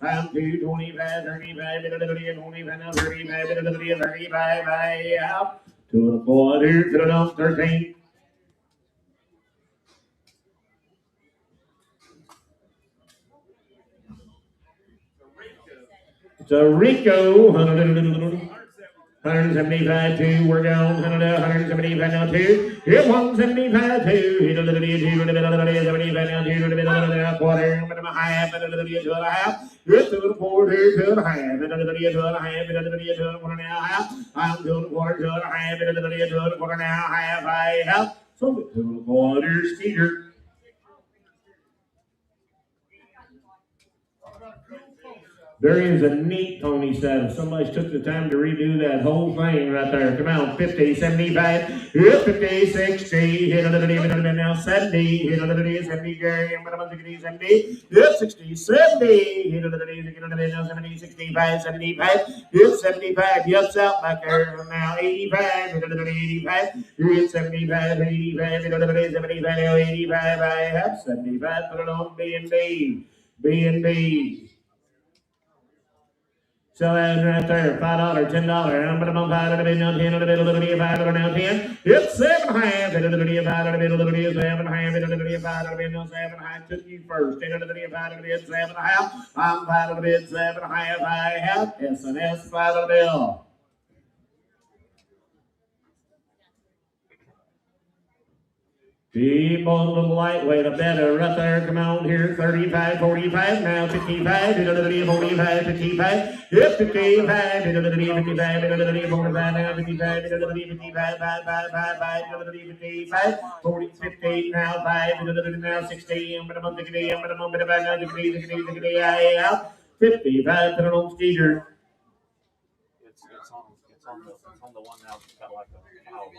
I'm 225, 35, 25, 35, 35, out to the 40, to the dump, 13. It's a Rico, 175 2, we're going 175 now 2. Hit 175 2. Hit a little bit 75 now 2. A quarter, a half, and a little bit to a half. Hit to the quarter to a half, and a little bit to a half, and a little bit to a quarter now half. I'm to the quarter to a half, and a little bit to a quarter now half. I have so to the quarter Skeeter. There is a neat pony saddle. Somebody took the time to redo that whole thing right there. Come on, 50, 75, 50, 60, hit a little bit now, 70, hit a little bit, 70, Gary, I'm going to 70, hit 60, 70, hit a little bit now, 70, 65, 75, hit 75, yes, out back there now, 85, hit a little bit, 85, hit 75, 85, hit a little bit, 75, 85, I have 75, put it on B&B, B&B. So that's right there, $5, $10. I'm going to bump out of the bit now 10 on the bit, a little bit of $5 now 10. It's 7.5, and a little bit of $5 on the bit, a little bit of 7.5, and a little bit of $5 on the bit, no 7.5. Took you first, 10 on the bit, $5 on the bit, 7.5. I'm $5 on the bit, 7.5. I have S&S $5 on the bill. Keep on a little lightweight, a better right there. Come on here, 35, 45, now 55, hit a little bit 45, 55, hit 55, hit a little bit 55, hit a little bit 45, now 55, hit a little bit 55, 5, 5, 5, 5, hit a little bit 55, 40, 50, now 5, hit a little bit now 60, I'm going to bump the day, I'm going to bump it about now 60, I out, 55, put it on Skeeter. It's on the one now that's got like a power.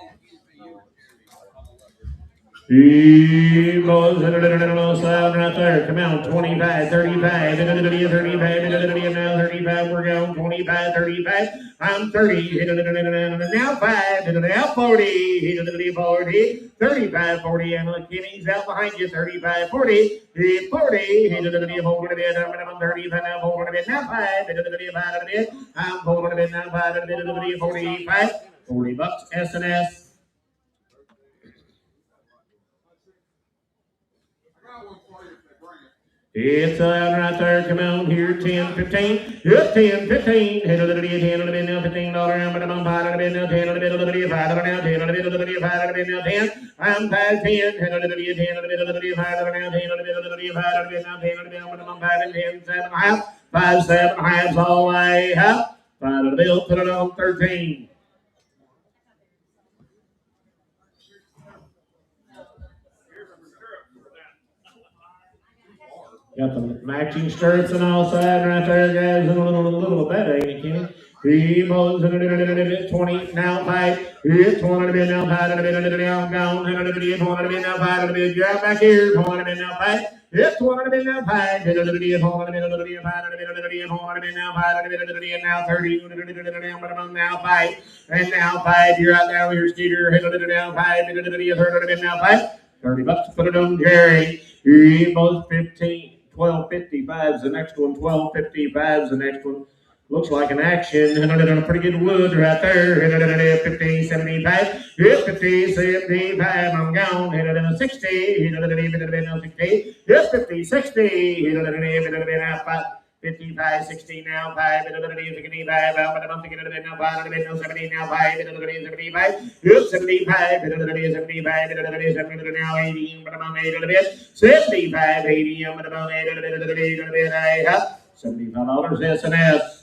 He goes in a little slab right there. Come on, 25, 35, 35, now 35, we're going 25, 35. I'm 30, now 5, now 40, 40, 35, 40, and look, Kenny's out behind you, 35, 40, 40, 40, I'm 35, now 40, now 5, I'm 40, now 5, 45, 40 bucks, S&S. It's right there, come on here, 10, 15, yep, 10, 15, hit a little bit, 10 on the bit now, $15, I'm going to bump 5 on the bit now, 10 on the bit, a little bit, 5 now, 10 on the bit, a little bit, 5 on the bit now, 10, I'm 5, 10, hit a little bit, 10 on the bit, a little bit, 5 now, 10 on the bit, a little bit, 5 on the bit now, 10 on the bit, I'm going to bump 5 and 10, 7.5, 5, 7.5's all I have, 5 on the bill, put it on 13. Got the matching skirts and all side right there, guys, and a little better, ain't it, Kenny? He mows 20, now 5, hit 20 bit, now 5 bit, now gone, 20 bit, now 5 bit, you're out back here, 20 bit, now 5, hit 20 bit, now 5, hit a little bit, 20 bit, a little bit, 5 bit, 20 bit, now 5 bit, now 30, now 5, and now 5, you're out there with your Skeeter, hit a little now 5, hit a little bit, now 5, 30 bucks, put it on Jerry, he mows 15. 12.55's the next one. 12.55's the next one. Looks like an action. And a pretty good wood right there. 50, 75. 50, 75. I'm gone. 60. 60. 50, 60. 55, 60 now, 5, 55, I'm thinking of it now, 5, 70 now, 5, 75, 75, 75, now 80, but I'm 8 a bit, 75, 80, but I'm 8 a bit, I have $75 S&S.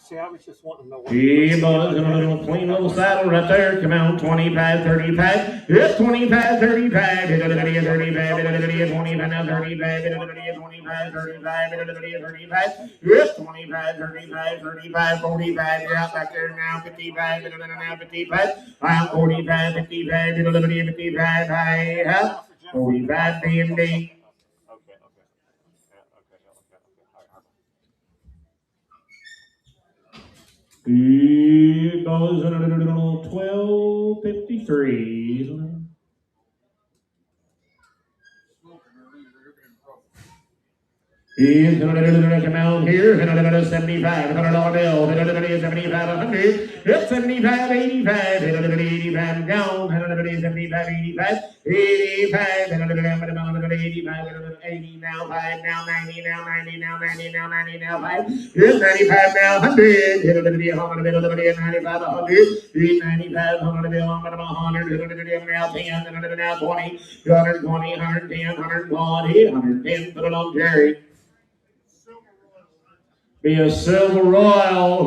See, I was just wanting to know what he was in a little clean little saddle right there. Come on, 25, 35. Hit 25, 35. Hit a little bit, 35. Hit a little bit, 25, now 35. Hit a little bit, 25, 35. Hit a little bit, 35. Hit 25, 35, 35, 45. You're out back there now, 55. Hit a little now, 55. I'm 45, 55. Hit a little bit, 55. I have 45 B&B. He goes in a little 12.53. He's going to come out here. 75, $100 bill. 75, 100. It's 75, 85. 85 gone. 75, 85. 85. 80 now. 5 now. 90 now. 90 now. 90 now. 90 now. 5. It's 95 now. 100. 95, 100. 95, 100 bill. 100 now. 10. Now 20. 120. 110. 120. 110. Put it on Jerry. Be a silver royal,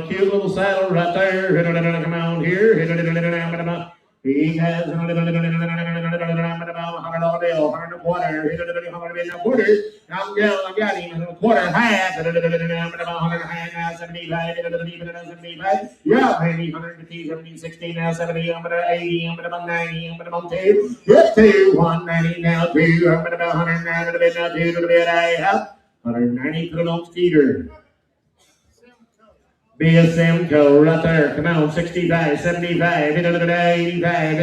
cute little saddle right there. Come on here. He has $100 bill, 100 quarter, 100 quarter. I got him a quarter half, 100 half, 75, 75. Yeah, maybe 150, 70, 60, now 70, 80, 90, 2. Yes, 2, 190, now 2, 109, now 2, 190, put it on Skeeter. Be a Simcoe right there. Come on, 65, 75, 85, you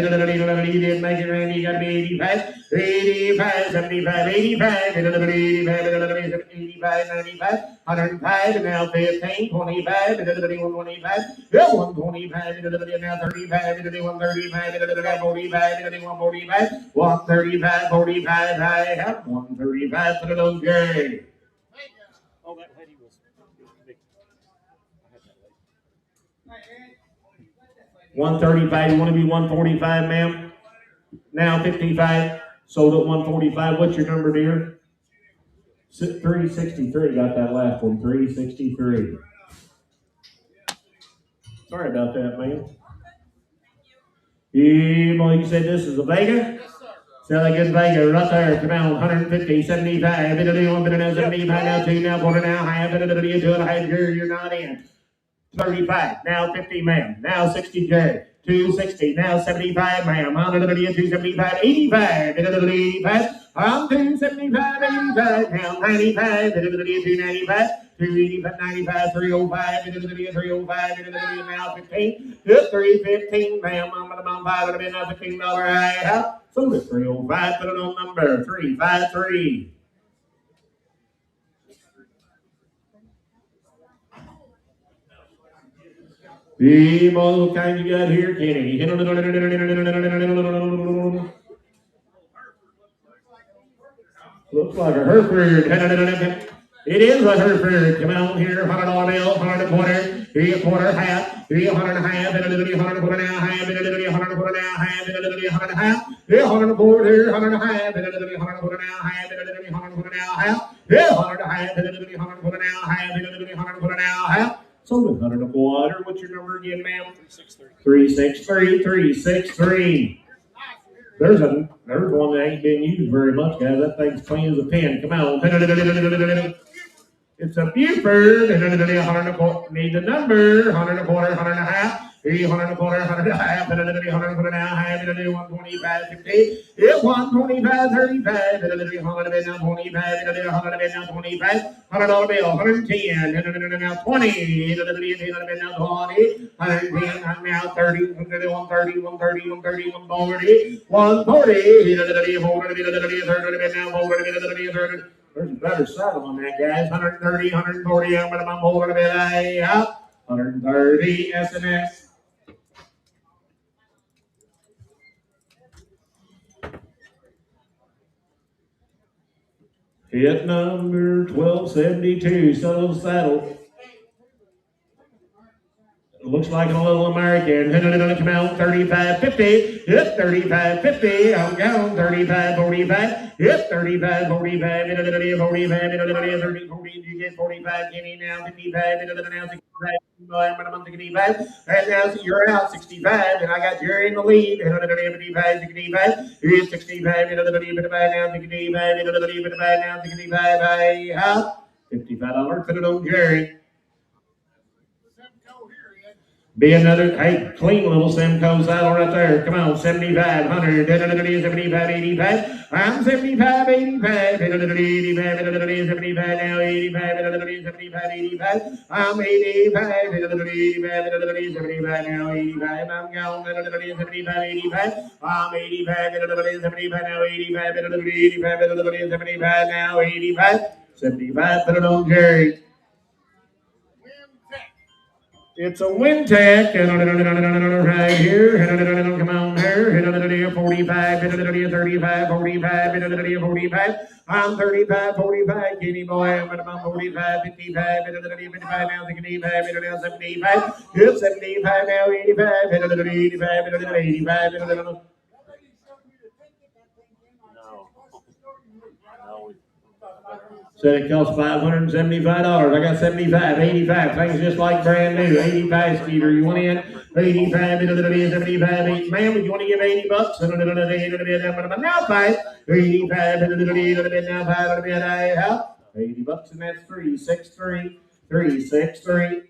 didn't make it, Randy. You got to be 85, 85, 75, 85, 85, 95, 105, and now 15, 25, 125, 125, now 35, 135, 45, 145, 135, 45, I have 135 for those games. Oh, that lady was big. 135, you want to be 145, ma'am? Now 55, sold at 145. What's your number, dear? 363, got that last one, 363. Sorry about that, ma'am. You said this is a Vega? Yes, sir. Sell a good Vega right there. Come on, 150, 75, 75, now 2, now quarter, now half, 2 and a half, you're not in. 35, now 50, ma'am. Now 60, Jerry. 260, now 75, ma'am. 275, 85, 85. I'm 275, 85, now 95, 295, 285, 95, 305, 305, now 15, 315, ma'am. I'm going to buy it now $15 right. So it's 305, put it on number 353. What kind you got here, Kenny? Looks like a Hereford. It is a Hereford. Come on here, $100 bill, 100 quarter, a quarter half, 100 and a half, 100 quarter now, half, 100 quarter now, half, 100 half, 100 quarter, 100 and a half, 100 quarter now, half, 100 quarter now, half, 100 half, 100 quarter now, half, 100 quarter now, half. Sold 100 a quarter. What's your number again, ma'am? 363. 363. There's one that ain't been used very much, guys. That thing's clean as a pin. Come on. It's a Buford. 100 a quarter. Need the number. 100 a quarter, 100 and a half. 100 a quarter, 100 and a half. 100 quarter now, half. 125, 50. 125, 35. 100 now 25. 100 now 25. $100 bill, 110. Now 20. Now 20. 110. Now 30. 130. 130. 130. 140. 140. There's a better saddle on that, guys. 130, 140. I'm going to hold it a bit up. 130 S&S. Hit number 1272. Solo saddle. Looks like a little American. Come out 35.50. Hit 35.50. I'm down 35.45. Hit 35.45. 45. 40. You get 45. Kenny now 55. Now 65. And now you're out 65. And I got Jerry in the lead. 55. 65. Here's 65. Now 65. Now 65. $55. Put it on Jerry. Be another, hey, clean little Simcoe saddle right there. Come on, 75, 100, 75, 85. I'm 75, 85, 85, 75, now 85, 75, 85. I'm 85, 85, 75, now 85. I'm gone, 75, 85. I'm 85, 75, now 85, 85, 75, now 85. 75, put it on Jerry. It's a wind tack, right here, come on here, 45, 35, 45, 45, I'm 35, 45, Kenny boy, I'm 45, 55, 55, now 65, 75, it's 75, now 85, 85, 85, Said it costs $575. I got 75, 85. Things just like brand new. 85 Skeeter. You want in? 85, 75, ma'am, would you want to give $80? Now 5. 85, now 5, $80 and that's 363, 363.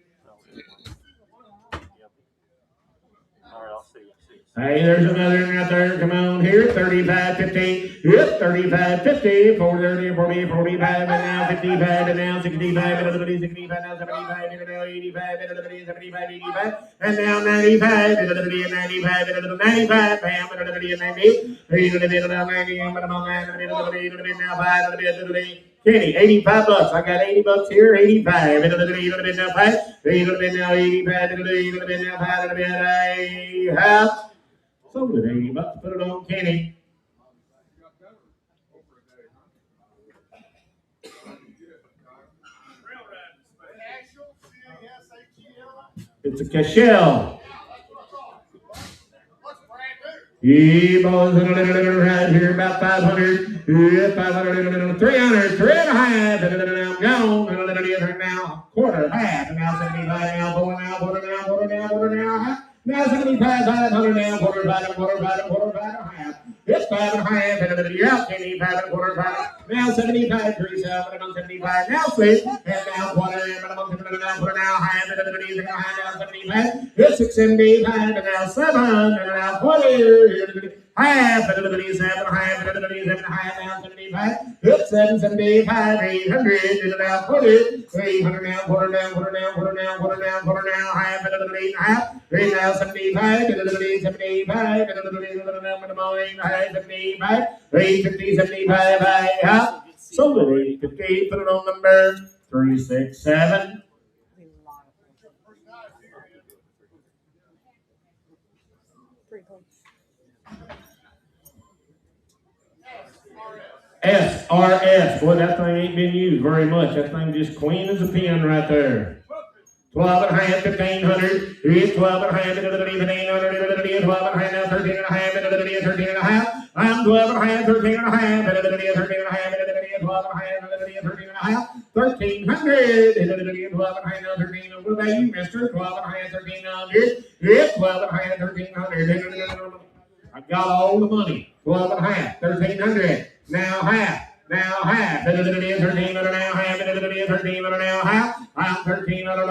Hey, there's another one right there. Come on here. 35, 50. Yep, 35, 50. 40, 40, 45, and now 55, and now 65, and 65, now 75, and now 85, and 75, 85, and now 95, and 95, and 95, bam, and 90, and 90, now 5, Kenny, $85. I got $80 here, 85. Now 85, now 5, sold it $80. Put it on Kenny. It's a Cashel. Yeah, boys, right here about 500. Yeah, 500, 300, 3.5. I'm gone. Now quarter, half, and now 75. Now quarter. Now 75, 500 now, quarter, half. It's 5.5, and you're out, Kenny, 5.25. Now 75, 37, and 75, now 6, and now quarter, now half, now 75. It's 675, and now 7, and now quarter. Half, and 7, half, now 75. It's 775, 800, and now quarter. 300 now, quarter down, half, and 8.5. 75, 75, 850, 75, sold it 850, put it on number 367. SRS, boy, that thing ain't been used very much. That thing just clean as a pin right there. 12 and a half, 1,500. Here's 12 and a half, 1,500. 12 and a half, now 13 and a half, 13 and a half. I'm 12 and a half, 13 and a half, 13 and a half, 12 and a half, 13 and a half, 1,300. 12 and a half, now 13. What about you, mister? 12 and a half, 1,300. Yes, 12 and a half, 1,300. I got all the money. 12 and a half, 1,300. Now half. Now half, 13 now half, 13 now half. I'm 13 now half,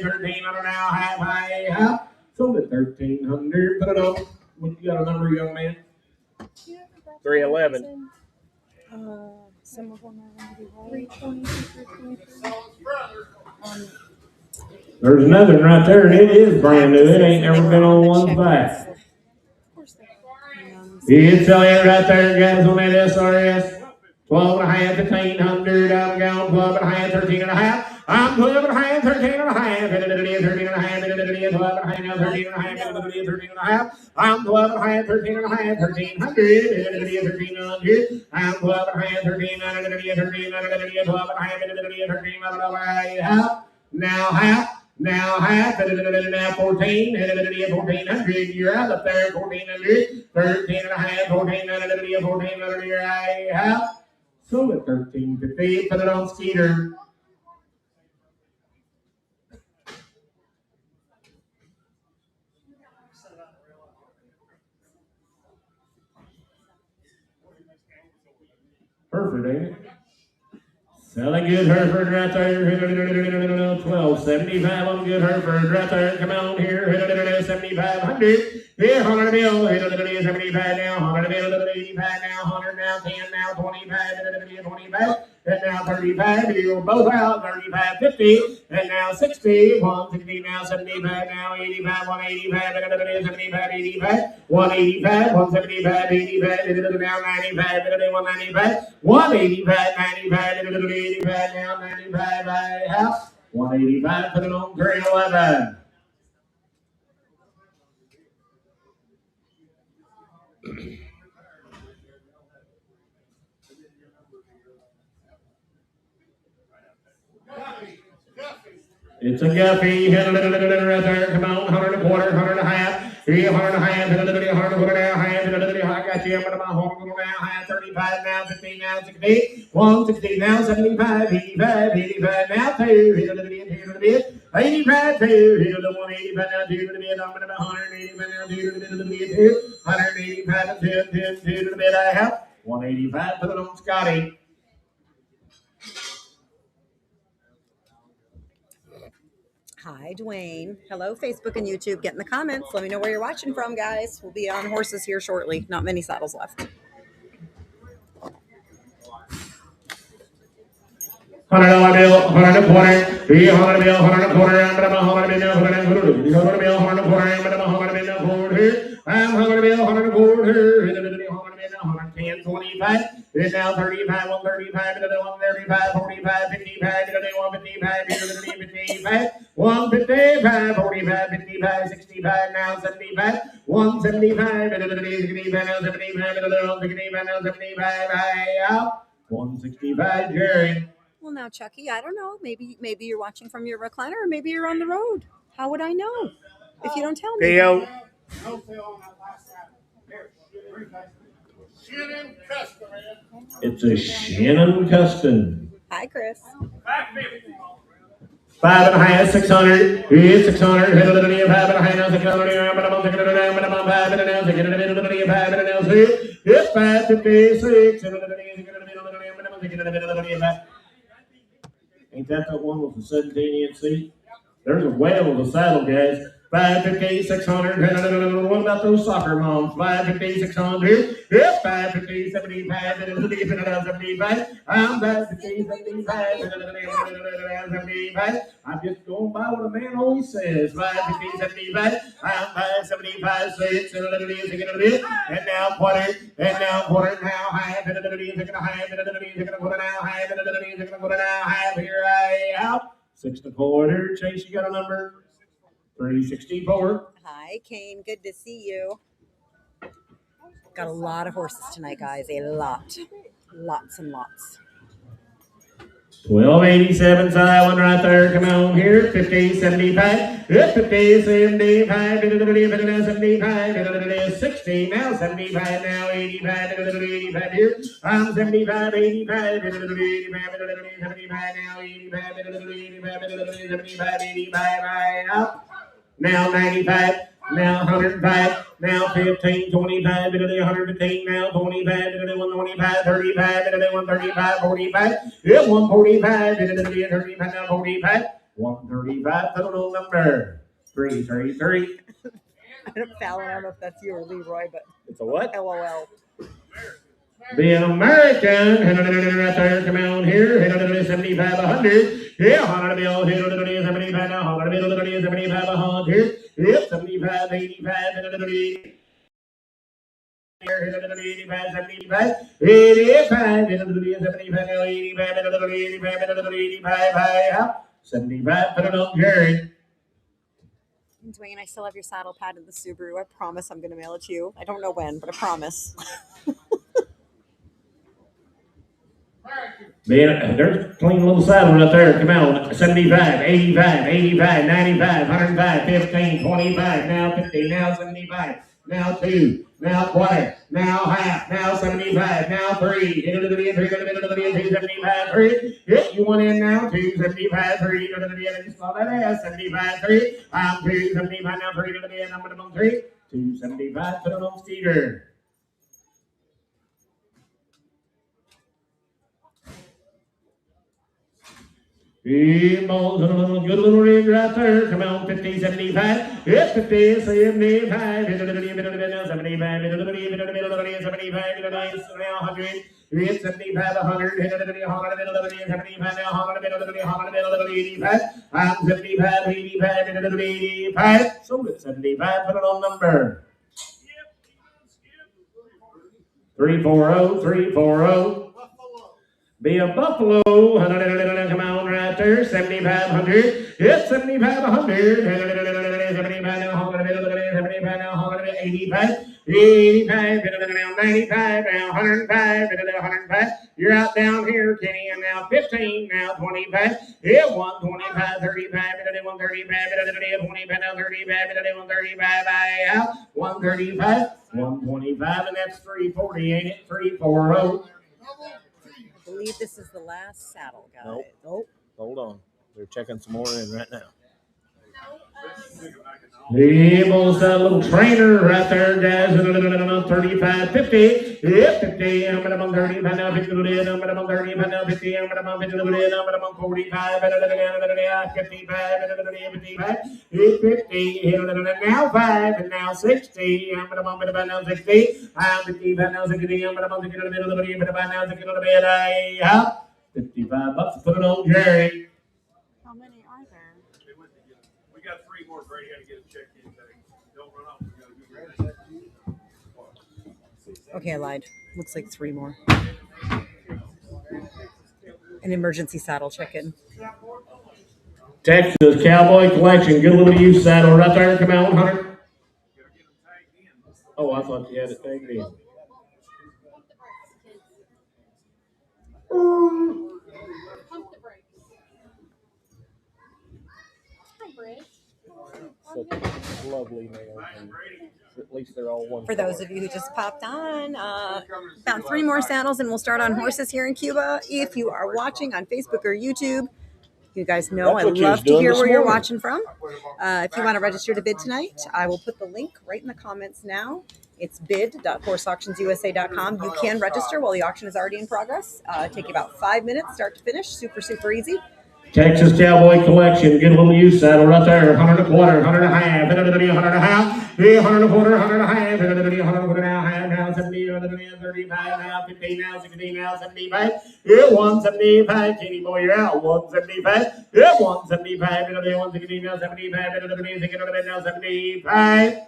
13 now half. Sold it 1,300. Put it on. What you got a number, young man? 311. Some of them are going to be 320, 323. There's another one right there, and it is brand new. It ain't never been on one back. It's selling right there, guys, on that SRS. 12 and a half, 1,500. I'm gone 12 and a half, 13 and a half. I'm 12 and a half, 13 and a half. 13 and a half, 12 and a half, now 13 and a half, 13 and a half. I'm 12 and a half, 13 and a half, 1,300. 1,300. I'm 12 and a half, 1,300. 12 and a half, 13 and a half. Now half. Now half, now 14, 1,400, you're out up there, 1,400, 13 and a half, 1,400, 1,400, you're out. Sold it 1,350, put it on Skeeter. Perfect, ain't it? Selling good Hereford right there. 1275 on good Hereford right there. Come on here. 7,500. Yeah, 100 bill. 75 now. 100 bill. 85 now. 100 now. 10 now. 25. 25. And now 35. You're both out. 35. 50. And now 60. 160 now. 75 now. 85. 185. 75. 85. 185. 175. 85. Now 95. 195. 185. 95. 85 now. 95. Out. 185. Put it on 311. It's a guppy, hit a little right there, come on, 100 and a quarter, 100 and a half, 100 and a half, hit a little 100 and a quarter now, half, hit a little I got you, I'm going to my home now, half, 35 now, 15 now, 60, 160 now, 75, 85, 85 now, 2, hit a little bit, 85, 2, hit a little 185 now, 2 to the bit, I'm going to 185 now, 2 to the bit, 2, 185, 2 to the bit, I have, 185, put it on Scotty. Hi, Dwayne. Hello, Facebook and YouTube. Get in the comments. Let me know where you're watching from, guys. We'll be on horses here shortly. Not many saddles left. 100 bill, 100 and a quarter, 100 bill, 100 and a quarter, I'm going to 100 bill, 100 and a quarter, 100 bill, 100 and a quarter, I'm going to 100 bill, 100 I'm 100 bill, 100 and a quarter, 110, 25, it's now 35, 135, 135, 45, 55, 155, 55, 155, 45, 55, 65, now 75, 175, 65, now 75, 65, now 75, out, 165, Jerry. Well, now, Chucky, I don't know. Maybe you're watching from your recliner, or maybe you're on the road. How would I know if you don't tell me? Theo. It's a Shannon Custom. Hi, Chris. 5 and a half, 600. Here's 600. Hit a little bit of 5 and a half, 600. But I'm taking it down, but I'm 5 and a half, taking it a little bit of 5 and a half. It's 556. Ain't that one with the 17-inch seat? There's a whale with a saddle, guys. 550, 600. What about those soccer moms? 550, 600. Yep, 550, 75, 75. I'm 550, 75, 75. I'm just going by what a man always says. 550, 75. I'm 575, 6, and now quarter, and now quarter, now half, and now half, here I out. 6 1/4. Chase, you got a number? 364. Hi, Kane. Good to see you. Got a lot of horses tonight, guys. A lot. Lots and lots. 1287, side one right there. Come on here. 50, 75. 50, 75. 75. 60. Now 75. Now 85. 85 here. I'm 75, 85. 75 now 85. 75, 85. Out. Now 95, now 105, now 15, 25, 115, now 25, 125, 35, 135, 45, yeah, 145, 35, now 45, 135, total number 333. Fallon, I don't know if that's you or Leroy, but It's a what? LOL. Be an American, right there, come on here, 75, 100. Yeah, 100 bill, 75 now, 100 bill, 75, 100. Yep, 75, 85, 85, 75, 85, 75, put it on Jerry. Dwayne, I still have your saddle pad in the Subaru. I promise I'm going to mail it to you. I don't know when, but I promise. Man, there's a clean little saddle right there. Come on. 75, 85, 85, 95, 105, 15, 25, now 50, now 75, now 2, now quarter, now half, now 75, now 3, 275, 3. Yep, you want in now, 275, 3, just saw that ass, 75, 3. I'm 275, now 3, I'm going to 3, 275, put it on Skeeter. He mows a good little rig right there. Come on, 50, 75. Yep, 50, 75. 75, 75, 100. It's 75, 100. 75 now, 100, 85. I'm 75, 85, 85. So it's 75. Put it on number 340, 340. Be a buffalo, come on right there, 7,500. It's 7,500. 85, 85, 95, now 105, 105. You're out down here, Kenny, and now 15, now 25. Yeah, 125, 35, 135, 25, now 35, 135, out. 135, 125, and that's 340, ain't it? 340. I believe this is the last saddle, guys. Nope. Oh. Hold on. They're checking some more in right now. Almost a little trainer right there, guys. 35, 50. Yep, 50. I'm going to 35 now, 50. I'm going to 35 now, 50. I'm going to 50. I'm going to 45. 55. 50. Now 5. And now 60. I'm going to now 60. I'm 55 now, 60. I'm going to 55 now, 60. 55 bucks. Put it on Jerry. How many are there? We got 3 more. Brady got to get a check in. Don't run off. We got to do Okay, I lied. Looks like 3 more. An emergency saddle check-in. Texas Cowboy Collection. Get a little used saddle right there. Come out, Hunter. Oh, I thought you had it tagged in. Such lovely nails. At least they're all one. For those of you who just popped on, about 3 more saddles and we'll start on horses here in Cuba. If you are watching on Facebook or YouTube, you guys know I love to hear where you're watching from. If you want to register to bid tonight, I will put the link right in the comments now. It's bid.horseauctionsusa.com. You can register while the auction is already in progress. Take you about 5 minutes, start to finish. Super, super easy. Texas Cowboy Collection. Get a little used saddle right there. 100 a quarter, 100 and a half, 100 and a half, 100 a quarter, 100 and a half, 100 a quarter now, half now, 70, 35 now, 15 now, 16 now, 75. Yeah, 175. Kenny boy, you're out. 175. Yeah, 175. 116 now, 75. now, 75.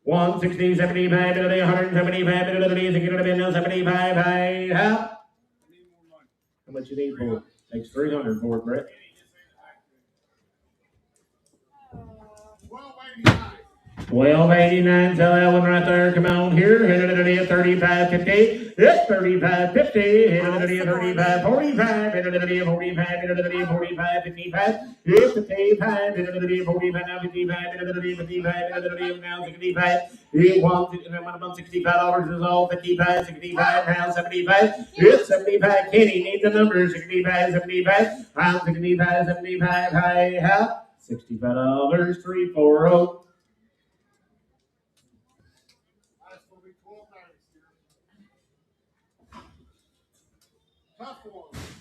160, 75, 175, now 75. How much you need for it? Takes 300 for it, Brett. 1289. Sell that one right there. Come on here. 35, 50. Yep, 35, 50. 35, 45. 45, 45, 55. Yep, 55. 45 now, 55. 55 now, 65. It wants $65 is all. 55, 65 now, 75. Yep, 75. Kenny needs a number. 65, 75. I'm 65, 75. Hi, $65. 340.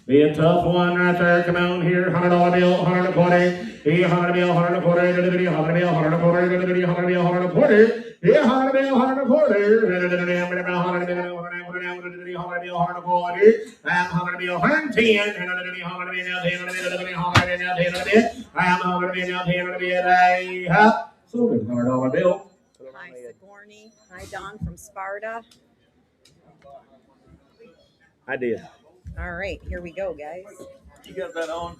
Be a tough one right there. Come on here. $100 bill, 100 a quarter. Be a 100 bill, 100 a quarter. 100 bill, 100 a quarter. 100 bill, 100 a quarter. Be a 100 bill, 100 a quarter. 100 bill, 100 a quarter. 100 bill, 110. 100 bill, 100 bill, 10. I'm 100 bill, 10. So good, $100 bill. Hi, Sigourney. Hi, Don from Sparta. I did. All right, here we go, guys. You got that on?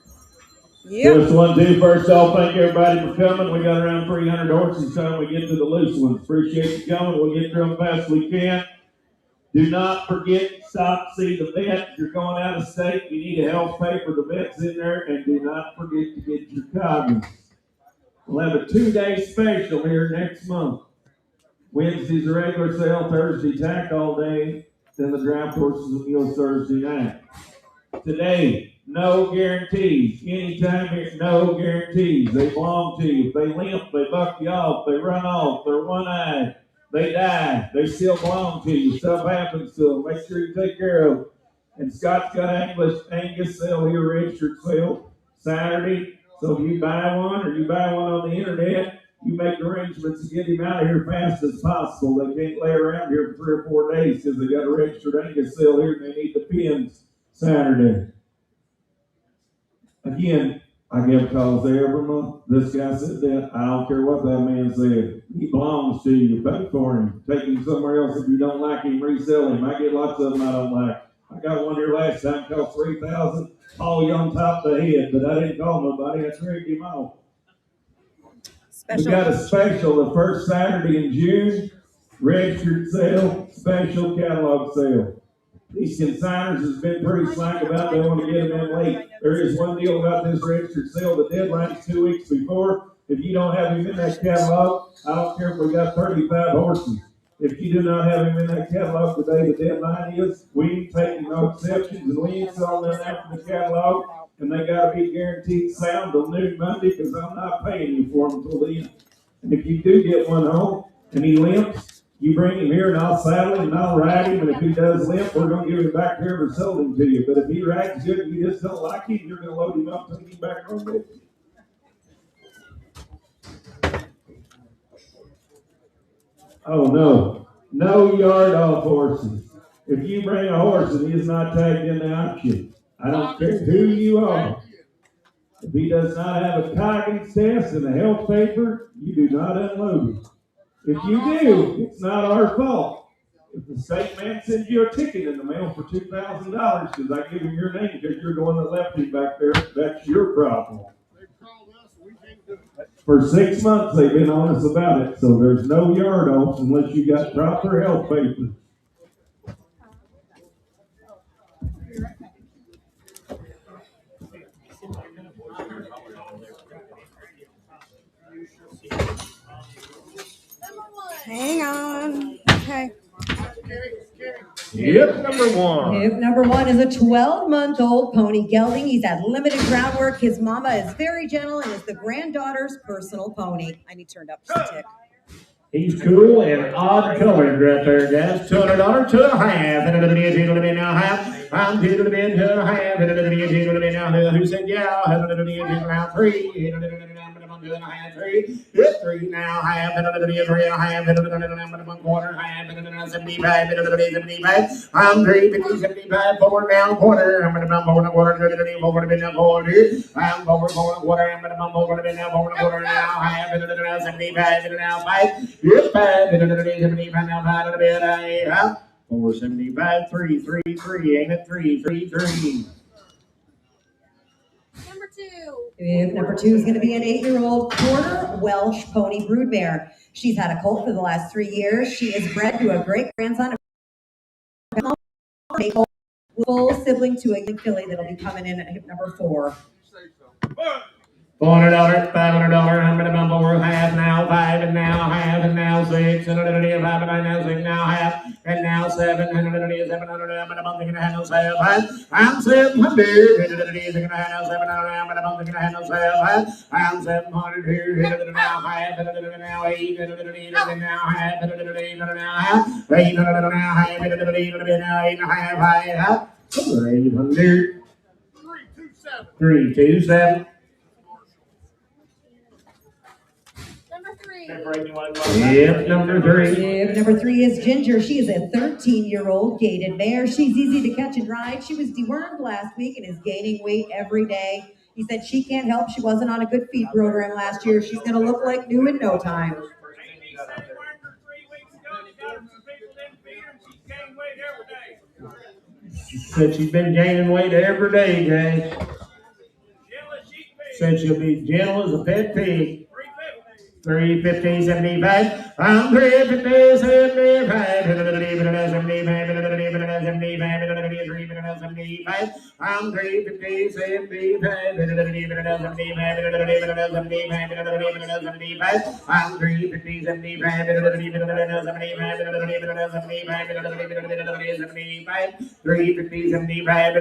Yeah. First one, too. First off, thank everybody for coming. We got around 300 horses time we get to the loose ones. Appreciate you coming. We'll get through them fast as we can. Do not forget to stop to see the vet. If you're going out of state, you need a health paper. The vet's in there. And do not forget to get your cognizance. We'll have a 2-day special here next month. Wednesday's a regular sale, Thursday tack all day, then the draft horses and mules Thursday night. Today, no guarantees. Anytime here, no guarantees. They belong to you. If they limp, they buck you off, they run off, they're one-eyed, they die, they still belong to you. Stuff happens to them. Make sure you take care of them. And Scott's got Angus sale here, registered sale Saturday. So if you buy one or you buy one on the internet, you make arrangements to get him out of here fast as possible. They can't lay around here for 3 or 4 days because they got a registered Angus sale here and they need the pins Saturday. Again, I give calls there every month. This guy said that. I don't care what that man said. He belongs to you. Pay for him. Take him somewhere else. If you don't like him, resell him. I get lots of them I don't like. I got one here last time, cost $3,000. All you on top of the head, but I didn't call nobody. I traded him off. We got a special the first Saturday in June. Registered sale, special catalog sale. These consigners has been pretty slack about they want to get them in late. There is one deal about this registered sale. The deadline is 2 weeks before. If you don't have him in that catalog, I don't care if we got 35 horses. If you do not have him in that catalog the day the deadline is, we ain't taking no exceptions and we ain't selling them after the catalog. And they got to be guaranteed sound till noon Monday because I'm not paying you for them until then. And if you do get one home and he limps, you bring him here and I'll saddle him and I'll ride him. And if he does limp, we're going to give him back to whoever sold him to you. But if he rides good and you just don't like him, you're going to load him up and take him back home with you. Oh, no. No yard off horses. If you bring a horse and he is not tagged in the auction, I don't care who you are. If he does not have a coggins test and a health paper, you do not unload him. If you do, it's not our fault. If the state man sends you a ticket in the mail for $2,000 because I give him your name because you're the one that left him back there, that's your problem. For 6 months they've been honest about it, so there's no yard offs unless you got proper health paper. Hang on. Okay. Yep, number one. Hip number one is a 12-month-old pony gelding. He's had limited groundwork. His mama is very gentle and is the granddaughter's personal pony. I need turned up just a tick. He's cool and odd colored right there, guys. $200, 2.5. And it'll be now half. I'm to the bid to half. And it'll be now who said yeah. And it'll be now 3. And it'll be now 3. It's 3 now half. And it'll be 3.5. And it'll be 1 quarter half. And it'll be 75. And it'll be 75. I'm 350, 75. 4 now quarter. I'm going to bump over the quarter. It'll be 4 to be now 40. I'm over 4 quarter. I'm going to bump over to be now 4 quarter now half. And it'll be 75. And now 5. It's 5, and it'll be 75 now, 5 to bid, 475, 3, 3, 3, ain't it? 3, 3, 3. Number 2. If number 2 is going to be an 8-year-old quarter Welsh pony broodmare. She's had a colt for the last 3 years. She is bred to a great grandson of full sibling to a filly that'll be coming in at hip number 4. $400, $500, I'm gonna bump over half now, 5 and now half and now 6 and it'll be 5 and now 6 now half and now 7 and it'll be 700. I'm gonna bump again handle 7. I'm 700 and it'll be gonna handle 700. I'm gonna bump again handle 7. I'm 700 here and it'll now half and it'll now 8 and it'll be now half and it'll be now half 8 and it'll now half and it'll be now 8 and a half 800 327. Yep, number 3. If number 3 is Ginger. She is a 13-year-old gaited mare. She's easy to catch and ride. She was dewormed last week and is gaining weight every day. He said she can't help. She wasn't on a good feed program last year. She's going to look like new in no time. She said she's been gaining weight every day, guys. Said she'll be gentle as a pet pig. 350, 75. I'm 350, 75. 75. I'm 350, 75. I'm 350, 75. 350, 75.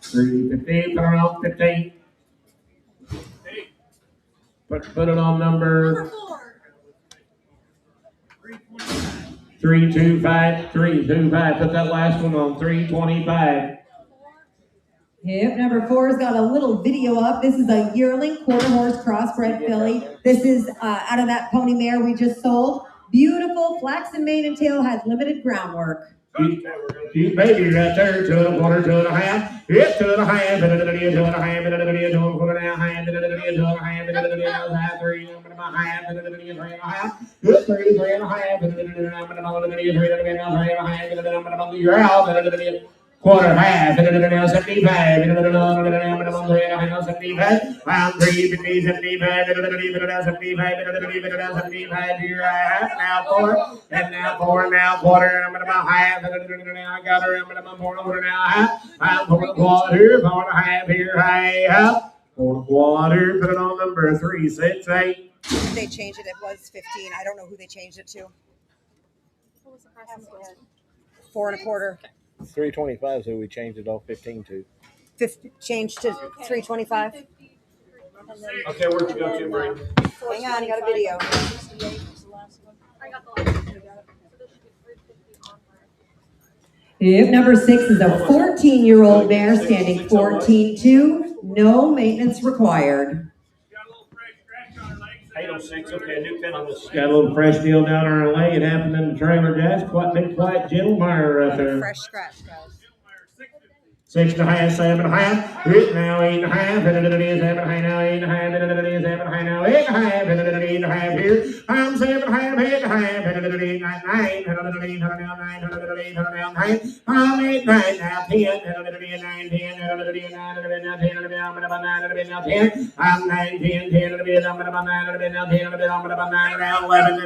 350, put on 15. Put it on number 329. 325, 325. Put that last one on 325. Yep, number 4's got a little video up. This is a yearling quarter horse crossbred filly. This is out of that pony mare we just sold. Beautiful, flaxen mane and tail, has limited groundwork. Cute baby right there, 2 1/4, 2 1/2. Yep, 2 1/2, 2 1/2, 2 1/2, 2 1/2, 2 1/2, 3 1/2. You're out. Quarter half, 75, 75, round 3, 50, 75, 75, here I have now 4, and now 4, now quarter, I'm about half, I got her, I'm about 4 over now half, I'm 4 quarter, 4 1/2, here I have, 4 quarter, put it on number 368. They changed it, it was 15. I don't know who they changed it to. 4 1/4. 325 is who we changed it off 15 to. 50, changed to 325. Okay, where'd you go to, Brandon? Hang on, you got a video. Yep, number 6 is a 14-year-old mare standing 14-2. No maintenance required. Got a little fresh scratch on her legs. 806, okay, a new pin on this. Got a little fresh deal down our leg. It happened in the trailer, guys. Quite big, quiet, gentle mire right there. Fresh scratch, guys. 6 1/2, 7 1/2. Hit now 8 1/2. 7 1/2 now 8 1/2. 7 1/2 now 8 1/2. 8 1/2 here. I'm 7 1/2, 8 1/2. 9 9. 9 now 9. I'm 8 9 now 10. 9 10. 9 now 10. Now 10. I'm 9 10 10. I'm 9 now 10. I'm 9 now 11.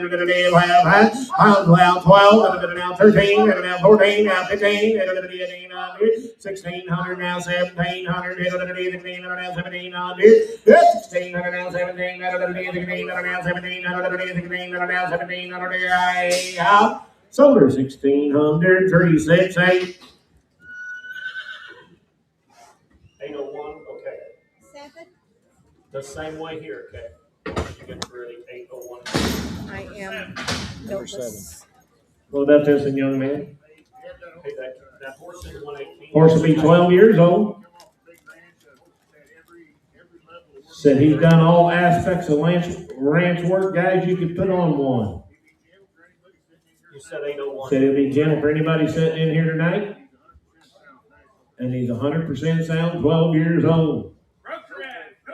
12 12. Now 13. Now 14. Now 15. 1600 now 1700, 1600 now 1700, 1600 now 1700, 1600 now 1700, 1600 now 1700, out. Sold her 1600, 368. 801, okay. 7. The same way here, okay. You get ready, 801. I am Number 7. What about this one, young man? Hey, that horse is 118. Horse will be 12 years old. Said he's done all aspects of ranch work, guys. You could put on one. You said 801. Said it'll be gentle for anybody sitting in here tonight. And he's 100% sound, 12 years old. Come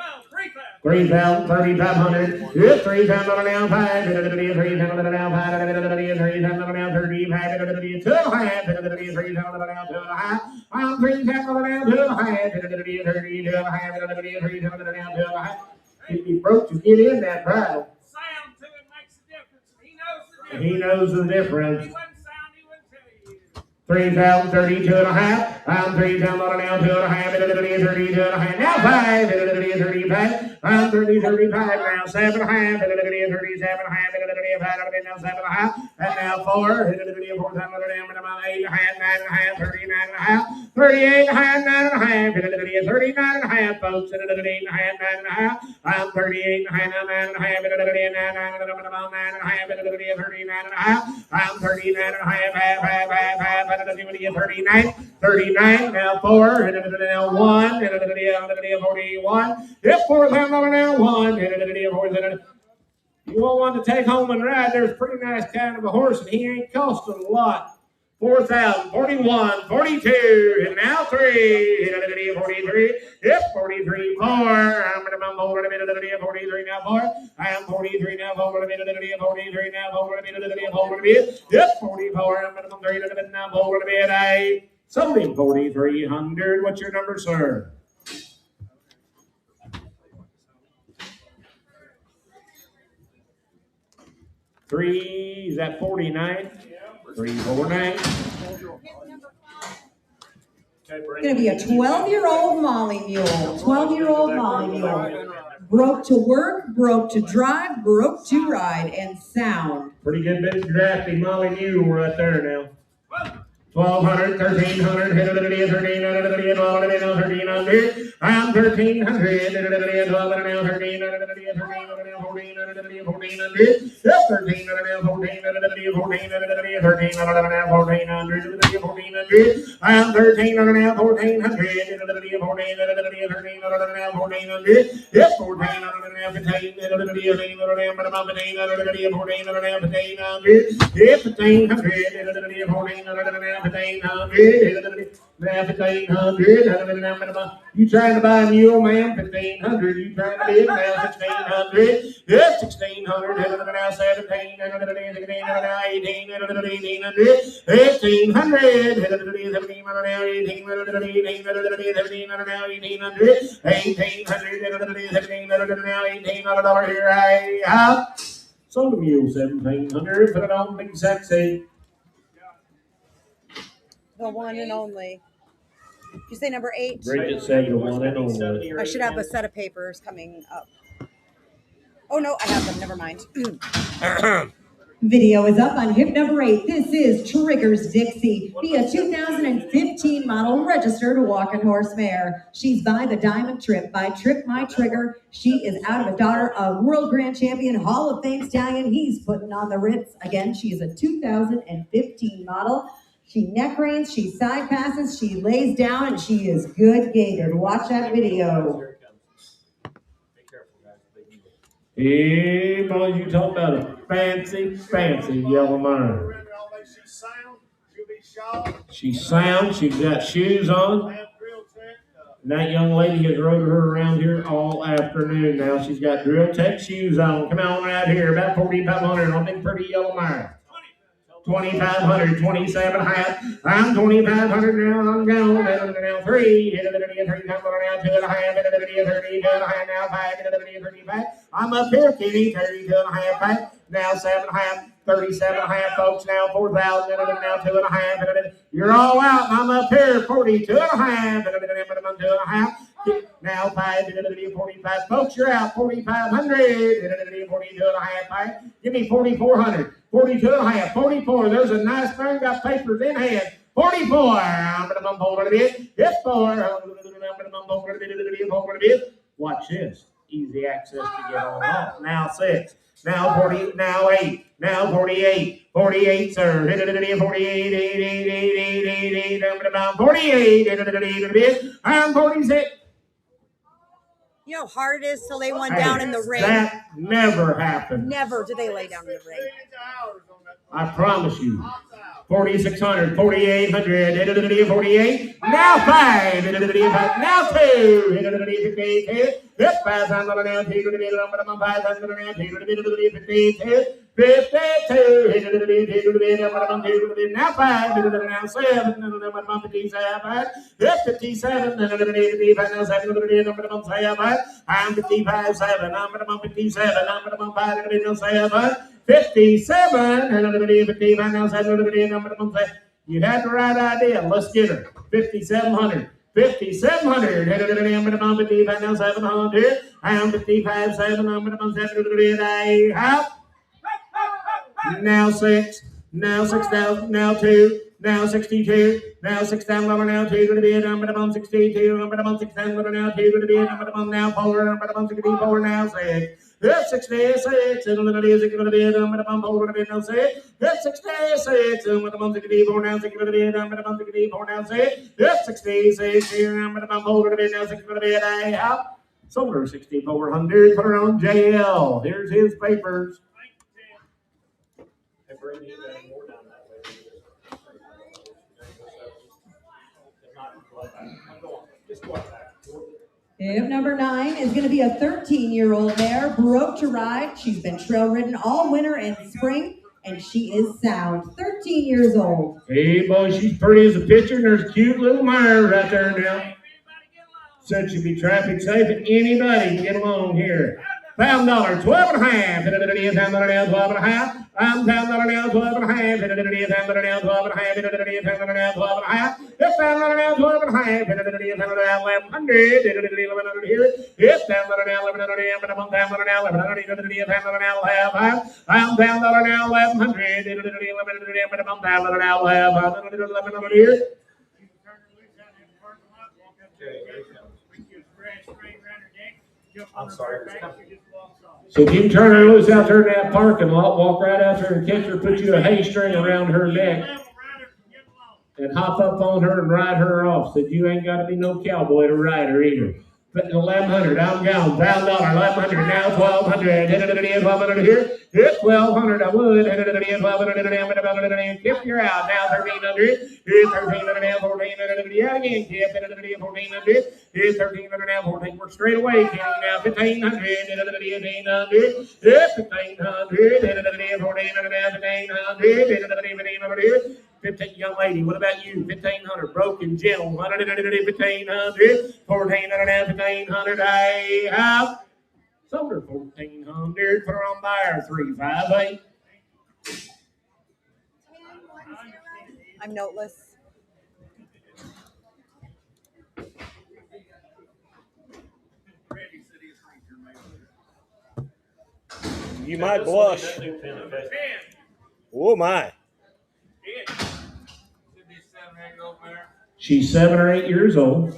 on, 3,000. 3,000, 3,500. Yep, 3,000 now 5. 3,000 now 5. 3,000 now 35. 2 1/2. 3,000 now 2 1/2. I'm 3,000 now 2 1/2. 32 1/2. 3,000 now 2 1/2. If you broke to get in that bridle. Sound to it makes a difference. He He knows the difference. He wasn't sound, he wouldn't tell you. 3,000, 32 1/2. I'm 3,000 now 2 1/2. 32 1/2. Now 5. 35. I'm 35 now 7 1/2. 37 1/2. Now 7 1/2. And now 4. 4 8 1/2. 9 1/2. 39 1/2. 38 1/2. 9 1/2. 39 1/2. Folks. 8 1/2. 9 1/2. I'm 38 1/2. 9 1/2. 9 1/2. 39 1/2. I'm 39 1/2. 39. 39. Now 4. Now 1. 41. Yep, 4,000 now 1. You want one to take home and ride? There's a pretty nice kind of a horse, and he ain't costing a lot. 4,000, 41, 42, and now 3. 43. Yep, 43, 4. I'm going to bump over a minute of the 43 now 4. I am 43 now 4. 43 now 4. Yep, 44. I'm going to bump 3 to the minute now 4 to the bit. I sold him 4,300. What's your number, sir? Three, is that 49? 349. Going to be a 12-year-old Molly mule. 12-year-old Molly mule. Broke to work, broke to drive, broke to ride, and sound. Pretty good bit of drafty Molly mule right there now. 1,200, 1,300, 1,300, 1,300. I'm 1,300, 12 and now 13, 14, 1,400. 13, 14, 13, 1,400. I'm 13 and now 1,400. 14, yes, 14 and now 15. 1,500. You trying to buy a mule, ma'am? 1,500. You trying to bid now? 1,600. Yes, 1,600. Now 17. Now 18. 1,800. 1,800 here. I sold a mule 1,700. Put it on big sexy. The one and only. Did you say number 8? Bridget said the one and only. I should have a set of papers coming up. Oh no, I have them. Never mind. Video is up on hip number 8. This is Triggers Dixie, a 2015 model registered walking horse mare. She's by the Diamond Trip by Trip My Trigger. She is out of a daughter of World Grand Champion Hall of Fame stallion. He's putting on the Ritz. Again, she is a 2015 model. She neck reins, she side passes, she lays down, and she is good gated. Watch that video. Hey, boy, you talking about a fancy yellow mare. She's sound. She's got shoes on. And that young lady has rode her around here all afternoon now. She's got Drill Tech shoes on. Come on right here, about 4,500 on big pretty yellow mare. 2,500, 27 half. I'm 2,500 now. I'm gone. Now 3. 3 now 2 and a half. 30 now 5. 35. I'm up here, Kitty. 32 and a half back. Now 7 half. 37 and a half, folks. Now 4,000. Now 2 and a half. You're all out. I'm up here. 42 and a half. 2 and a half. Now 5, 45. Folks, you're out. 4,500. 42 and a half. Give me 4,400. 42 and a half. 44. There's a nice thing. Got papers in hand. 44. I'm going to bump over a bit. Hit 4. I'm going to bump over a bit. Watch this. Easy access to get on off. Now 6. Now 40. Now 8. Now 48. 48, sir. 48. 8. I'm going to bump 48. I'm 46. You know how hard it is to lay one down in the ring? That never happened. Never do they lay down in the ring. I promise you. 4,600, 4,800, 48. Now 5. Now 2. 52. 500 now 2. 52. Now 5. Now 7. 57. I'm 55, 7. I'm 57. I'm 57. 57. You had the right idea. Let's get her. 5,700. 5,700. Now 700. I'm 55, 7. I'm 700. Now 6. Now 6,000. Now 2. Now 62. Now 6,000. Now 2 to the bid. I'm 62. I'm 6,000. Now 2 to the bid. I'm now 4. I'm 64. Now 6. That's 66. And what is it going to be? I'm going to bump over to the bid. Now 6. That's 66. And what I'm 64 now 6 to the bid. I'm going to bump 64 now 6. That's 66. Here I'm going to bump over to the bid. Now 6 to the bid. I have sold her 6,400. Put her on JL. Here's his papers. Hip number 9 is going to be a 13-year-old mare, broke to ride. She's been trail ridden all winter and spring, and she is sound. 13 years old. Hey, boy, she's pretty as a picture, and there's a cute little mare right there now. Said she'd be traffic safe, and anybody can get along here. $12, 12 and a half. $12 now, 12 and a half. $12 now, 12 and a half. $12 now, 12 and a half. $12 now, 12 and a half. It's $12 now, 12 and a half. $1100. $1100 here. It's $1100 now, 1100. $1100 now, 1100. $1100 now, $1100 now, 1100. $1100 now, 1100 here. I'm sorry. So if you can turn her loose out there in that parking lot, walk right out there and catch her, put you a hay string around her neck, and hop up on her and ride her off. Said you ain't got to be no cowboy to ride her either. Putting $1100, I'm gone. $12, $1100 now, $1200. $1200 here. It's $1200. I would. $1200. Kip, you're out now. $1300. It's $1300 now. $1400. Yeah, again, Kip. $1400. It's $1300 now. $1400. We're straight away. Kenny now. $1500. $1500. It's $1500. $1500. 15, young lady, what about you? 1500, broken gentle, 1500, 1400, 1500, I have sold her 1400, put her on buyer, 358. I'm noteless. You might blush. Oh my. She's 7 or 8 years old.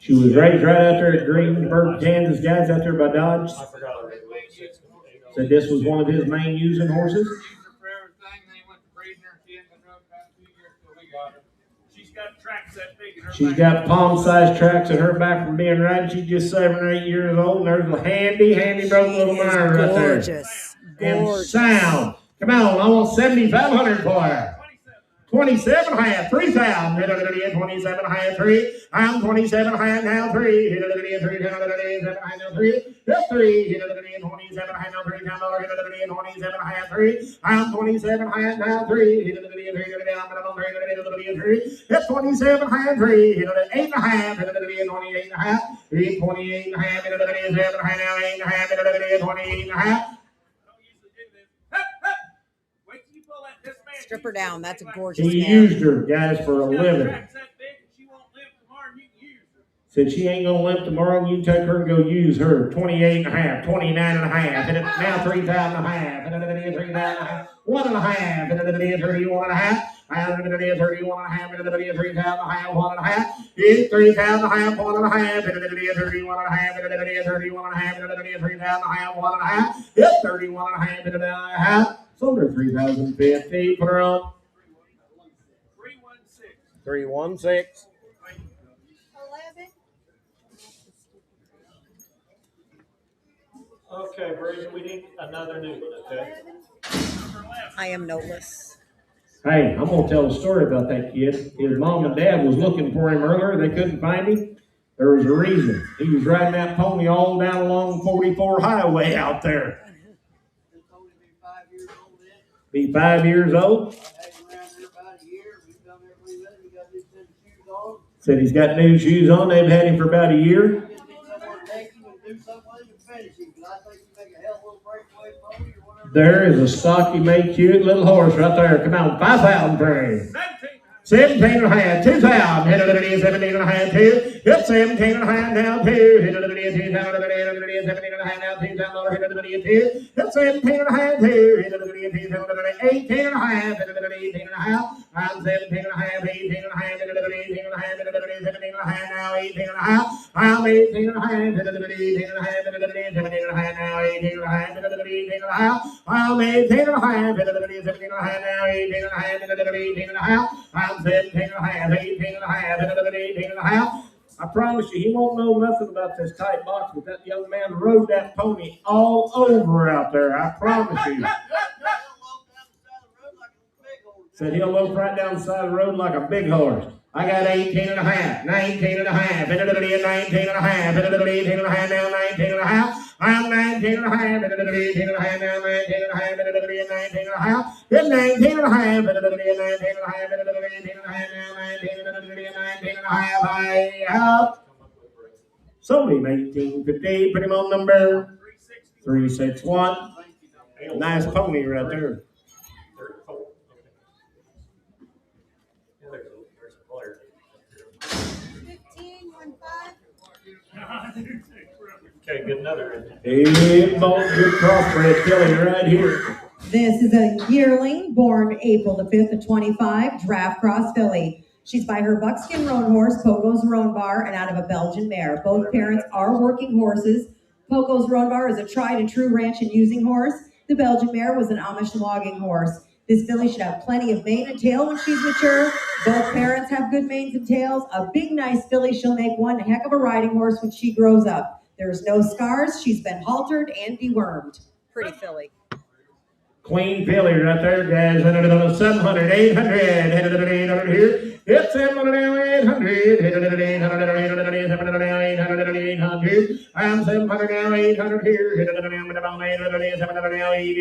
She was raised right out there at Greensburg, Kansas. Guys out there by Dodge. Said this was one of his main using horses. She's got palm-sized tracks in her back from being ridden. She's just 7 or 8 years old. And there's a handy broke little mare right there. Gorgeous. And sound. Come on, I want 7,500 for her. 27 and a half, 3,000. 27 and a half, 3. I'm 27 and a half now, 3. 3. Now 3. That's 3. 27 and a half now, $3. 27 and a half, 3. I'm 27 and a half now, 3. That's 27 and a half, 3. 8 and a half. 28 and a half. 28 and a half. 7 and a half now, 8 and a half. 28 and a half. Strip her down. That's a gorgeous He mare. used her, guys, for a living. Said she ain't going to limp tomorrow, and you can take her and go use her. 28 and a half, 29 and a half, and now 3,000 and a half, and 3,000 and a half, 1 and a half, and 31 and a half, and 31 and a half, and 3,000 and a half, 1 and a half, 3,000 and a half, 1 and a half, and 31 and a half, and 31 and a half, and 3,000 and a half, 1 and a half, 31 and a half, and a half. Sold her 3,050. Put her on. 316. 11. Okay, Brady, we need another new one, okay? I am noteless. Hey, I'm going to tell a story about that kid. His mom and dad was looking for him earlier. They couldn't find him. There was a reason. He was riding that pony all down along 44 highway out there. Be 5 years old. Said he's got new shoes on. They've had him for about a year. There is a stocky, made cute little horse right there. Come on, 5,000 for him. 17 and a half, 2,000. 17 and a half, 2. It's 17 and a half now, 2. 17 and a half now, $2,000. It's 17 and a half, 2. 18 and a half, 18 and a half. I'm 17 and a half, 18 and a half, 18 and a half, 17 and a half now, 18 and a half. I'm 18 and a half, 18 and a half, 17 and a half now, 18 and a half, 18 and a half. I'm 18 and a half, 17 and a half now, 18 and a half, 18 and a half. I'm 17 and a half, 18 and a half, 18 and a half. I promise you, he won't know nothing about this tight box, but that young man rode that pony all over out there. I promise you. Said he'll lope right down the side of the road like a big horse. I got 18 and a half, 19 and a half, 19 and a half, 18 and a half now, 19 and a half. I'm 19 and a half, 18 and a half now, 19 and a half, 19 and a half. It's 19 and a half, 19 and a half, 18 and a half now, 19 and a half. I have Sold him 1850. Put him on number 361. Nice pony right there. Okay, good another. Good crossbred filly right here. This is a yearling born April the 5th of 25, draft cross filly. She's by her buckskin roan horse, Poco's Roan Bar, and out of a Belgian mare. Both parents are working horses. Poco's Roan Bar is a tried and true ranch and using horse. The Belgian mare was an Amish logging horse. This filly should have plenty of mane and tail when she's mature. Both parents have good manes and tails. A big, nice filly. She'll make one heck of a riding horse when she grows up. There's no scars. She's been haltered and dewormed. Pretty filly. Queen filly right there, guys. 700, 800, headed to the 800 here. It's 700, 800, headed to the 800, 800, 700, 800, 800. I'm 700 now, 800 here. Headed to the 800, 700 now, 800,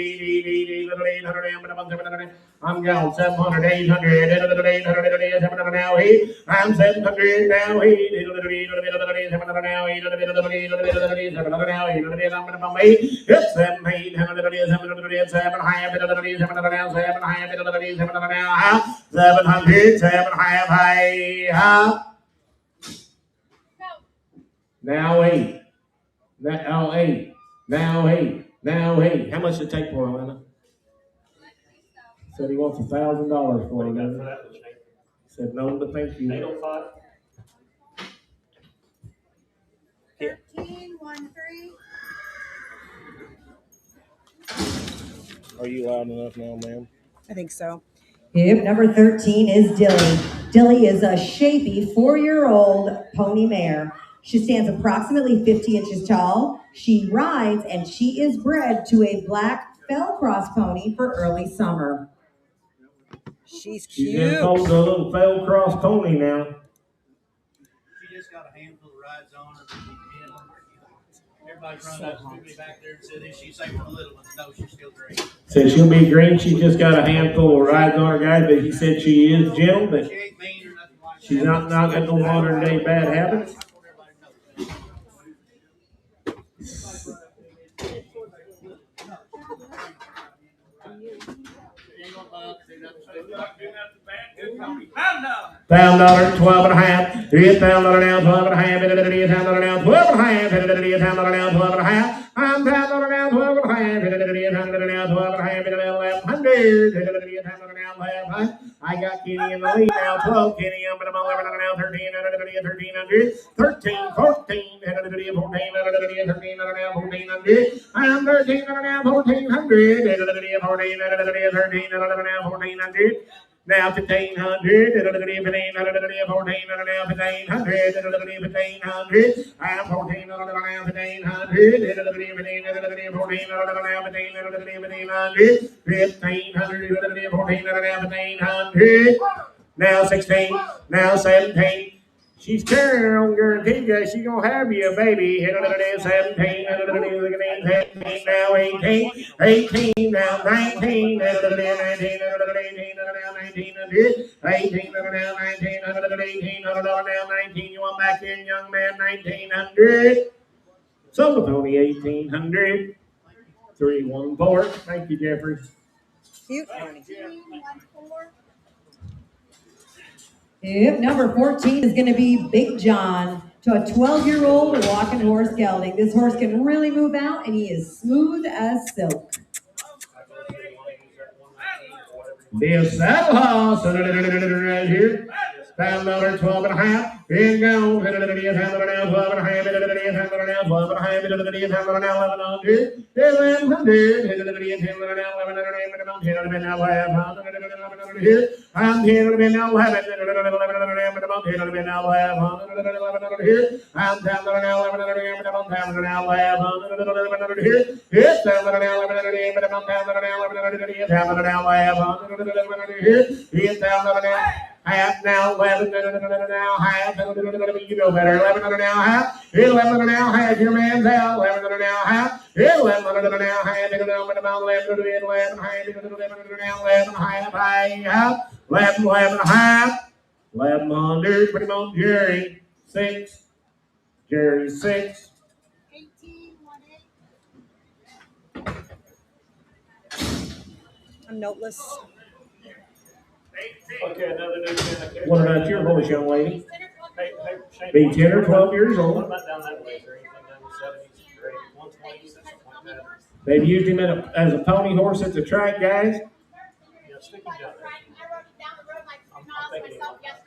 I'm gone. 700, 800, headed to the 800, 700 now, 8. I'm 700 now, 8. Headed to the 800, 700 now, 8. 700 now, 8. It's 7, 800, 700, 7 high. 700, 700 now, 7 high, 700, 700 now, 700, 7 high. Now 8. Now 8. Now 8. Now 8. How much did it take for him, Anna? Said he wants $1,000 for it. Said no, but thank you. 805. 1313. Are you loud enough now, ma'am? I think so. Yep, number 13 is Dilly. Dilly is a shapy 4-year-old pony mare. She stands approximately 50 inches tall. She rides and she is bred to a black fell cross pony for early summer. She's She's cute. in called a little fell cross pony now. She just got a handful of rides on her. Everybody's running up to me back there and said, is she safe for the little ones? No, she's still great. Said she'll be green. She just got a handful of rides on her, guys, but he said she is gentle, but She ain't mean or nothing like that. she's not got no modern day bad habits. $1,000, 12 and a half. $1,000 now, 12 and a half. $1,000 now, 12 and a half. $1,000 now, 12 and a half. I'm $1,000 now, 12 and a half. $1,000 now, 12 and a half. $1,100. I got Kenny in the lead now. 12. Kenny, I'm 11 now. 1300. 13, 14. 14. 13 now, 1400. I'm 13 now, 1400. 13 now, 1400. Now 1,500, 1,500, 1,400, now 1,500, 1,500, I'm 1,400, now 1,500, 1,500, 1,400, now 1,500, 1,500, 1,400, now 1,500, now 16, now 17. She's carrying her own guarantee, guys. She's going to have you a baby. 17, now 18, 18, now 19, 19, 18, now 19, 18, now 19. You want back in, young man, 1,900. Sold the pony, 1,800. 314. Thank you, Jeffrey. Cute pony. 1314. Yep, number 14 is going to be Big John, to a 12-year-old walking horse gelding. This horse can really move out, and he is smooth as silk. The saddle horse right here. $1,000, 12 and a half. In go. $1,000 now, 12 and a half. $1,000 now, 12 and a half. $1,000 now, 1,100. $1,100. I'm here to be now 11. I'm down to now 11. Half now, 11 now, half, you know better. 11 now, half, 11 now, half, your man's out. 11 now, half, 11 now, half, 11 half, 11 half, 1,100, put him on Jerry, 6. Carry 6. 18, 1-8. I'm noteless. Okay, another new 10. What about your horse, young lady? Hey, Shane, Be 10 or 12 years what old. about down that way? Is there anything down the 70s or 120s, something like that? They've used him as a pony horse at the track, guys. Yeah, stick him down there. I'm thinking about that.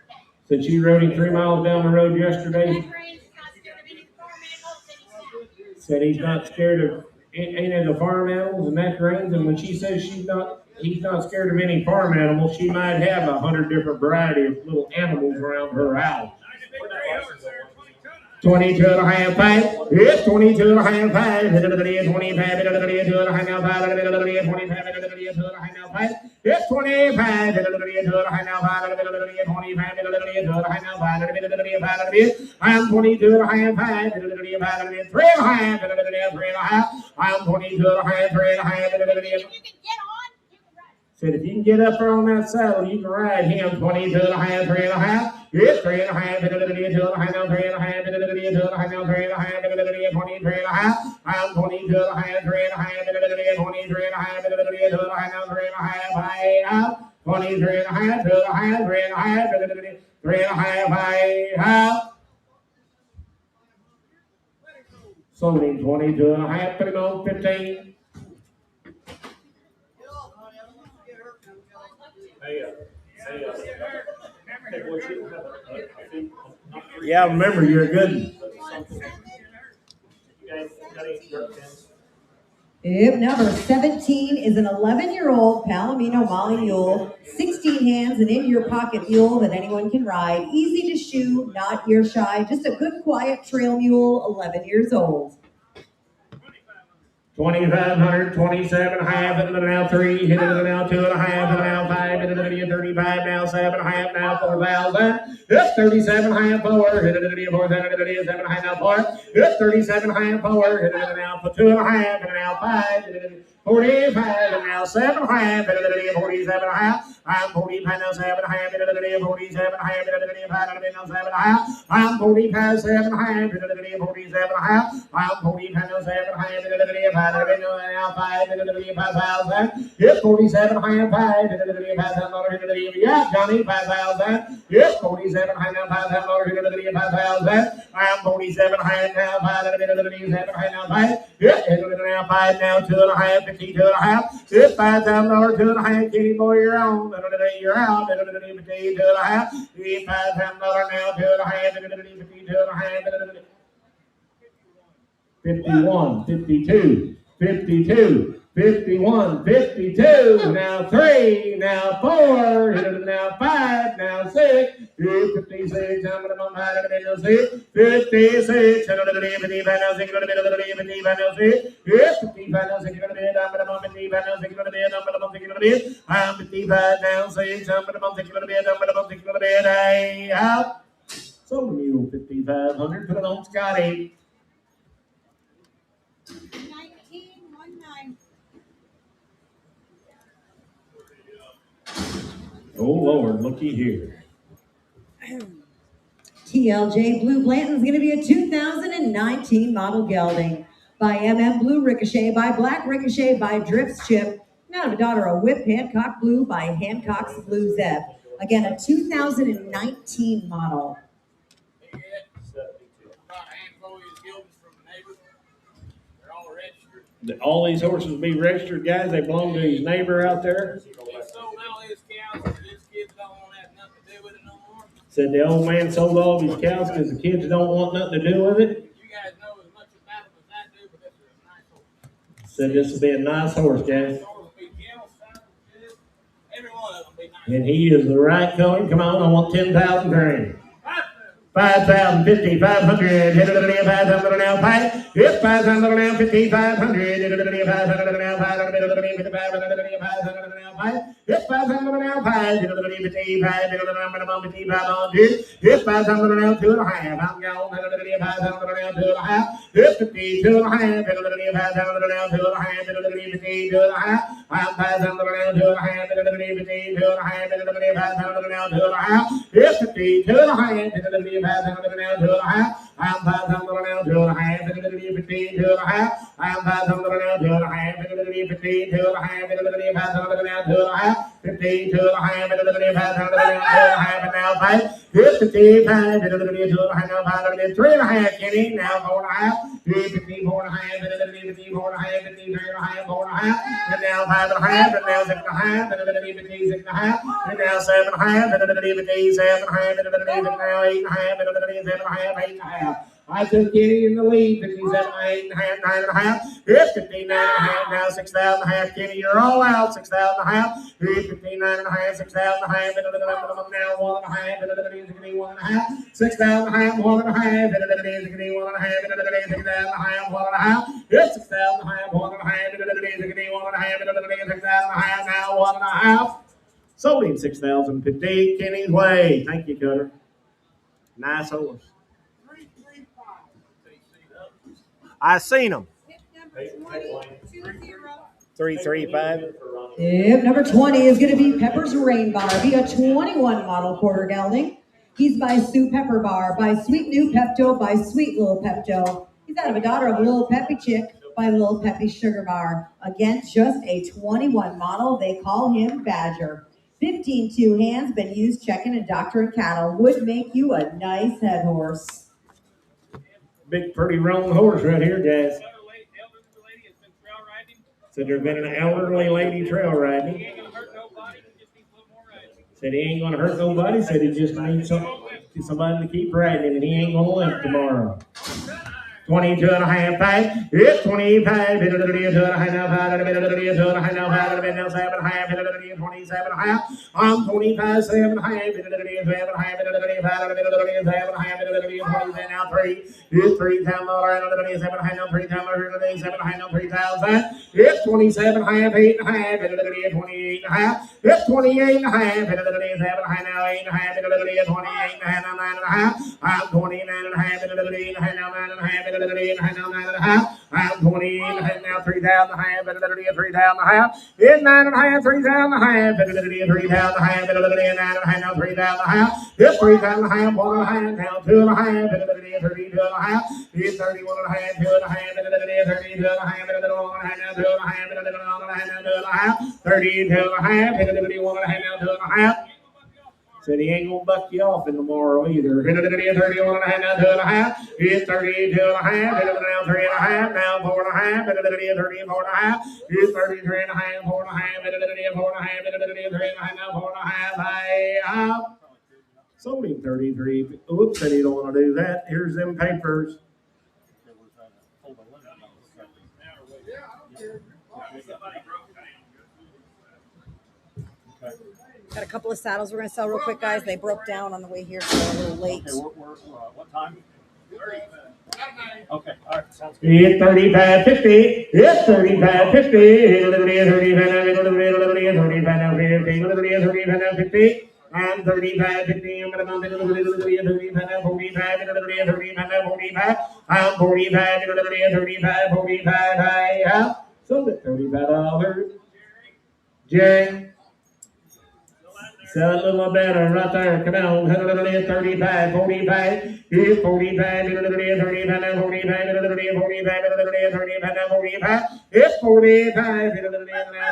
Since you rode him 3 miles down the road yesterday, said he's not scared of any of the farm animals, and that rains. And when she says he's not scared of any farm animals, she might have 100 different variety of little animals around her house. 22 and a half, 5. It's 22 and a half, 5. 25, 22 and a half, 5. 25, 22 and a half, 5. It's 25, 22 and a half, 5. 25, 22 and a half, 5. I'm 22 and a half, 5. 3 and a half, 3 and a half. I'm 22 and a half, 3 and a half. Said if you can get up there on that saddle, you can ride him. 22 and a half, 3 and a half. It's 3 and a half, 2 and a half, 3 and a half, 2 and a half, 3 and a half, 23 and a half. I'm 22 and a half, 3 and a half, 23 and a half, 2 and a half, 3 and a half. 23 and a half, 2 and a half, 3 and a half, 3 and a half. Sold him 22 and a half, put him on 15. Yeah, remember, you're a good one. Yep, number 17 is an 11-year-old Palomino Molly mule, 16 hands and in your pocket mule that anyone can ride, easy to shoe, not ear shy, just a good quiet trail mule, 11 years old. 2,500, 27 and a half, and now 3, hit it now 2 and a half, and now 5, hit it 35, now 7 and a half, now 4,000. It's 37 and a half, 4, hit it 4,000, 7 and a half, now 4. It's 37 and a half, 4, hit it now for 2 and a half, and now 5, hit it 45, and now 7 and a half, hit it 47 and a half. I'm 45 now 7 and a half, hit it 47 and a half, hit it 5 and now 7 and a half. I'm 45, 7 and a half, hit it 47 and a half. I'm 45 now 7 and a half, hit it 5. Now 5, it's 47 and a half, 5, $5,000, yeah, Johnny, 5,000. It's 47 and a half, now $5,000, 5,000. I'm 47 and a half, now 5, now 5. Yeah, now 5, now 2 and a half, 52 and a half. It's $5,000, 2 and a half, kitty boy, you're on. You're out, 52 and a half. It's $5,000 now, 2 and a half, 52 and a half. 51, 52. 52, 51, 52, now 3, now 4, now 5, now 6, 56, I'm going to bump out of the middle 6, 56, I'm going to be 55, now 6, I'm going to be 55, now 6, 55, now 6, I'm going to be, I'm going to bump 55, now 6, I'm going to be, I'm going to bump 6, I'm going to be, I'm 55, now 6, I'm going to bump 6, I'm going to be, I'm going to bump 6, I'm going to be, out. Sold a mule 5,500, put it on Scotty. 19, 1-9. Oh, Lord, looky here. TLJ Blue Blanton's going to be a 2019 model gelding by MM Blue Ricochet, by Black Ricochet, by Drift's Chip, now a daughter of Whip Hancock Blue by Hancock's Blue Zeb. Again, a 2019 model. All these horses will be registered, guys. They belong to his neighbor out there. He sold all his cows because his kids don't want to have nothing to do with it no more. Said the old man sold all of his cows because the kids don't want nothing to do with it. You guys know as much about him as I do, but this is a nice horse. Said this will be a nice horse, guys. Every one of them will be nice. And he is the right color. Come on, I want 10,000 grand. 5,000, 50, 500, hit it at 5,000 now, 5. It's 5,000 now, 50, 500, hit it at 500 now, 500, hit it at 500 now, 5. It's 5,000 now, 5, hit it at 55, hit it at 55, it's 5,000 now, 2 and a half. I'm gone, hit it at 5,000 now, 2 and a half. It's 52 and a half, hit it at 5,000 now, 2 and a half, hit it at 52 and a half. I'm 5,000 now, 2 and a half, hit it at 52 and a half, hit it at 5,000 now, 2 and a half. It's 52 and a half, hit it at 5,000 now, 2 and a half. I am 5 times now, 2.5, 15, 2.5. I am 5 times now, 2.5, 15, 2.5, 5 times now, 2.5, 15, 2.5, 5 times now, 2.5, and now 5, 15, 5, 2.5, now 5, 3.5, Kenny, now 4.5, 15, 4.5, 15, 4.5, 15, 3.5, 4.5, and now 5.5, and now 6.5, 15, 6.5, and now 7.5, 15, 7.5, and now 8.5, 7.5, 8.5. I took Kenny in the lead, 57, 8.5, 9.5, 59.5, now 6,500. Kenny, you're all out, 6,500, 59.5, 6,500, now 1.5, 1.5, 6,500, 1.5, 1.5, 6,500, 1.5, 6,500, 1.5, 6,500, now 1.5. Sold him 6,050, Kenny's way. Thank you, Cutter. Nice horse. I seen him. 335. Yep, number 20 is going to be Pepper's Rain Bar, be a 21 model quarter gelding. He's by Sue Pepper Bar, by Sweet New Pepto, by Sweet Little Pepto. He's out of a daughter of Little Peppy Chick by Little Peppy Sugar Bar. Again, just a 21 model. They call him Badger. 15 two hands, been used checking and doctoring cattle. Would make you a nice head horse. Big, pretty round horse right here, guys. Said there's been an elderly lady trail riding. Said he ain't gonna hurt nobody. Said he just needs somebody to keep riding, and he ain't gonna limp tomorrow. 22.5, 5. It's 25. 2.5 now, 5. 2.5 now, 5. Now 7.5. 27.5. I'm 25, 7.5. 7.5. Now 3. It's 3 times more. 7.5 now, 3 times more. 7.5 now, 3,000. It's 27.5. 8.5. 28.5. It's 28.5. 7.5 now, 8.5. 28.5 now, 9.5. I'm 29.5. 8.5 now, 9.5. 9.5. I'm 20 now, 3,000 high, 3,000 high. It's 9.5, 3,000 high, 3,000 high, 9.5 now, 3,000 high. It's 3,000 high, 1.5 now, 2.5, 32.5. It's 31.5, 2.5, 32.5, 1.5 now, 2.5, 32.5, 31.5 now, 2.5. Said he ain't gonna buck you off in tomorrow either. 31.5 now, 2.5. It's 32.5. Now 3.5. Now 4.5. 34.5. It's 33.5. 4.5. 4.5. 3.5. Now 4.5. High. Sold him 33. Oops, said he don't want to do that. Here's them papers. Got a couple of saddles we're going to sell real quick, guys. They broke down on the way here, so we're a little late. Okay, what time? Okay, all right, sounds good. It's 35.50. It's 35.50. It's 35.50. I'm 35.50. I'm going to bump into the 35, 45, 45. I'm 45, 35, 45. High. Sold it $35. Jerry. Sell a little better right there. Come on. 35, 45. It's 45. 35, 45, 45, 45. It's 45.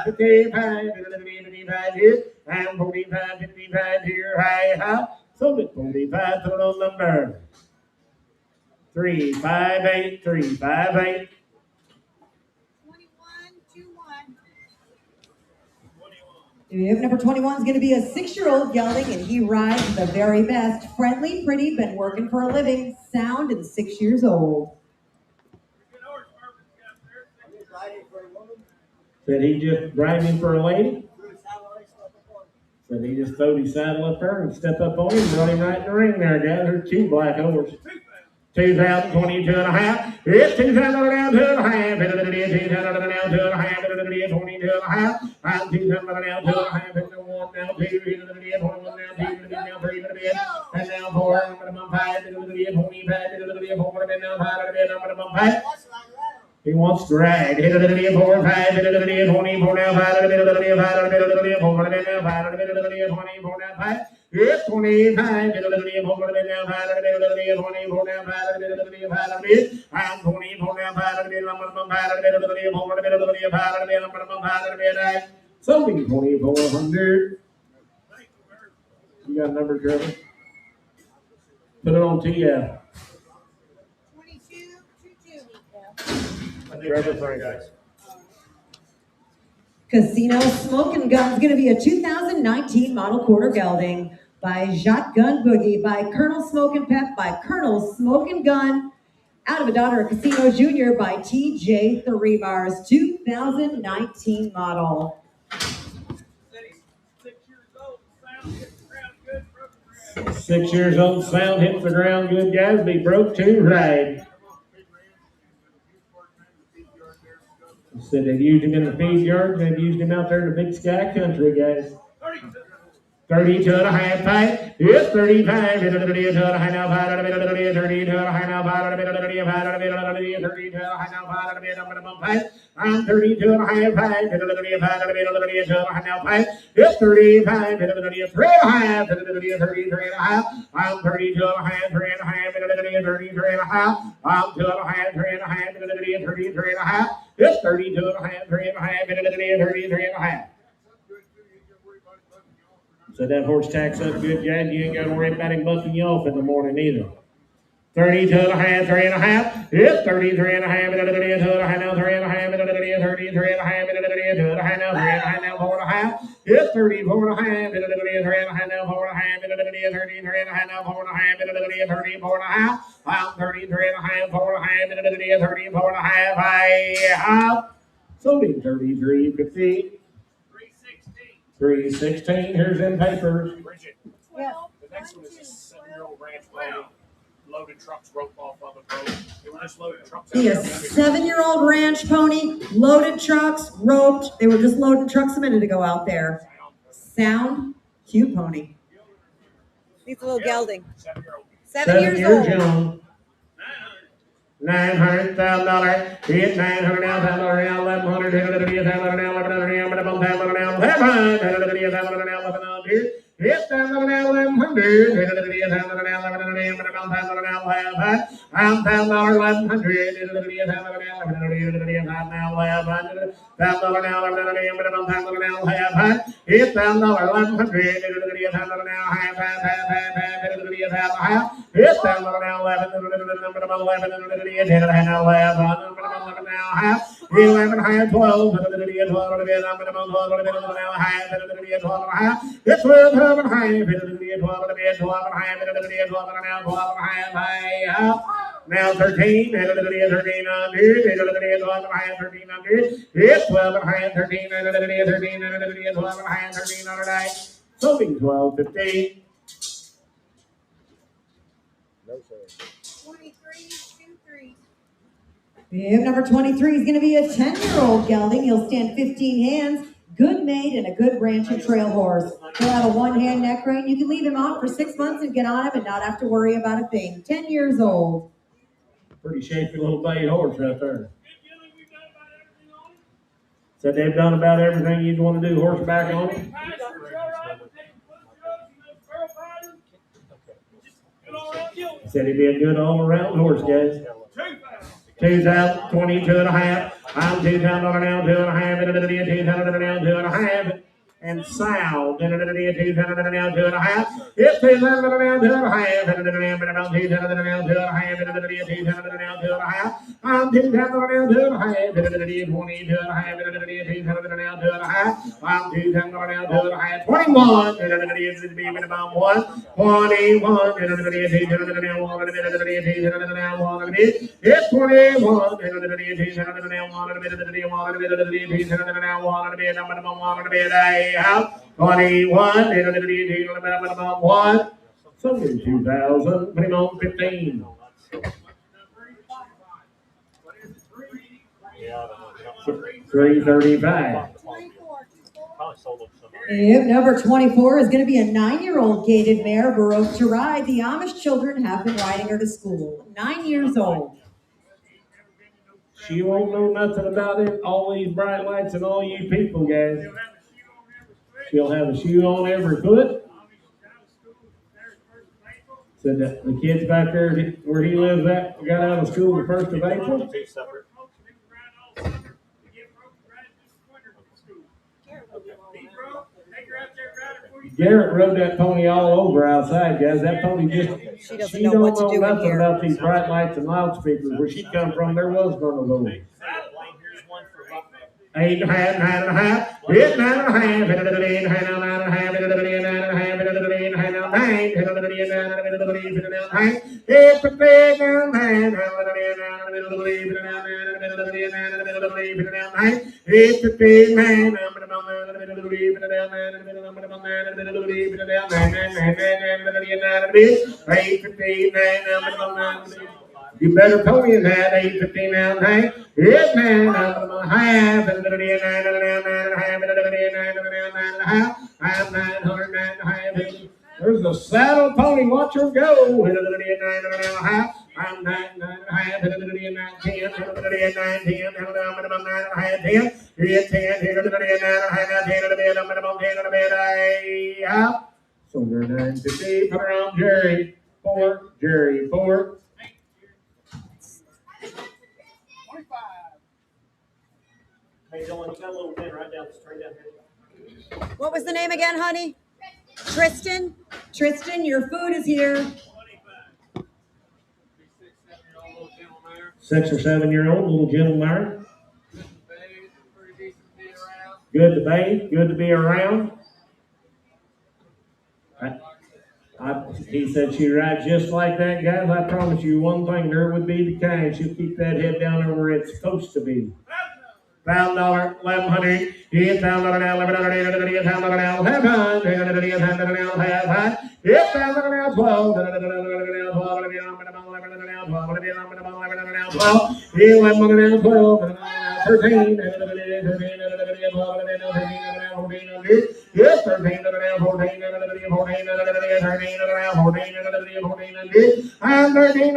55. 55 here. And 45, 55 here. High. Sold it 45. Total number 358. 358. Yep, number 21 is going to be a 6-year-old gelding, and he rides the very best. Friendly, pretty, been working for a living, sound, and 6 years old. Said he just driving for a lady? Said he just throwed his saddle up there and stepped up on him and brought him right in the ring there, guys. There's 2 black horses. 2,022.5. It's 2,000 down 2.5. 2,000 down 2.5. 22.5. I'm 2,000 down 2.5. 1 now 2. 21 now 2. Now 3. And now 4. I'm going to bump 5. 25. 4. Now 5. He wants to ride. 4, 5, 24 now 5. 4 now 5. 24 now 5. It's 25. Get a little bit more down, 5 a little bit, 24 down, 5 a little bit, 5 a bit. I'm 24 down, 5 a bit, I'm going to 5 a little bit, 4 a little bit, 5 a bit, I'm going to 5 a bit. Something 2,400. You got a number, Trevor? Put it on TF. 2222. Trevor Frank. Casino Smoking Gun is going to be a 2019 model quarter gelding by Shotgun Boogie, by Colonel Smoking Pep, by Colonel Smoking Gun, out of a daughter of Casino Junior by TJ Three Bars, 2019 model. 6 years old, sound hits the ground good, guys. Be broke to ride. Said they've used him in the feed yards. They've used him out there in the big sky country, guys. 32 and a half tight. It's 35. 32 and a half now. 32 and a half now. 32 and a half now. I'm 32 and a half tight. 32 and a half now. It's 35. 3 and a half. 33 and a half. I'm 32 and a half. 3 and a half. 33 and a half. I'm 2 and a half. 3 and a half. 33 and a half. It's 32 and a half. 3 and a half. 33 and a half. So that horse tacks up good, guys. You ain't got to worry about him bucking you off in the morning either. 32 and a half, 3 and a half. It's 33 and a half, 32 and a half now, 3 and a half, 33 and a half, 32 and a half now, 3 and a half now, 4 and a half. It's 34 and a half, 3 and a half now, 4 and a half, 33 and a half now, 4 and a half, 34 and a half. I'm 33 and a half, 4 and a half, 34 and a half. I have sold 33, you can see. 316. Here's in papers. Bridget, Yes. the next one is a 7-year-old ranch pony. Loaded trucks rope off of it, bro. They were just loaded trucks. He is 7-year-old ranch pony, loaded trucks, roped. They were just loading trucks a minute ago out there. Sound, cute pony. He's a little gelding. 7-year-old. 7 years old. Young. $900,000. It's $900,000 now. $1,100. It's $1,100. Now 13, 1300, it's 12 and a half, 13, 12 and a half, 1300, something 1250. No, sir. 2323. Bib number 23 is going to be a 10-year-old gelding. He'll stand 15 hands, good mate, and a good ranch and trail horse. He'll have a one-hand neck rein. You can leave him on for 6 months and get on him and not have to worry about a thing. 10 years old. Pretty shaky little bay horse right there. Said they've done about everything you'd want to do horseback on it. Said he'd be a good all-around horse, guys. 2,000, 22 and a half. I'm 2,000 now, 2 and a half, 2,000 now, 2 and a half. And sound, 2,000 now, 2 and a half. It's 2,000 now, 2 and a half, 2,000 now, 2 and a half, 2,000 now, 2 and a half. I'm 2,000 now, 2 and a half, 22 and a half, 2,000 now, 2 and a half. I'm 2,000 now, 2 and a half, 21, 21, 21, it's 21, out 21, 1, so 2,000, put him on 15. Yeah, 335. probably sold them some. Bib number 24 is going to be a 9-year-old gated mare, Baroque to ride. The Amish children have been riding her to school. 9 years old. She won't know nothing about it, all these bright lights and all you people, guys. She'll have a shoe on every foot. Said that the kids back there where he lives at got out of school the 1st of April. Garrett rode that pony all over outside, guys. That pony She don't know what to do in nothing here. about these bright lights and loudspeakers. Where she come from, there was none of those. 8 and a half, 9 and a half, 9 and a half, 9 and a half, 9 and a half, 9 and a half, 9 and a half, 9 You better pony in that 8:15 now, hey? Yes, man. I'm gonna have and I'm 909.5. There's a saddle pony. Watch her go. I'm 909.5. 10. 10. So we're 9:50. Put her on Jerry. 4. Jerry 4. Hey, Dylan, you got a little pin right down straight down here. What was the name again, honey? Tristan? Tristan, your food is here. 6 or 7 year old little gentleman. Good to bathe, good to be around. He said she'd ride just like that, guys. I promise you one thing, there would be the kind. She'll keep that head down there where it's supposed to be. $1,000, $1,100, $8,000 now, $1,100, $8,000 now, $7,000, $8,000, $12,000, Yes, 13, 14, I'm 13,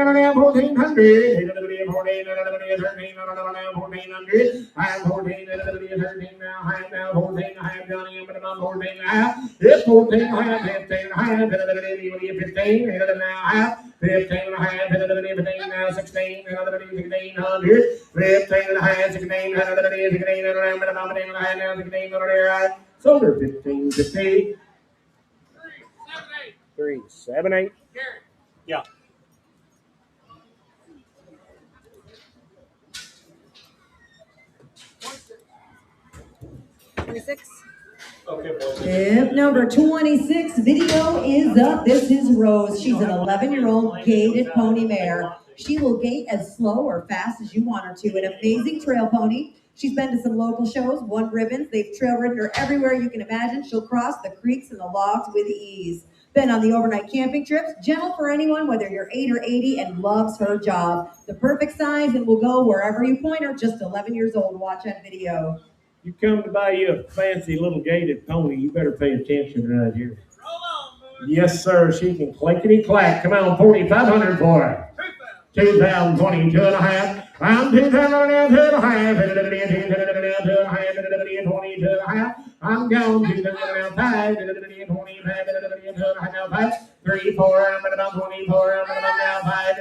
1400. I'm 14, 13 now, I'm now 14, I have Johnny, I'm 14 now. It's 14, I have 15, I have 15, 15 now, 15 and a half, 15 now, 16, 1600, 15 and a half, 1600, 16 now, 1600. So they're 15, 15. 3, 7, 8. Yeah. Tip number 26, video is up. This is Rose. She's an 11-year-old gaited pony mare. She will gait as slow or fast as you want her to. An amazing trail pony. She's been to some local shows, won ribbons. They've trail ridden her everywhere you can imagine. She'll cross the creeks and the logs with ease. Been on the overnight camping trips. Gentle for anyone, whether you're 8 or 80, and loves her job. The perfect size and will go wherever you point her. Just 11 years old. Watch that video. You come to buy you a fancy little gaited pony, you better pay attention right here. Roll on, boys. Yes, sir. She can clickety clack. Come on, 4,500 for it. 2,022 and a half. I'm 2,022 and a half. 22 and a half. I'm gone. 2,005. 25. 3, 4. I'm about 24. I'm about 5.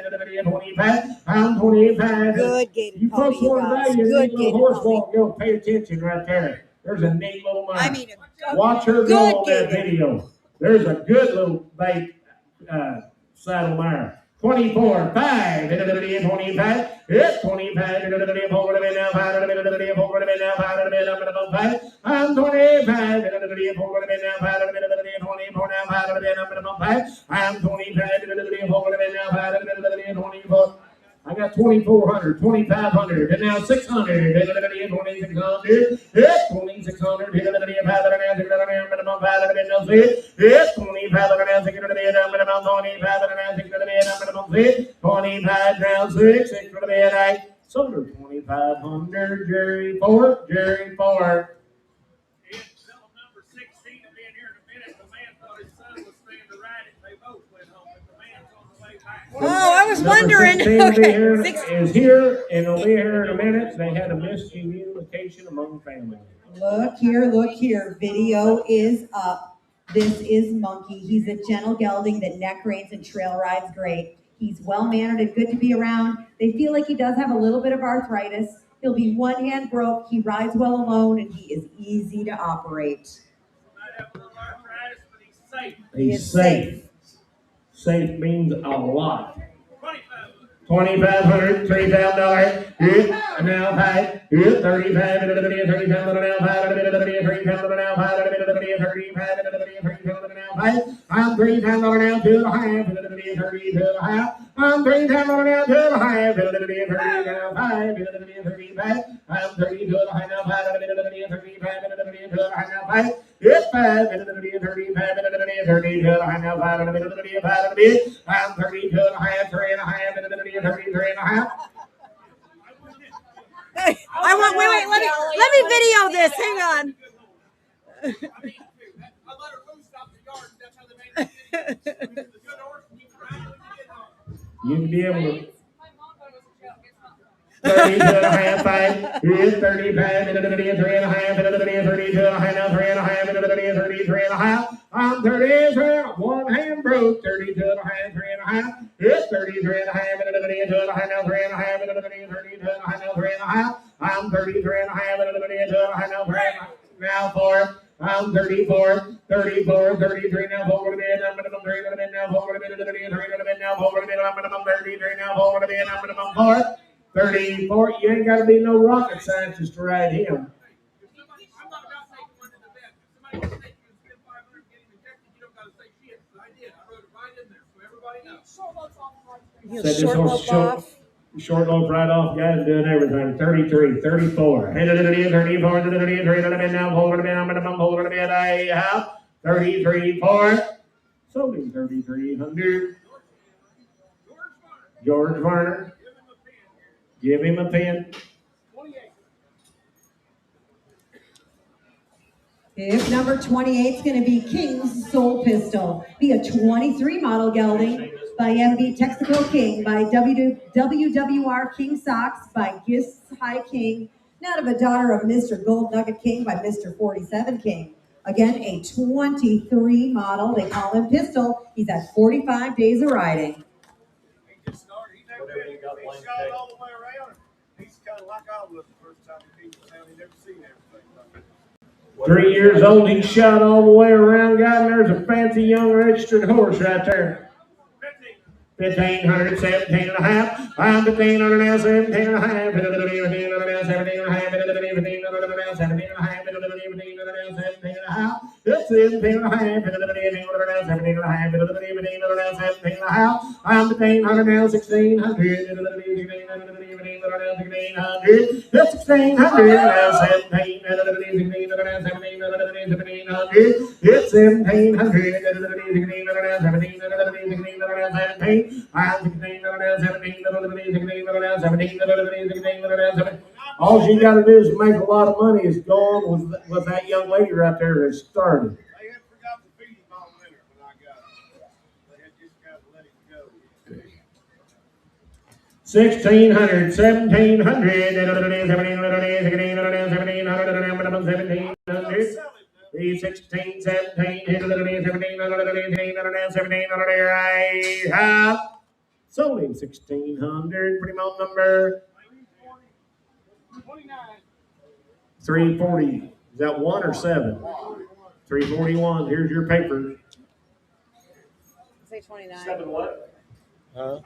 25. I'm 25. Good gaited You pony, folks want to buy guys. your Good neat little gaited horse pony. walk, go pay attention right there. There's a neat little mare. I mean, Watch her go good on that gaited. video. There's a good little bait saddle mare. 24, 5, 25, it's 25, I'm 25, I'm 25, I got 2,400, 2,500, and now 600, 2,600, it's 2,600, it's 25 now, 6, so 2,500, Jerry 4, Jerry 4. It's number 16 will be in here in a minute. The man thought his son was staying to ride it. They both went home, but the man's on the way back. Oh, I was wondering. Okay, Okay. is here and will be here in a minute. They had a miscommunication among family. Look here, look here. Video is up. This is Monkey. He's a gentle gelding that neck reins and trail rides great. He's well-mannered and good to be around. They feel like he does have a little bit of arthritis. He'll be one hand broke. He rides well alone, and he is easy to operate. Might have a little arthritis, but he's safe. He's safe. Safe means a lot. 2,500. $2,500, $3,000. Good. Now five. Good. 35. $30,000 now five. $3,000 now five. $35,000 now five. I'm $3,000 now to the half. $30 to the half. I'm $3,000 now to the half. $30 now five. $35. I'm $30 to the high now five. $35 to the high now five. It's five. $35 $30 to the high now five. I'm $30 to the high. 3.5. $33 and a half. Hey, I want. Wait. Let me video this. Hang on. I let her loose off the yard. That's how they make it. It's a good horse. You can ride it when you get home. You can be able to. My mom thought it was a joke. It's not. 32 and a half, 5. Here's 35, and 33 and a half, and 32 and a half, now 3 and a half, and 33 and a half. I'm 33, one hand broke, 32 and a half, 3 and a half. It's 33 and a half, and 32 and a half, now 3 and a half, and 32 and a half, now 3 and a half. I'm 33 and a half, and 32 and a half, now 3 and a half. Now 4. I'm 34, 33 now, forward a bit, I'm minimum 3 to the bit now, forward a bit, 3 to the bit now, forward a bit, I'm minimum 33 now, forward a bit, I'm minimum 4. 34, you ain't got to be no rocket scientist to ride him. I'm not about taking one to the vet. If somebody wants to take you and spend $500 and get him injected, you don't got to say shit. So I did. I wrote it right in there so everybody knows. Said this horse short lope right off, guys doing everything. 33, 34. Hey, 34, 33, now, hold it a bit, I'm minimum, hold it a bit, I have 33, 4. Sold him 3,300. George Varner. Give him a pin. 28. If number 28 is going to be King's Soul Pistol, be a 23 model gelding by MB Texaco King, by WWR King Socks, by Gifts High King, not of a daughter of Mr. Gold Nugget King, by Mr. 47 King. Again, a 23 model. They call him Pistol. He's at 45 days of riding. He just started. He never been. He shot it all the way around. He's kind of like I was the first time he came to town. He never seen everything. 3 years old, he shot all the way around, guys, and there's a fancy young registered horse right there. 1,500, 17 and a half. I'm 1,500 now, 17 and a half. 1,500 now, 17 and a half. 1,500 now, 17 and a half. 1,500 now, 17 and a half. It's 17 and a half. 1,500 now, 17 and a half. 1,500 now, 17 and a half. I'm 1,500 now, 1,600. 1,500 now, 1,600. It's 1,600 now, 17. 1,500 now, 17. 1,500. It's 1,700. 1,500 now, 17. 1,500 now, 17. I'm 16, 17, 17. All you got to do is make a lot of money. Is go on with that young lady right there that started. They had forgot to feed him all winter when I got him. They had just got to let him go. 1,600, 1,700, 1,700. 16, 17, 1700, I have sold him 1,600. Pretty much number 29. 340. Is that 1 or 7? 341. Here's your paper. Say 29. 7 what? Huh?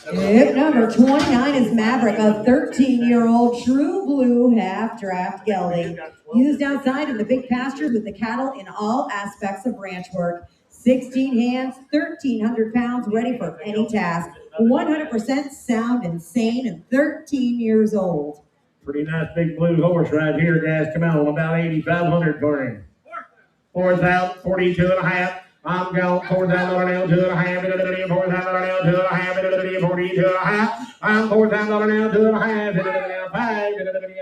If number 29 is Maverick, a 13-year-old true blue half-draft gelding, used outside in the big pastures with the cattle in all aspects of ranch work. 16 hands, 1,300 pounds, ready for any task. 100% sound and sane, and 13 years old. Pretty nice big blue horse right here, guys. Come on, about 8,500 for him. 4,000, 42 and a half. I'm going $4,000 to a half, $4,000 to a half, 40 to a half. I'm $4,000 now to a half, $5,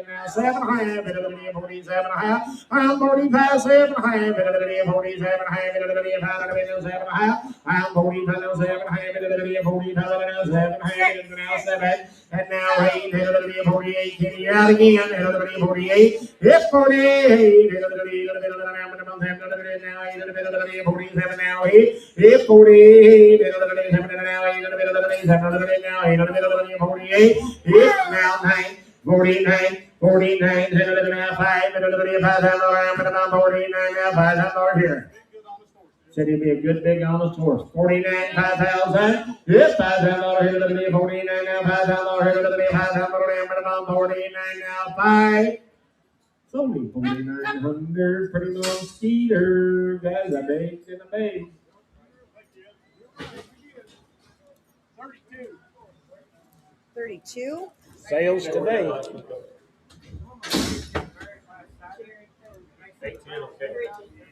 now 7 half, 47 half. I'm 45, 7 half, 47 half, 7 half. I'm 45, 7 half, 45, 7 half, now 7. And now 8, 48, get you out again, 48. It's 48, now 47 now 8. It's 48, now 8, now 48. It's now 9. 49, 49, 5, 49, now $5 here. Said he'd be a good big honest horse. 49, 5,000. Yes, $5,000 here to the 49 now, $5,000 here to the 5,000, 49 now, 5. It's only 4,900. Pretty little skeeter. Guys, I baked in a bake. 32. Sales today.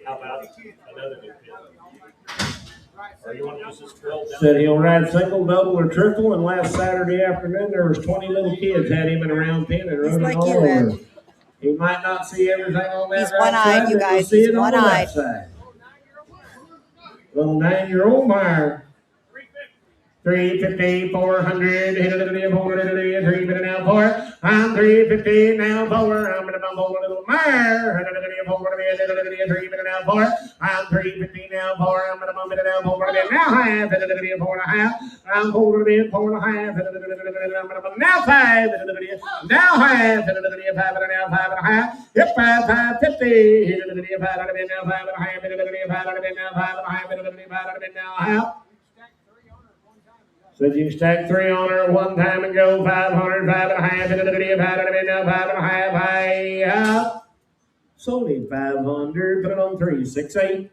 How about another new Or you want to use this 12? Said he'll ride single, double, or triple. And last Saturday afternoon, there was 20 little kids had him in a round pen and running like all you, over. Ed. He might not see everything on that He's right one-eyed, side, you but he'll guys. see He's it on the one-eyed. left side. Little 9-year-old Meyer. 350, 400, 350 now 4. I'm 350 now 4. I'm gonna bump over a little Meyer. 350 now 4. I'm 350 now 4. I'm gonna bump it now 4. Now half. 4.5. I'm 4.5. 4.5. I'm gonna bump now 5. Now half. 5 now 5.5. Yep, 5.50. 5 now 5.5. Now half. So you can stack 3 on her at one time and go 500, 5.5 into the video, 500 now, 5.5. Sold him 500, put it on 3, 6, 8.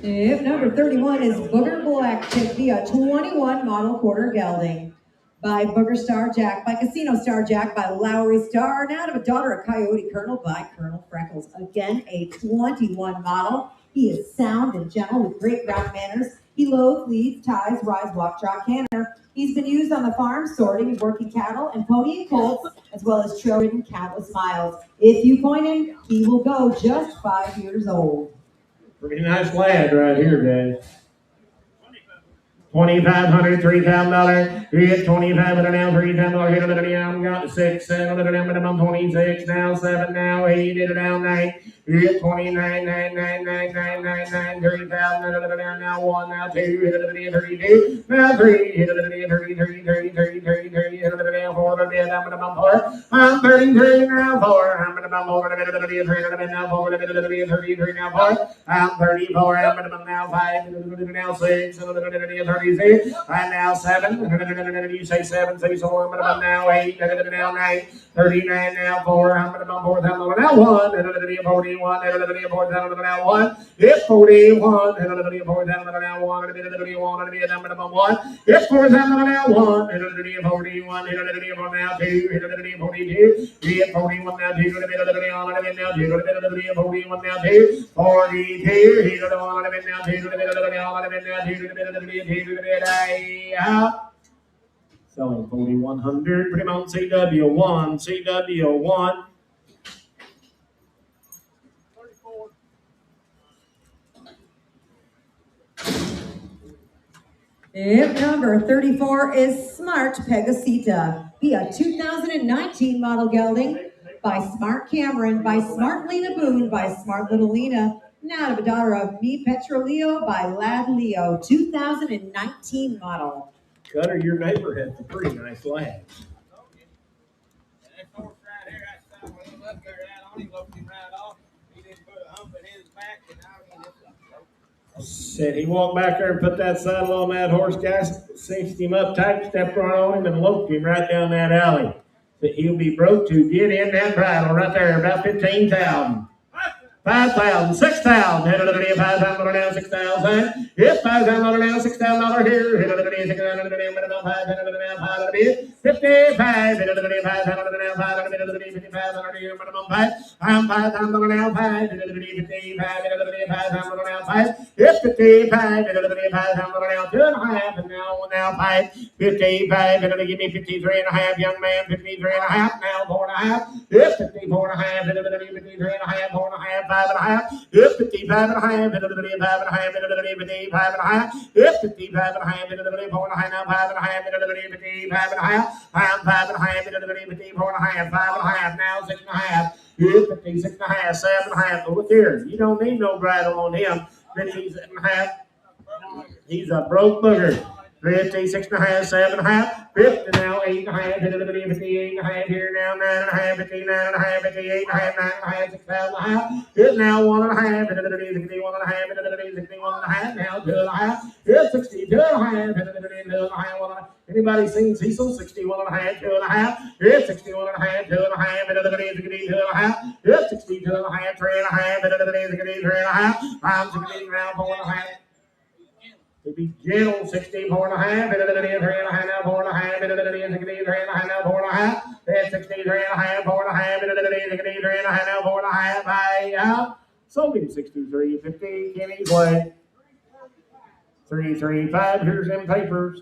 If number 31 is Booger Black, Chick via 21 model quarter gelding. By Booger Star Jack, by Casino Star Jack, by Lowry Star, and out of a daughter of Coyote Colonel by Colonel Freckles. Again, a 21 model. He is sound and gentle with great ground manners. He loads, leads, ties, rides, walk, trot, canter. He's been used on the farm, sorting and working cattle and pony and colts, as well as trail ridden countless miles. If you point him, he will go just 5 years old. Pretty nice lad right here, guys. $2,500, $3,000. Hit 25 at now, $3,000. Hit it down, got 6, 7 at down, minimum 26 now, 7 now, 8 hit it down, 9. Hit 29, 9, 9, 9, 9, 9, 9, 3,000 hit it down now, 1 now, 2 hit it down, 32 now, 3 hit it down, 33, 33, 33 hit it down, 4 hit it down, minimum 4. I'm 33 now, 4. I'm minimum over the minimum 3 now, 4 33 now, 4. I'm 34. I'm minimum now 5 now 6 36. And now 7. You say 7, say so. I'm minimum now 8. Now 9. 39 now 4. I'm minimum 4,000 now 1. 41. 4,000 now 1. It's 41. 4,000 now 1. Minimum 1. It's 4,000 now 1. 41. Now 2. 42. 41 now 2. Now 2. 41 now 2. 42. Selling 4,100. Put him on CW1. CW1. If number 34 is Smart Pegasita, be a 2019 model gelding by Smart Cameron, by Smart Lena Boone, by Smart Little Lena, now to a daughter of Me Petroleo by Lad Leo, 2019 model. Cutter, your neighbor has a pretty nice lad. That horse right here, that's when he left there, that on him, left him right off. He didn't put a hump in his back, and now he just Said he walked back there and put that saddle on that horse, guys, cinched him up tight, stepped right on him, and loped him right down that alley. That he'll be broke to get in that bridle right there, about 15,000. 5,000, 6,000, hit it at the 5,000 down, 6,000. If 5,000 down, $6,000 here, hit it at the 6,000 minimum 5, hit it at 5 bid. 55, hit it at the 5,000 down, 5, hit it at the 55 here, minimum 5. I'm 5,000 down, 5, hit it at the 55, hit it at the 5,000 down, 5. If 55, hit it at the 5,000 down, 2.5, and now 5. 55, hit it at give me 53.5, young man, 53.5, now 4.5. If 54.5, hit it at 53.5, 4.5. 5.5, if 55.5, hit it at 5.5, hit it at 55.5, if 55.5, hit it at 4.5, now 5.5, hit it at 55.5, I'm 5.5, hit it at 4.5, 5.5, now 6.5, if 56.5, 7.5, look here, you don't need no bridle on him, 56.5, he's a broke booger. 56.5, 7.5, 50 now, 8.5, hit it at 58.5 here now, 9.5, 59.5, 58.5, 9.5, 6,000.5, hit now 1.5, hit it at 61.5, hit it at 61.5, now 2.5, hit 62.5, hit it at 2.5, anybody seen Cecil? 61.5, 2.5, hit 61.5, 2.5, hit it at 62.5, hit 62.5, 3.5, hit it at 3.5, I'm 16 now, 4.5. To be gentle, 64.5, hit it at 3.5, now 4.5, hit it at 63.5, now 4.5, hit 63.5, 4.5, hit it at 63.5, now 4.5, I out. Sold him 63.50, Kenny's way. 335, here's them papers.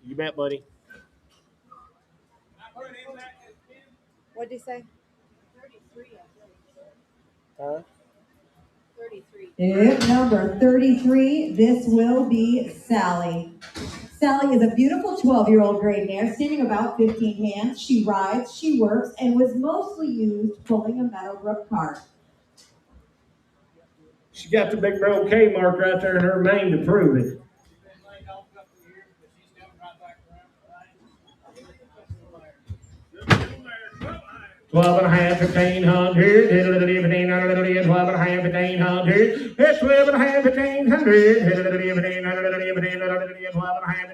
You bet, buddy. What'd he say? 33. Huh? 33. If number 33, this will be Sally. Sally is a beautiful 12-year-old gray mare standing about 15 hands. She rides, she works, and was mostly used pulling a Meadowbrook cart. She got the big bro K mark right there in her mane to prove it. 12.5, 1,500, hit it at 1,500, 12.5, 1,500, hit 12.5, 1,500, hit it at 1,500, 12.5,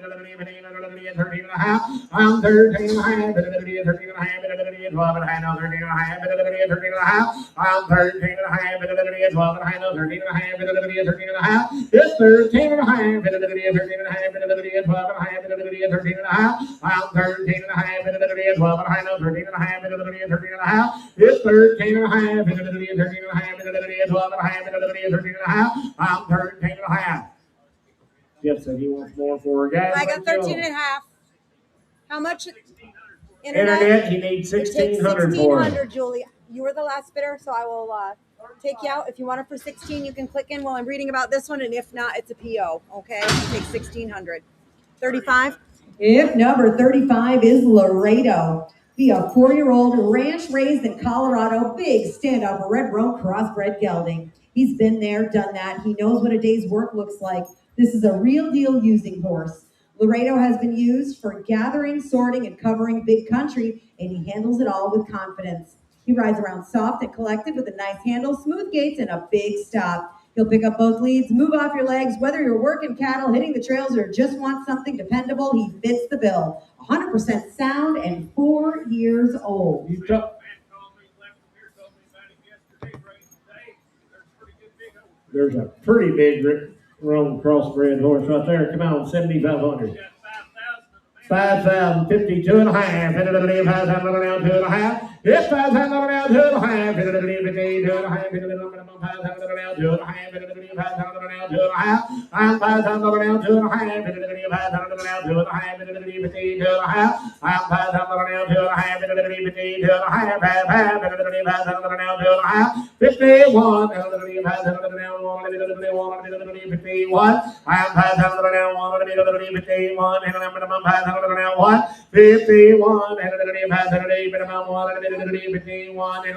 13.5, I'm 13.5, hit it at 13.5, 12.5, no 13.5, hit it at 13.5, I'm 13.5, hit it at 12.5, no 13.5, hit it at 13.5, it's 13.5, hit it at 13.5, hit it at 12.5, hit it at 13.5, I'm 13.5, hit it at 12.5, no 13.5, hit it at 13.5. It's 13.5, hit it at 13.5, hit it at 12.5, hit it at 13.5, I'm 13.5. Jeff said he wants more for her guys. I got 13.5. How much? Internet, he needs 1,600 for it. 1,600, Julie. You were the last bidder, so I will take you out. If you want it for 16, you can click in while I'm reading about this one, and if not, it's a PO. Okay, I'll take 1,600. 35. If number 35 is Laredo. Be a 4-year-old ranch raised in Colorado, big stand-up red roan crossbred gelding. He's been there, done that. He knows what a day's work looks like. This is a real deal using horse. Laredo has been used for gathering, sorting, and covering big country, and he handles it all with confidence. He rides around soft and collected with a nice handle, smooth gaits, and a big stop. He'll pick up both leads, move off your legs, whether you're working cattle, hitting the trails, or just want something dependable, he fits the bill. 100% sound and 4 years old. There's a pretty big roan crossbred horse right there. Come on, 7,500. 5,000, 52.5, hit it at 5,000 down, 2.5. If 5,000 down, 2.5, hit it at 2.5, hit it at minimum 5,000 down, 2.5, hit it at 5,000 down, 2.5. I'm 5,000 down, 2.5, hit it at 5,000 down, 2.5, hit it at 2.5. I'm 5,000 down, 2.5, hit it at 2.5, 5, hit it at 5,000 down, 2.5. 51, hit it at 5,000 down, 1, hit it at 51. I'm 5,000 down, 1, hit it at 51, hit it at minimum 5,000. 51, and minimum 1, 51, and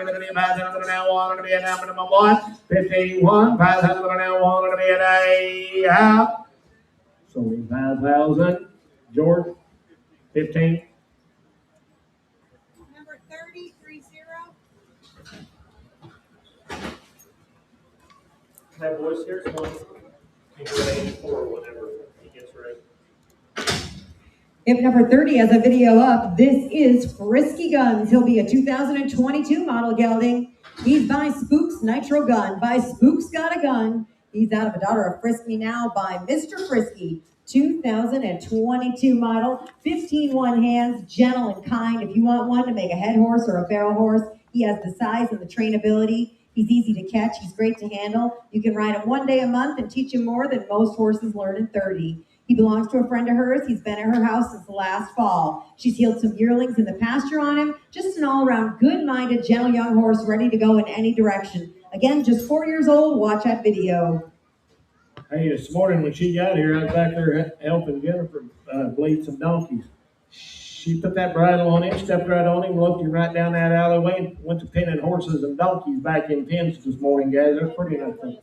minimum 1, 51, 5,000 to be a day out. So 5,000, George, 15. Number 30, 30. That voice here's one. He can 84 whenever he gets ready. If number 30 has a video up, this is Frisky Guns. He'll be a 2022 model gelding. He's by Spook's Nitro Gun. By Spook's Got a Gun. He's out of a daughter of Frisky now by Mr. Frisky. 2022 model, 15-1 hands, gentle and kind. If you want one to make a head horse or a barrel horse, he has the size and the trainability. He's easy to catch. He's great to handle. You can ride him 1 day a month and teach him more than most horses learn in 30. He belongs to a friend of hers. He's been at her house since last fall. She's healed some yearlings in the pasture on him. Just an all-around good-minded, gentle young horse ready to go in any direction. Again, just 4 years old. Watch that video. Hey, this morning when she got here, I was back there helping Jennifer bleed some donkeys. She put that bridle on him, stepped right on him, looked him right down that alleyway, went to pinning horses and donkeys back in pens this morning, guys. They're pretty nice things.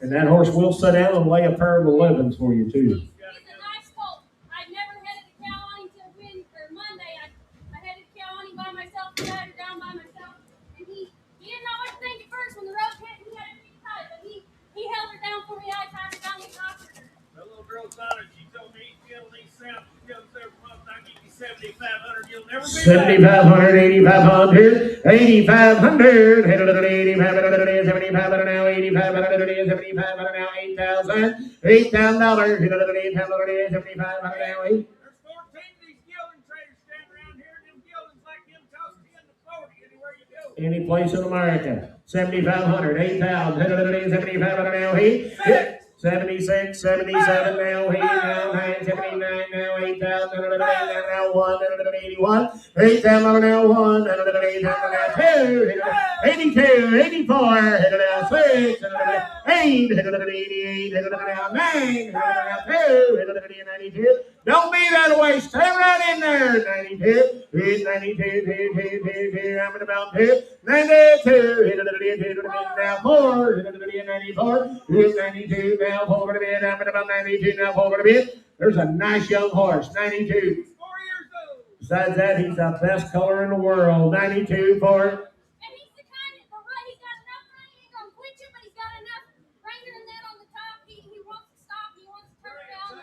And that horse will sit down and lay a pair of 11s for you, too. He's a nice colt. I never headed the cow on him till Monday. I headed the cow on him by myself, and had her down by myself. And he didn't know what to think at first when the rope hit, and he had everything tight. But he held her down for me. I tied her down and talked to her. The little girl's on it. She told me, "She'll need sound. She comes every month. I give you 7,500. You'll never be 7,500, 8,500, 8,500, 8,500, 7,500 now, 8,500, 7,500 now, 8,000, $8,000, 8,500, 7,500 now, 8. There's 14 of these gelding traders standing around here, and them geldings like them cost 10 to 40 anywhere you go. Any place in America, 7,500, 8,000, 7,500 now, 8. 76, 77 now, 89, 79 now, 8,000, now 1, 81, 8,000 now 1, 8,000 now 2, 82, 84, now 6, 8, 88, now 9, now 2, 92. Don't be that way, stay right in there. 92, 92, I'm at about 2, 92, now 4, 94, 92, now 4 to bed, I'm at about 92, now 4 to bed. There's a nice young horse, 92. 4 years old. Besides that, he's the best color in the world, 92 for. And he's the kind of he's got enough running, he ain't gonna quit you, but he's got enough ringer and that on the top. He wants to stop, he wants to turn around.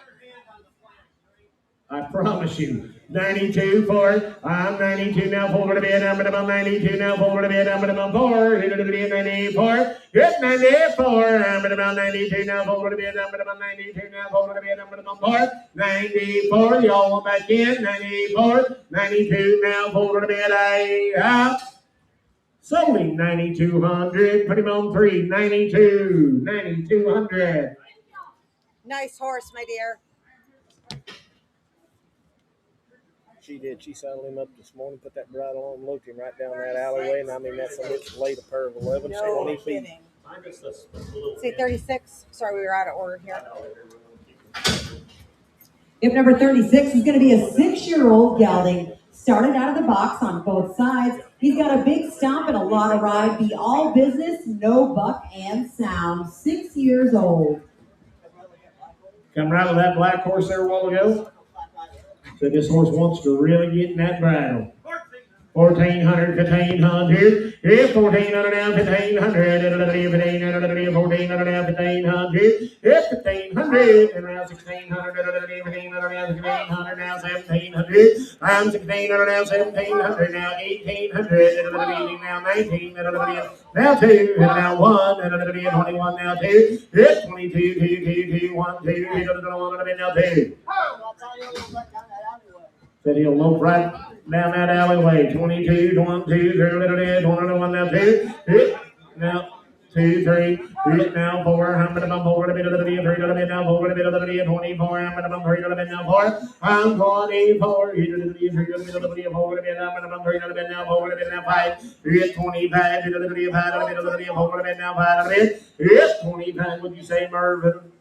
I promise you. 92 for. I'm 92 now, 4 to bed. I'm at about 92 now, 4 to bed. I'm at about 4. 94. Good 94. I'm at about 92 now, 4 to bed. I'm at about 92 now, 4 to bed. I'm at about 4. 94. Y'all want back in? 94. 92 now, 4 to bed. I sold him 9,200. Put him on 3. 92. 9,200. Nice horse, my dear. She did. She saddled him up this morning, put that bridle on, looked him right down that alleyway, and I mean, that's a bitch laid a pair of 11. No So when he kidding. Say 36. Sorry, we were out of order here. If number 36 is going to be a 6-year-old gelding, started out of the box on both sides. He's got a big stomp and a lot of ride. Be all business, no buck and sound. 6 years old. Come right with that black horse there a while ago. So this horse wants to really get in that bridle. 1,400, 1,500, yeah, 1,400 now, 1,500, 1,500, 1,400 now, 1,500, yeah, 1,500, and now 1,600, 1,500 now, 1,600 now, 1,700, I'm 1,600 now, 1,700 now, 1,800, now 19, now 2, now 1, 21 now 2, yeah, 22, 2, 2, 1, 2, now 2. Said he'll lope right down that alleyway. 22, 1, 2, 3, 1, now 2, now 2, 3, now 4, I'm gonna bump 4 to bit of the 3 to bit now 4 to bit of the 24, I'm gonna bump 3 to the bit now 4, I'm 24, 3 to the 3 to the 4 to bit, I'm gonna bump 3 to the bit now 4 to bit now 5, 25 to the 3 5 to the bit of the 4 to bit now 5 to the bit, 25, would you say, Mervin?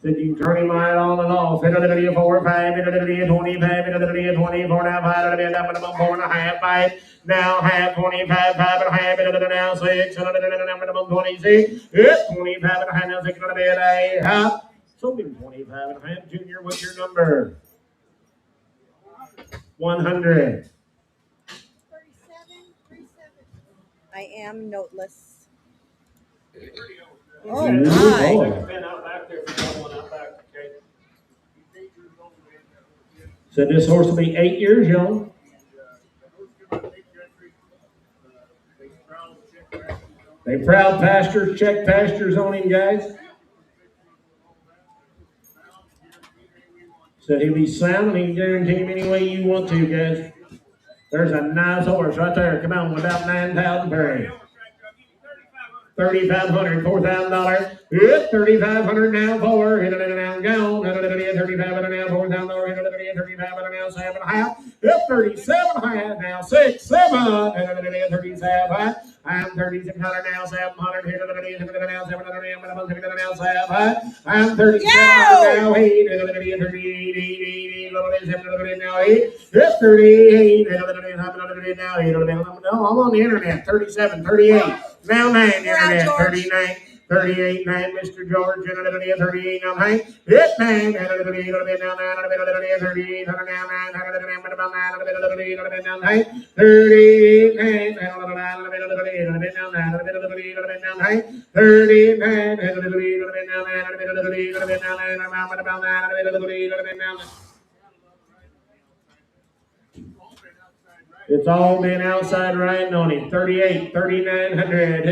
Said you can turn him right on and off. 4, 5, 25, 24, now 5 to the bed, 4 and a half, 5, now half, 25, 5 and a half, now 6, 26, 25 and a half, now 6 to the bed, half. So give him 25 and a half. Junior, what's your number? 100. 37. I am noteless. Oh, my. boy. Said this horse will be 8 years young. They proud pastures, check pastures on him, guys. Said he'll be sound and he can guarantee him any way you want to, guys. There's a nice horse right there. Come on, without 9,000 per. $3,500, $4,000. Yep, $3,500 now for. Hit it now, gone. $3,500 now, $4,000. Hit it $3,500 now, 7.5. Yep, 37.5 now, 6, 7. 37. I'm 3,600 now, 700. Hit it now, 700. I'm now, 7. I'm 3,700 now, 8. 38 now, 8. Yep, 38. Now, 8. No, I'm on the internet. 37, 38. Now 9, internet, 39, 38, 9, Mr. George, 38, now 9, hit 9, 38, now 9, 38, now 9, 39. It's all been outside riding on him. 38, 3,900.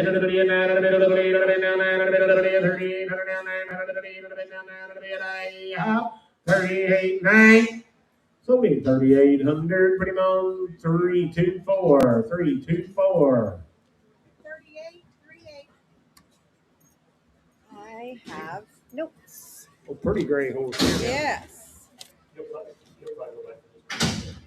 38, 9. So be 3,800. Pretty much 324. 324. 38, 38. I have notes. Well, pretty great horse. Yes.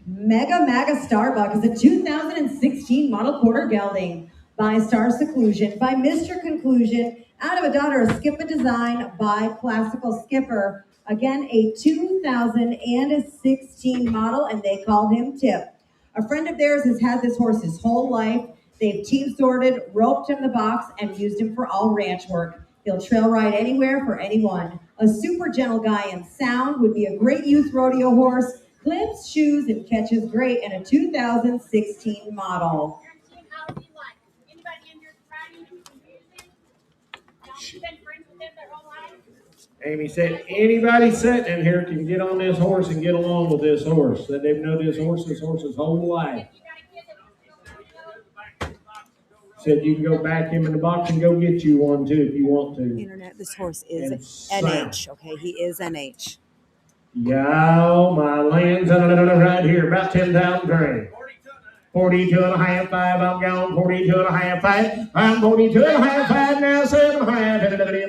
Mega Starbuck is a 2016 model quarter gelding by Star Seclusion, by Mr. Conclusion, out of a daughter of Skipper Design by Classical Skipper. Again, a 2016 model, and they call him Tip. A friend of theirs has had this horse his whole life. They've team sorted, roped him the box, and used him for all ranch work. He'll trail ride anywhere for anyone. A super gentle guy and sound, would be a great youth rodeo horse. Clips, shoes, and catches great in a 2016 model. Amy said anybody sitting in here can get on this horse and get along with this horse. That they've known this horse's whole life. Said you can go back him in the box and go get you one too if you want to. Internet, this horse is NH. Okay, he is NH. Yeah, my land's right here, about 10,000 grain. 42 and a half, 5, I'm gone. 42 and a half, 5. I'm 42 and a half, 5 now, 7 and a half.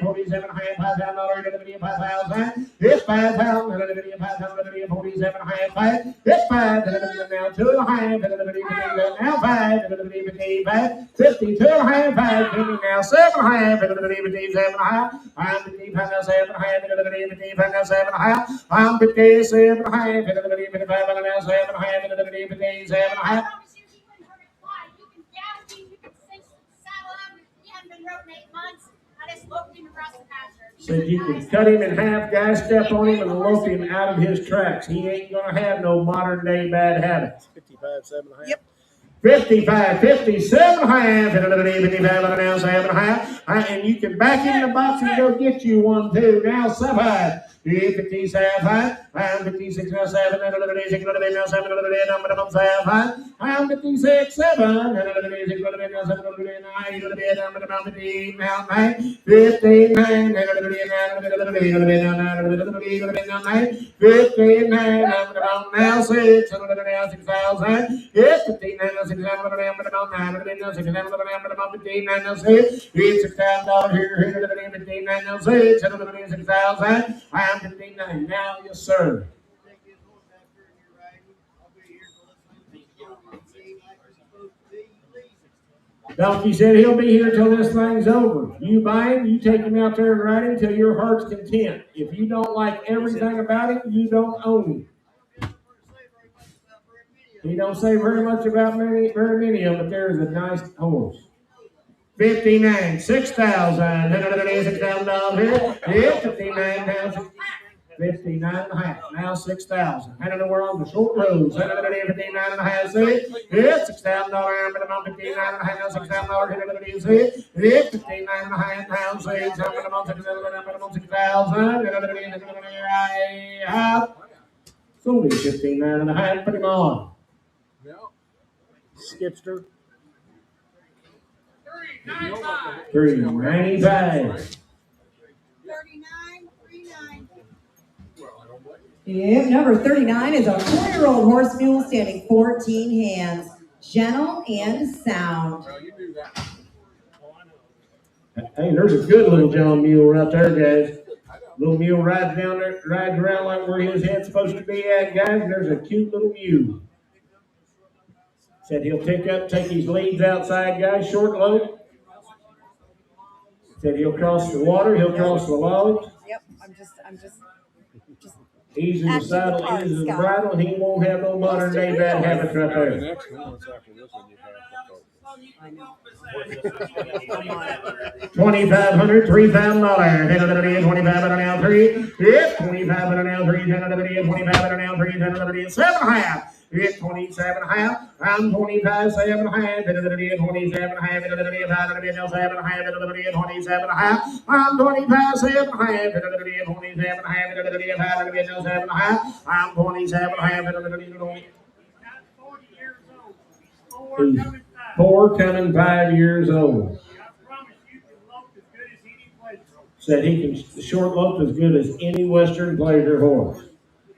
47 and a half, $5,000. It's 5,000. 47 and a half, 5. It's 5. Now 2 and a half. Now 5. 52 and a half, 5. Now 7 and a half. 7 and a half. I'm 55 now, 7 and a half. 55 now, 7 and a half. I'm 57 and a half. 55 now, 7 and a half. 57 and a half. Said you can cut him in half, guys, step on him, and lope him out of his tracks. He ain't going to have no modern day bad habits. 55, 7 and a half. Yep. 55, 57 and a half, 55 and now 7 and a half. And you can back in the box and go get you one too. Now 7. 57, 56 now 7, 56 now 7, I'm 56, 7, 56 now 7, 15, now 9, 15, 9, 15, 9, now 6, now 6,000, yes, 15, 9, 6, 9, 15, 9, 6, it's $6,000 here, 15, 9, 6, 6,000, I'm 59 now, yes, sir. Donkey said he'll be here till this thing's over. You buy him, you take him out there and ride him till your heart's content. If you don't like everything about him, you don't own him. He don't say very much about very many of them, but there's a nice horse. 59, 6,000, $6,000 here. Yeah, 59 now. 59 and a half, now 6,000. And we're on the short roads. 59 and a half, see? Yeah, $6,000, but I'm on 59 and a half, now $6,000, see? Yeah, 59 and a half, now 6,000, I'm on 6,000, Sold him 15.9 and a half. Put him on. Skipster. 395. 39.39. Yep, number 39 is a 4-year-old horse mule standing 14 hands. Gentle and sound. Hey, there's a good little John mule right there, guys. Little mule rides down there, rides around like where his head's supposed to be at, guys. And there's a cute little mule. Said he'll take his leads outside, guys, short load. Said he'll cross the water, he'll cross the logs. Yep, I'm just Easy the Acting saddle, the part, easy the Scott. bridle, and he won't have no modern day bad habits right The there. next one is after this one. You have to 2,500, $3,000. Head of the day, 2,500 now, 3. Yep, 2,500 now, 3. Head of the day, 2,500 now, 3. Head of the day, 7.5. Hit 27.5. I'm 25, 7.5. Head of the day, 27.5. Head of the day, 5 of the day, 7.5. Head of the day, 27.5. I'm 25, 7.5. Head of the day, 27.5. Head of the day, 5 of the day, 7.5. I'm 27.5. Head of the day, 4 coming 5 years old. Said he can short lope as good as any Western pleasure horse.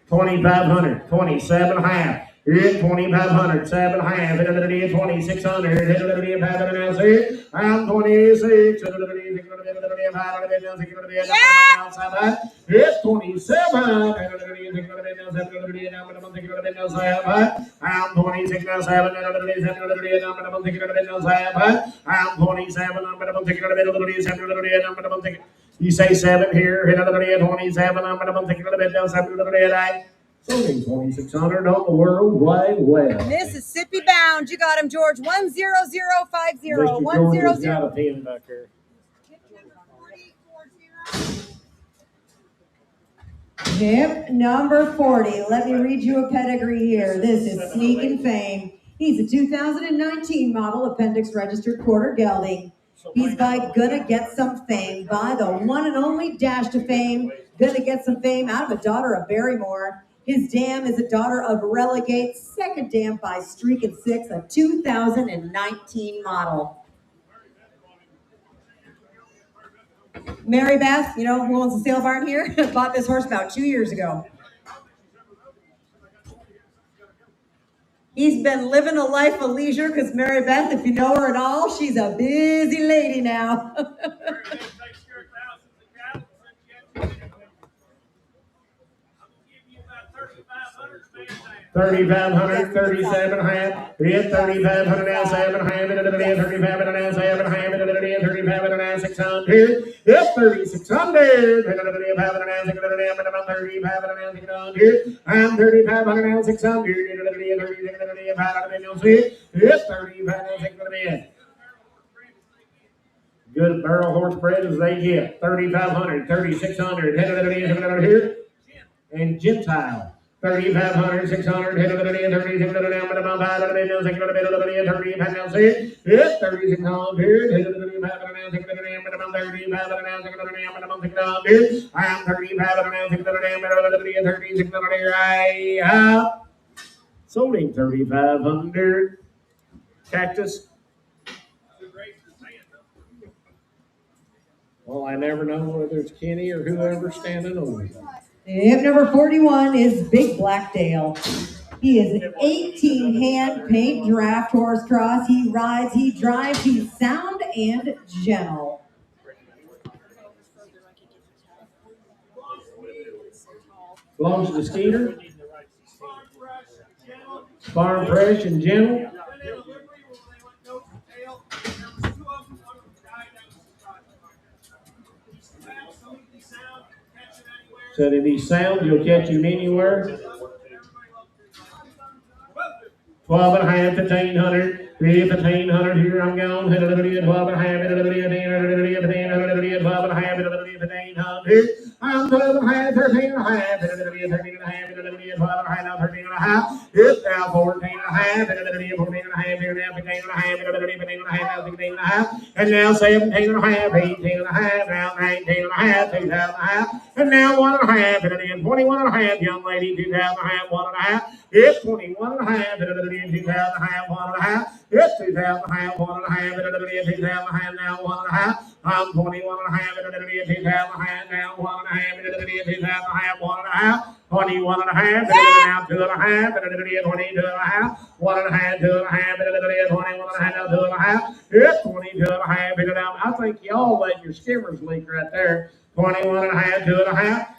2,500, 27.5. Hit 2,500, 7.5. Hit of the day, 2,600. Hit of the day, 5 of the now, 6. I'm 26. Hit of the day, 6 of the day, 5 of the day, 6 of the day, 7. Hit 27. Hit of the day, 6 of the day, 7 of the day, 6 of the day, 7. I'm 26 now, 7. Hit of the day, 7 of the day, 6 of the day, 7. I'm 27. I'm going to take it of the day, 7 of the day, I'm going to take it. You say 7 here, hit another day at 27. I'm going to take it a bit down, 7 another day at 8. Sold 2,600 on the World Wide Web. Mississippi bound. You got him, George. 10050. Mr. George has got a 100. pen back there. Yep, number 40. Let me read you a pedigree here. This is Sneakin' Fame. He's a 2019 model, appendix registered quarter gelding. He's by Gonna Get Some Fame, by the one and only Dash to Fame. Gonna get some fame out of a daughter of Barrymore. His dam is a daughter of Relegate, second dam by Streakin' 6, a 2019 model. Mary Beth, you know, who owns the sale barn here, bought this horse about 2 years ago. He's been living a life of leisure because Mary Beth, if you know her at all, she's a busy lady now. 3,500, 37.5. Hit 3,500 now, 7.5. Hit another day, 3,500 now, 7.5. Hit another day, 3,500 now, 600. Hit 3,600. Hit another day, 500 now, 600. I'm about 3,500 now, 600. I'm 3,500 now, 600. Hit another day, 3,600. 500 now, 6. Hit 3,500 now, 600. Good barrel horse bred as they get. 3,500, 3,600. Hit another day, 700 here. And Gentile. 3,500, 600, hit of the day, 3,600, down, but about 500, now, 600, bit of the day, 3,500, now, 6, hit, 3,600, hit of the day, 500, now, 600, down, but about 3,500, now, 600, down, but about 600, I'm 3,500, now, 600, down, but about the day, 3,600, I have sold him 3,500. Cactus. Well, I never know whether it's Kenny or whoever's standing over him. Yep, number 41 is Big Blackdale. He is an 18-hand paint draft horse cross. He rides, he drives, he's sound and gentle. Belongs to Skeeter. Farm fresh and gentle. Said if he's sound, you'll catch him anywhere. 12.5, 1,500. 1,500 here, I'm gone. Hit a little bit, 12.5, hit a little bit, 1,500, 1,500, 1,500. I'm 12 and a half, 13 and a half, 13 and a half, 12 and a half, now 13 and a half. It's now 14 and a half, 14 and a half, here now 15 and a half, 15 and a half, now 16 and a half, and now 17 and a half, 18 and a half, now 19 and a half, 2,000 and a half, and now 1 and a half, and then 21 and a half, young lady, 2,000 and a half, 1 and a half. It's 21 and a half, 2,000 and a half, 1 and a half. It's 2,000 and a half, 1 and a half, 2,000 and a half, now 1 and a half. I'm 21 and a half, 2,000 and a half, now 1 and a half, 2,000 and a half, 1 and a half. 21 and a half, now 2 and a half, 22 and a half, 1 and a half, 2 and a half, 21 and a half, now 2 and a half. It's 22 and a half, I think y'all let your skimmers leak right there. 21 and a half, 2 and a half.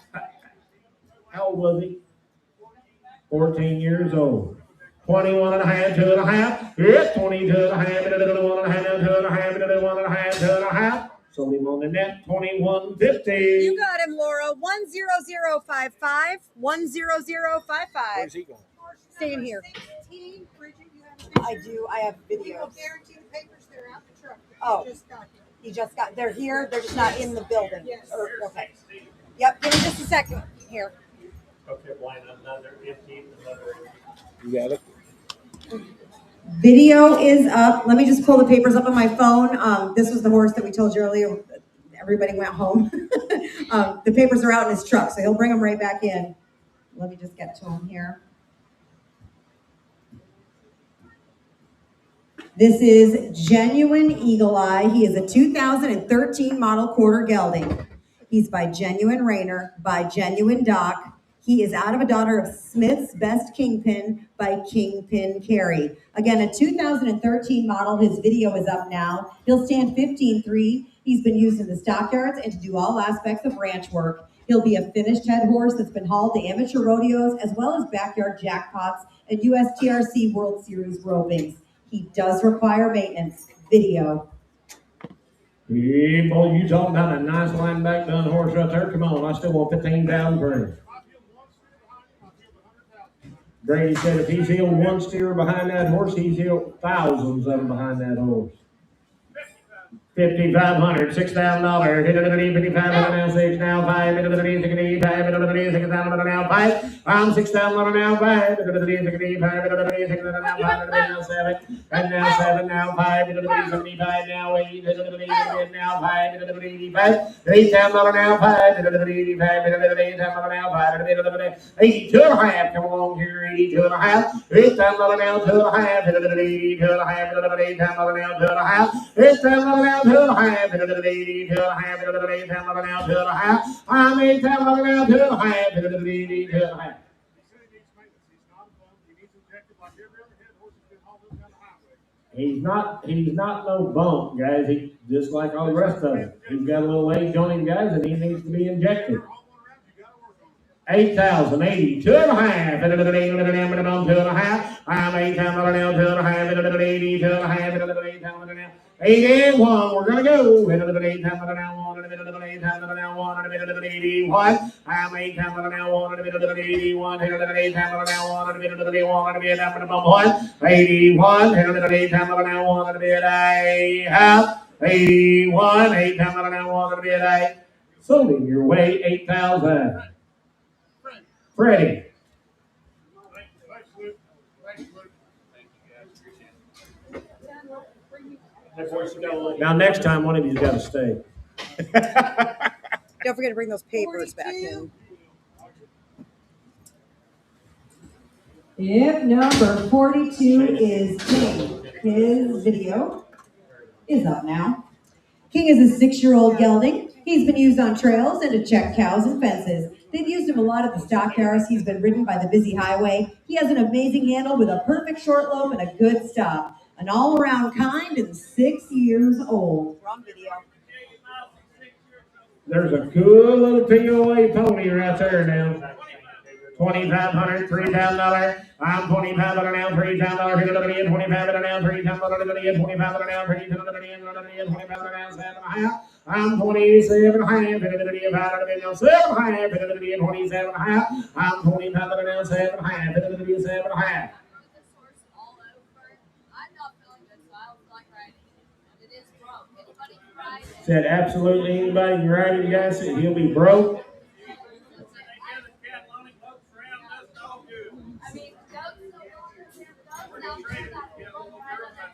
How old was he? 14 years old. 21 and a half, 2 and a half. It's 22 and a half, 1 and a half, 2 and a half, 1 and a half, 2 and a half. Sold him on the net, 21.50. You got him, Laura. 10055. 10055. Where's he going? Staying here. I do. I have videos. Oh, he just got. They're here. They're just not in the building. Yes. Okay. Yep. Give me just a second here. Okay, line another 15, another. You got it? Video is up. Let me just pull the papers up on my phone. This was the horse that we told you earlier. Everybody went home. The papers are out in his truck, so he'll bring them right back in. Let me just get to him here. This is Genuine Eagle Eye. He is a 2013 model quarter gelding. He's by Genuine Rainer, by Genuine Doc. He is out of a daughter of Smith's Best Kingpin by Kingpin Carey. Again, a 2013 model. His video is up now. He'll stand 15.3. He's been used in the stockyards and to do all aspects of ranch work. He'll be a finished head horse that's been hauled to amateur rodeos as well as backyard jackpots and USTRC World Series ropings. He does require maintenance. Video. Hey, boy, you talking about a nice line back done horse right there. Come on, I still want 15,000 for him. Brady said if he's healed one steer behind that horse, he's healed thousands of them behind that horse. 5,500, $6,000. 5,500 now 6 now 5. 6,000 now 5. I'm 6,000 now 5. 6,000 now 7. And now 7 now 5. 75 now 8. Now 5. 8,000 now 5. 8,000 now 5. 82 and a half. Come along here. 82 and a half. 8,000 now 2 and a half. 82 and a half. 8,000 now 2 and a half. 8,000 now 2 and a half. 2 and a half. 8,000 now 2 and a half. I'm 8,000 now 2 and a half. 2 and a half. He's not no bump, guys. He just like all the rest of them. He's got a little age on him, guys, and he needs to be injected. 8,000, 82 and a half. 2 and a half. I'm 8,000 now 2 and a half. 82 and a half. 8,000 now. 81, we're gonna go. 8,000 now 1, 8,000 now 1, 81. I'm 8,000 now 1, 81. 8,000 now 1, 81. 81, 8,000 now 1, 81, 8,000 now 1, sold him your way, 8,000. Freddie. Now, next time, one of you's got to stay. Don't forget to bring those papers back in. Yep, number 42 is King. His video is up now. King is a 6-year-old gelding. He's been used on trails and to check cows and fences. They've used him a lot at the stockyards. He's been ridden by the busy highway. He has an amazing handle with a perfect short lope and a good stop. An all-around kind and 6 years old. Wrong video. There's a good little POA pony right there now. $2,500, $3,000. I'm $2,500 now, $3,000. 2,500 now, $3,000. 2,500 now, $3,000. 7.5. I'm 27 and a half. 27 and a half. I'm 25 now, 7 and a half. 7 and a half. Said absolutely anybody can ride it, guys. He'll be broke.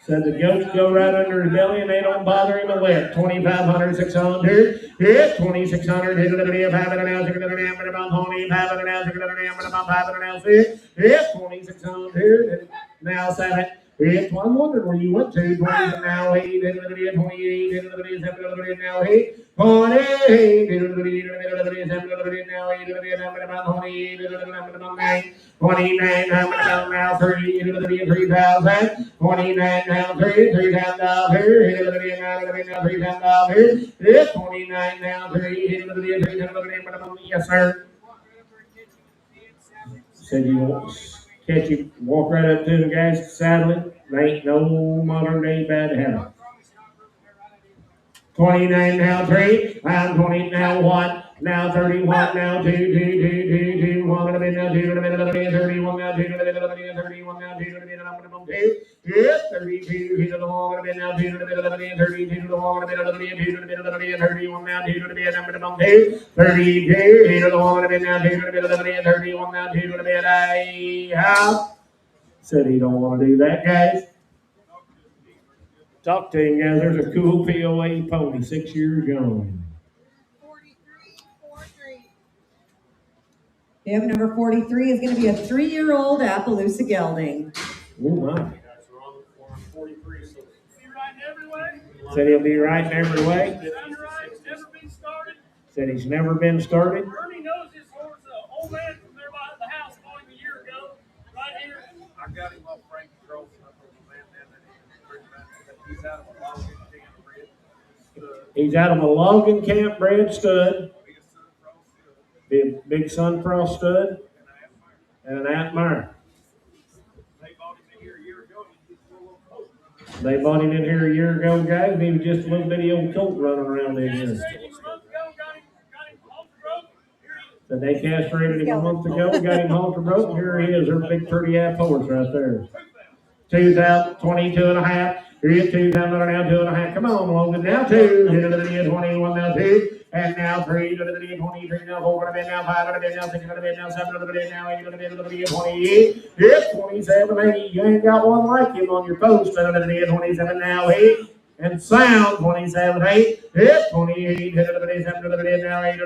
Said the goats go right under his belly and they don't bother him a whit. 2,500, 600. Yeah, 2,600. Hit it a bit. 500 now. 600 now. But about 20. 500 now. 600 now. But about 500 now. 6. Yeah, 2,600. Now 7. It's one wonder where you went to. 20 now 8. Hit it a bit. 28. Hit it a bit. 7 a bit now 8. 28. Hit it a bit. 7 a bit now 8. Hit it a bit. About 28. Hit it a bit. 9. 29 now 3. Hit it a bit. 3,000. 29 now 3,000 dollars. Hit it a bit now 3,000 dollars. It's 29 now 3. Hit it a bit 3,000. Yes, sir. Said you won't catch you, walk right up to the guys saddling. There ain't no modern day bad habit. 29 now 3. I'm 20 now 1. Now 31 now 2. 1 and a bit now 2 and a bit 31 now 2 and a bit 31 now 2 and a bit 2. Yes, 32. He's a long and a bit now 2 and a bit 32 to long and a bit 2 and a bit 31 now 2 and a bit 2. 32. He's a long and a bit now 2 and a bit 31 now 2 and a bit out. Said he don't want to do that, guys. Talk to him, guys. There's a cool POA pony, 6 years young. Yep, number 43 is going to be a 3-year-old Appaloosa gelding. Oh my. Said he'll be right in every way. Said he's never been started. Ernie knows his horse, old man from there by the house bought him a year ago. Right here. I got him off Frank Gross. He's out of a logging camp bred stud. Big Sunfrost stud. And an Atmire. They bought him in here a year ago, guys. He was just a little bitty old colt running around in here. So they castrated him a month ago, got him halter broke. Here he is, their big 30-half horse right there. 2,000, 22 and a half. Here's 2,000 now, 2 and a half. Come on, Logan. Now 2. 21 now 2. And now 3. 23 now 4. Now 5. Now 6. Now 7. Now 8. 28. Yes, 27. 8. You ain't got one like him on your post. 27 now 8. And sound 27 8. Yes, 28. 7 now 8.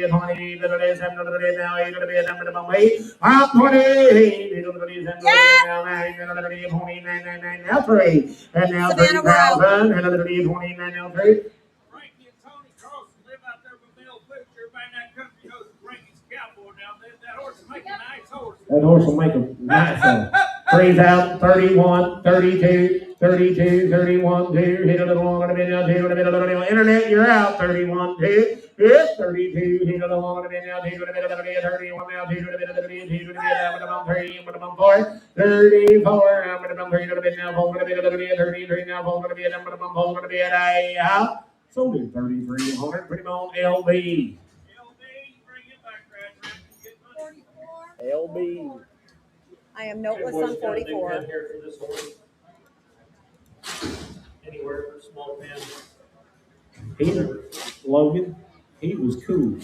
28. 7 now 8. I'm 28. Now 9. 29 now 3. And now 3,000. And 29 now 3. That horse will make a nice one. 3,000, 31, 32, 32, 31, 2. Hit a little longer, a bit now, 2, and a bit, a little internet, you're out. 31, 2. Yes, 32. Hit a little longer, a bit now, 2, and a bit, 31 now, 2, and a bit, 2, and a bit, 3, and a 4. 34, I'm going to 3, and a bit now, 4, and a bit, 33 now, 4, and a bit, 4, and a bit, out. Sold him 3,300. Put him on LB. LB. I am noteless on 44. Anywhere for small pen. Logan, he was cool.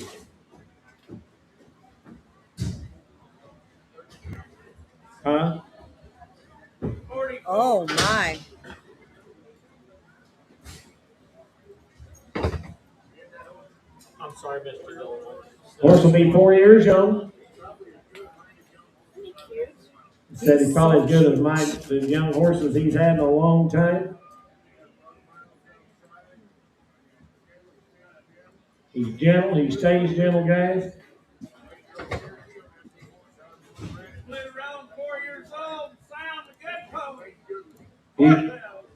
Huh? Oh my. I'm sorry, Mr. Dillon. Horse will be 4 years young. He said he's probably as good as the young horses he's had in a long time. He's gentle. He stays gentle, guys.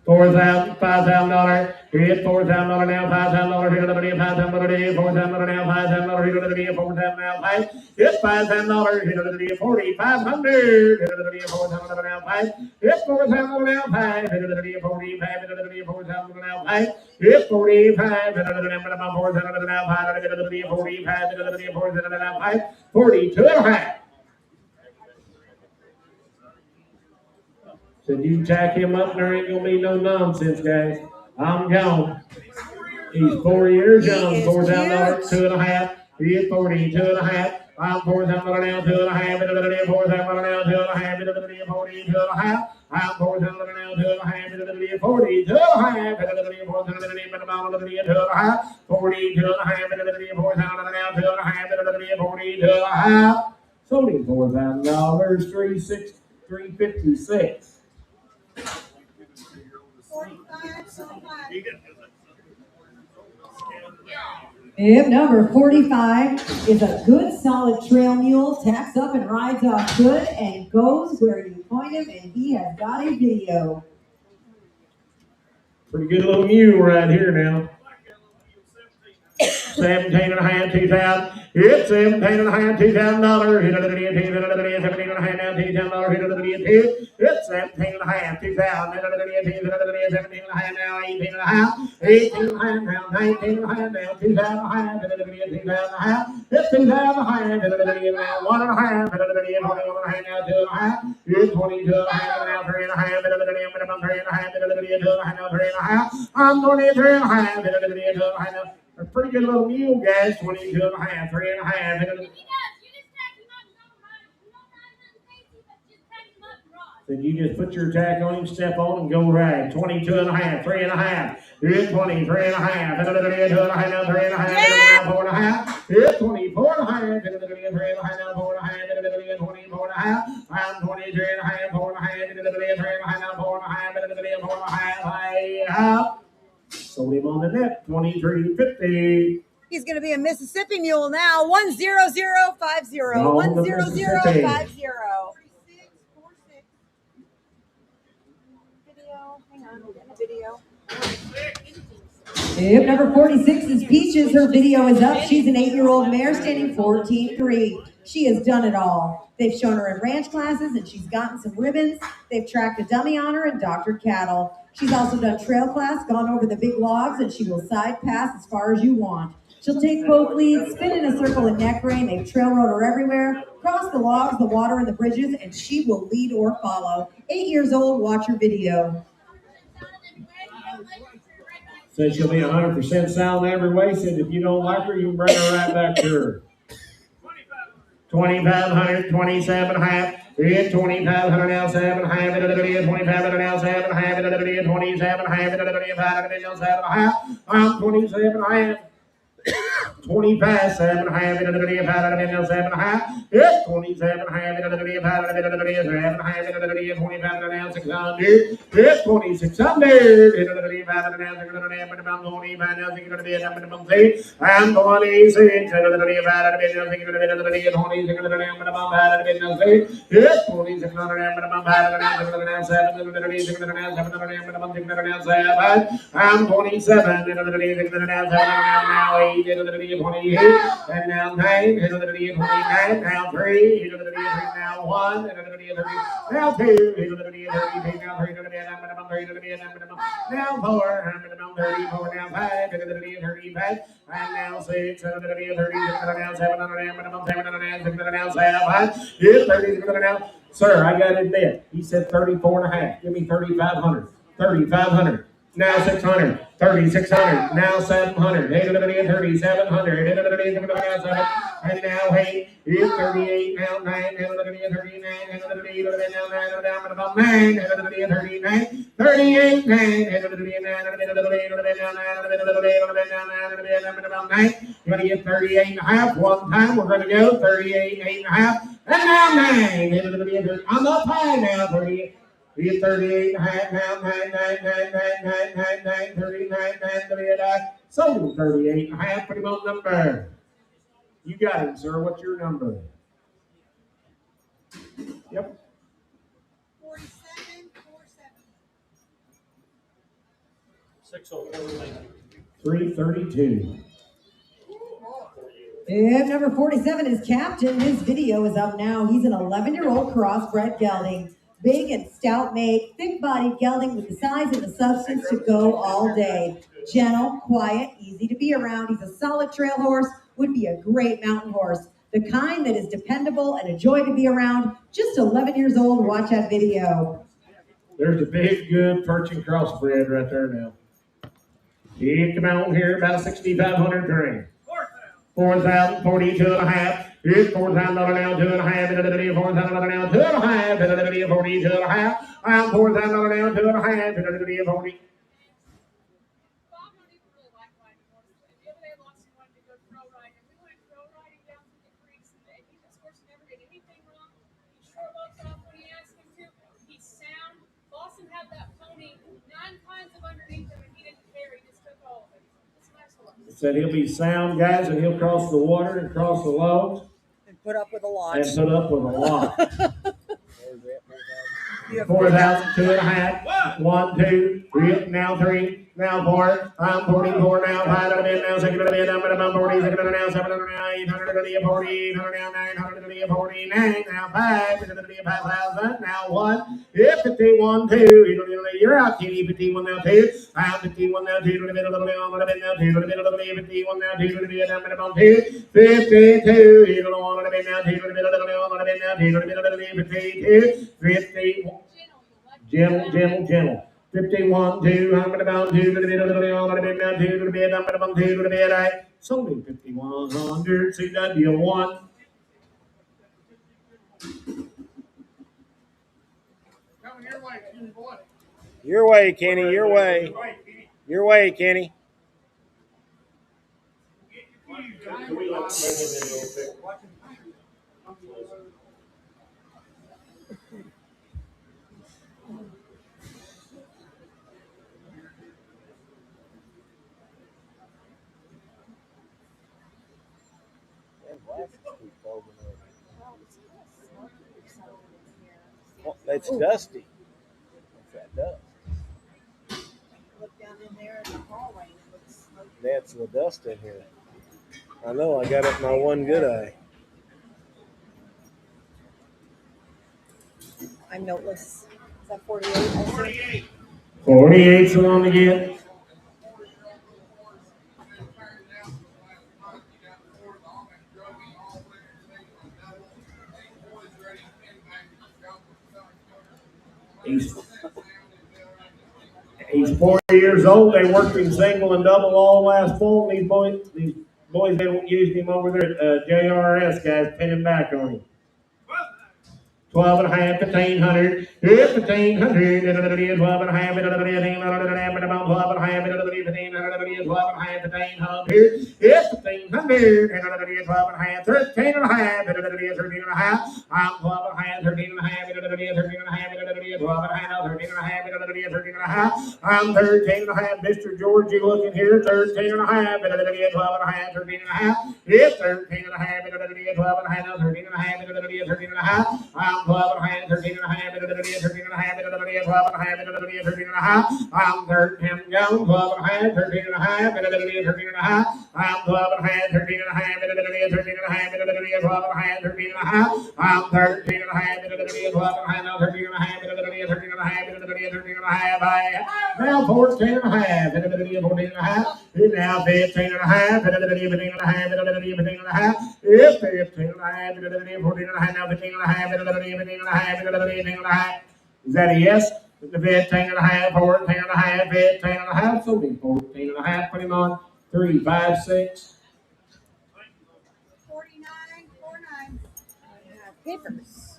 $4,000, $5,000. Here's $4,000 now, $5,000. Here's $5,000 $4,000 now, $5,000. Here's $4,000 now, $5,000. It's $5,000. Here's $4,500. Here's $4,000 now, $5,000. It's $4,000 now, $5,000. Here's $4,500. Here's $4,000 now, $5,000. It's $45,000. $4,000 now, $5,000. Here's $45,000. $4,000 now, $5,000. 42 and a half. Said you tack him up, there ain't gonna be no nonsense, guys. I'm gone. He's 4 years young, $4,000, 2 and a half. He is 42 and a half. I'm $4,000 now, 2 and a half. $4,000 now, 2 and a half. 42 and a half. I'm 4,000 now, 2.5, 40, 2.5, 40, 2.5, 4,000 now, 2.5, 40, 2.5. Sold him $4,000, 356. Yep, number 45 is a good solid trail mule, tacks up and rides off good and goes where you point him, and he has got a video. Pretty good little mule right here now. 17.5, 2,000. It's 17.5, $2,000. Hit another video, 17.5 now, $2,000. Hit another video, it's 17.5, 2,000. Hit another video, 17.5 now, 18.5. 18.5 now, 19.5 now, 2,000. Hit another video, 2,000. It's 2,000. Hit another video now, 1.5. Hit another video, 21.5 now, 2.5. It's 22.5 now, 3.5. Hit another video, minimum 3.5. Hit another video, 2.5 now, 3.5. I'm 23.5. Hit another video, 2.5 now. A pretty good little mule, guys. 22.5, 3.5. If he does, you just tack him up and don't ride nothing fancy, but just tack him up and ride. Then you just put your tack on him, step on, and go ride. 22.5, 3.5. It's 23.5. Another video, 2.5 now, 3.5. Yeah. 4.5. It's 24.5. Another video, 3.5 now, 4.5. Another video, 24.5. I'm 23.5, 4.5. Another video, 3.5 now, 4.5. Another video, 4.5. Sold him on the net, 23.50. He's going to be a Mississippi mule now. 10050. 10050. Video. Hang on, we're getting a video. Yep, number 46 is Peaches. Her video is up. She's an 8-year-old mare standing 14.3. She has done it all. They've shown her in ranch classes and she's gotten some ribbons. They've tracked a dummy on her and doctored cattle. She's also done trail class, gone over the big logs, and she will side pass as far as you want. She'll take both leads, spin in a circle in neck rein. They've trail rode her everywhere, cross the logs, the water, and the bridges, and she will lead or follow. 8 years old, watch her video. Says she'll be 100% sound every way. Said if you don't like her, you can bring her right back to her. 2,500, 27.5. It's 2,500 now, 7.5. Into the video, 2,500 now, 7.5. Into the video, 27.5. Into the video, 5.5. I'm 27.5. 25, 7.5. Into the video, 5.5. It's 27.5. Into the video, 5.5. Into the video, 7.5. Into the video, 25 now, 600. It's 2,600. Into the video, 5.5 now, 600. Minimum 25 now, 600. Minimum 3. I'm 26. Into the video, 5.5 now, 600. Into the video, 26. Minimum 5.5 now, 3. It's 2,600. Minimum 5.5 now, 600. 7. Into the video, 600 now, 700. Minimum 600 now, 7. I'm 27. Into the video, 600 now, 700 now, 8. Into the video, 28. And now 9. Into the video, 29. Now 3. Into the video, 3. Now 1. Into the video, 3. Now 2. Into the video, 30. Now 3. Into the video, minimum 3. Into the video, minimum. Now 4. Minimum 34. Now 5. Into the video, 35. And now 6. Into the video, 30. Now 700. Minimum 700. 600. Now 7. It's 30. Now. Sir, I got to admit, he said 34.5. Give me 3,500. 3,500. Now 600. 3,600. Now 700. 3,700. And now 8. It's 38. Now 9. 39. Now 9. 39. 38. 9. Going to get 38.5 one time. We're going to go 38.5. And now 9. I'm up high now. 38. He's 38.5 now, 9, 39. Sold 38.5. Put him on number. You got him, sir. What's your number? Yep. 332. And number 47 is Captain. His video is up now. He's an 11-year-old crossbred gelding. Big and stout made, thick-bodied gelding with the size and the substance to go all day. Gentle, quiet, easy to be around. He's a solid trail horse, would be a great mountain horse. The kind that is dependable and a joy to be around. Just 11 years old, watch that video. There's a big, good Persian crossbred right there now. He come out here about 6,500 grain. 4,000, 42.5. It's $4,000 now, 2.5, $4,000 now, 2.5, $40, 2.5. I'm $4,000 now, 2.5, $40. Bob don't even really like riding horses. The other day, Lawson wanted to go trail riding, and we went trail riding down through the creeks, and this horse never did anything wrong. He sure looked off when he asked him to. He's sound. Lawson had that pony 9 times of underneath him, and he didn't care. He just took all of it. It's a nice horse. Said he'll be sound, guys, and he'll cross the water and cross the logs. And put up with a lot. And put up with a lot. 4,000, 2.5, 1, 2, 3, now 3, now 4. I'm 44 now, 5 out of it now, 6 out of it, I'm 40, 6 out of it now, 7 out of it now, 800 out of it, 40, 800 now, 900 out of it, 49, now 5, 5,000, now 1, 51, 2, you're out, Kitty, 51 now, 2, I'm 51 now, 2, to the middle of the middle, to the middle, 2, to the middle of the 51 now, 2, to the middle, 2, 52, you don't want to be now, 2, to the middle of the middle, to the middle, 2, to the middle of the 52, 50. Gentle. 51, 2, I'm going to bound 2 to the middle of the middle, to the middle, 2 to the bed, I'm going to bound 2 to the bed. I sold him 5,100, CW1. Coming your way, Kenny boy. Your way, Kenny. Your way. Your way, Kenny. Well, it's dusty. What's that dust? Look down in there in the hallway and it looks smoky. That's the dust in here. I know, I got it in my one good eye. I'm noteless. Is that 48? 48's the one to get. He's 4 years old. They worked him single and double all last fall. These boys been using him over there at JRS, guys, pinning back on him. 12 and a half, 1,500, 1,500, 12 and a half, 12 and a half, 1,500, 12 and a half, 13 and a half, 13 and a half, I'm 12 and a half, 13 and a half, 13 and a half, 12 and a half, 13 and a half, 13 and a half, I'm 13 and a half, Mr. George, you looking here, 13 and a half, 12 and a half, 13 and a half, it's 13 and a half, 12 and a half, 13 and a half, 13 and a half, I'm 12 and a half, 13 and a half, 13 and a half, 12 and a half, 13 and a half, I'm 13 down, 12 and a half, 13 and a half, 13 and a half, I'm 12 and a half, 13 and a half, 13 and a half, 12 and a half, 13 and a half, I'm 13 and a half, 12 and a half, 13 and a half, 13 and a half, 13 and a half, now 14 and a half, 14 and a half, now 15 and a half, 15 and a half, 15 and a half, 15 and a half, 14 and a half, now 15 and a half, 15 and a half. Is that a yes? The 15 and a half, 14 and a half, 15 and a half, so be 14 and a half, put him on 3, 5, 6. 49, 49. Papers.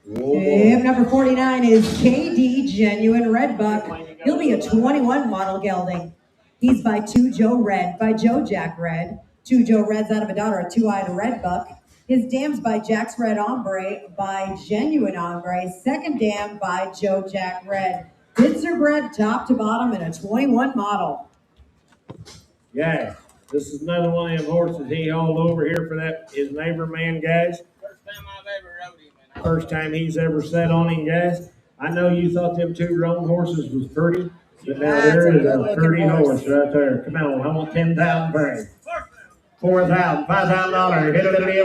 If number 49 is KD Genuine Red Buck. He'll be a 21 model gelding. He's by 2 Joe Red, by Joe Jack Red. 2 Joe Reds out of a daughter, a 2-eyed Red Buck. His dam's by Jack's Red Ombre, by Genuine Ombre. Second dam by Joe Jack Red. Bids are bred top to bottom in a 21 model. Yeah, this is another one of them horses he hauled over here for that his neighbor man, guys. First time I've ever rode him. First time he's ever sat on him, guys. I know you thought them 2 roan horses was pretty, but now there is a pretty horse right there. Come on, I want 10,000 for him. 4,000, $5,000,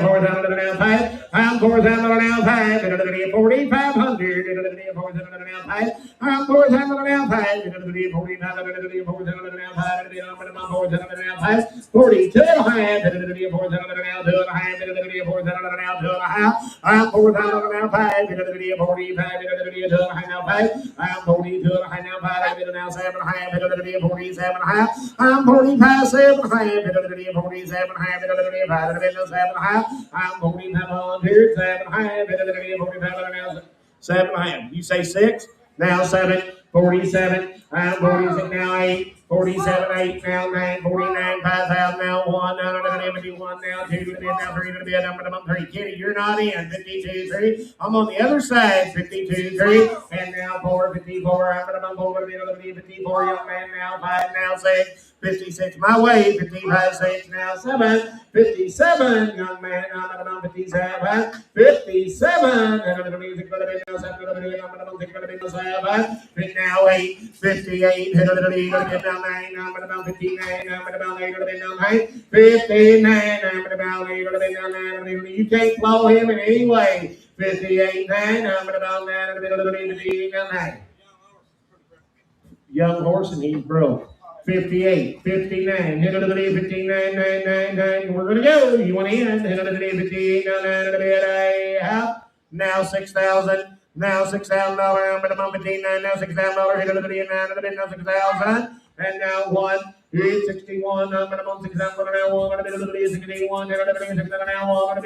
$4,000 now, 5. I'm $4,000 now 5, 4,500, now 5. I'm $4,000 now 5, 4,500, now 5, 42 and a half, 4,000 now 2 and a half, 4,000 now 2 and a half. I'm 4,000 now 5, 45, 2 and a half now 5. I'm 42 and a half now 5, now 7 and a half, 47 and a half. I'm 45, 7 and a half, 47 and a half, 7 and a half. I'm 4,500, 7 and a half, 45 now 7 and a half. You say 6, now 7, 47. I'm 46 now 8, 47, 8 now 9, 49, 5,000 now 1, now 51 now 2, now 3, now 3. Kitty, you're not in. 52, 3. I'm on the other side. 52, 3, and now 4, 54. I'm gonna 54. Young man now 5, now 6. 56 my way, 55, 6, now 7, 57, young man, I'm 57, 57, now 8, 58, now 9, I'm about 59, I'm about 8, 59, I'm about 8, you can't blow him in any way. 58, 9, I'm about 9, young horse, and he's broke. 58, 59, 59, 9, 9, 9. We're gonna go. You want to end? 58, 9, now 6,000. Now $6,000. I'm gonna bump it 9. Now $6,000. Now 6,000. And now 1. 61. I'm gonna bump 6,000. Now 1. I'm gonna be 61. Now 1.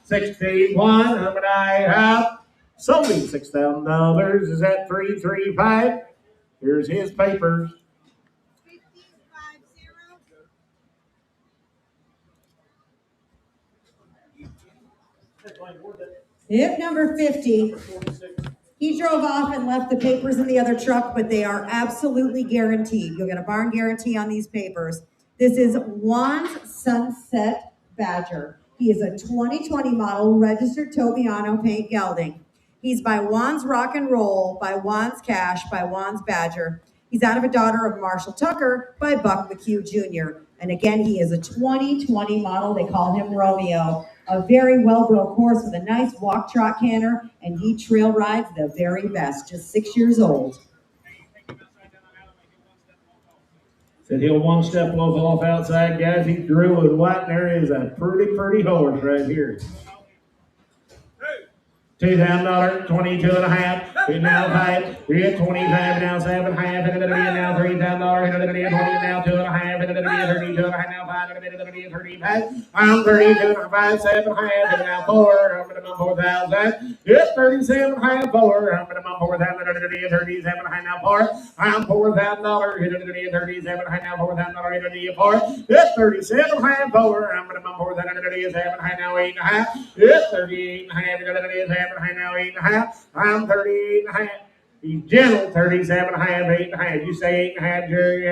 61. I'm gonna have sold him $6,000. Is that 335? Here's his papers. If number 50, he drove off and left the papers in the other truck, but they are absolutely guaranteed. You'll get a barn guarantee on these papers. This is Juan's Sunset Badger. He is a 2020 model, registered Tobiano paint gelding. He's by Juan's Rock and Roll, by Juan's Cash, by Juan's Badger. He's out of a daughter of Marshall Tucker by Buck McHugh Jr. And again, he is a 2020 model. They call him Romeo. A very well-built horse with a nice walk-trot canter, and he trail rides the very best, just 6 years old. Said he'll one step off outside, guys. He drew with white, and there is a pretty horse right here. $2,000, 22 and a half, now 5, 25, now 7 and a half, now $3,000, now 2 and a half, 32 and a half, now 5, 35. I'm 32 and a half, 7 and a half, now 4, I'm gonna 4,000. It's 37 and a half, 4, I'm gonna 4,000, 37 and a half, now 4. I'm $4,000, 37 and a half, now 4,000, 4. It's 37 and a half, 4, I'm gonna 4,037 and a half, now 8 and a half. It's 38 and a half, 37 now 8 and a half. I'm 38 and a half. He's gentle, 37 and a half, 8 and a half. You say 8 and a half, Jerry.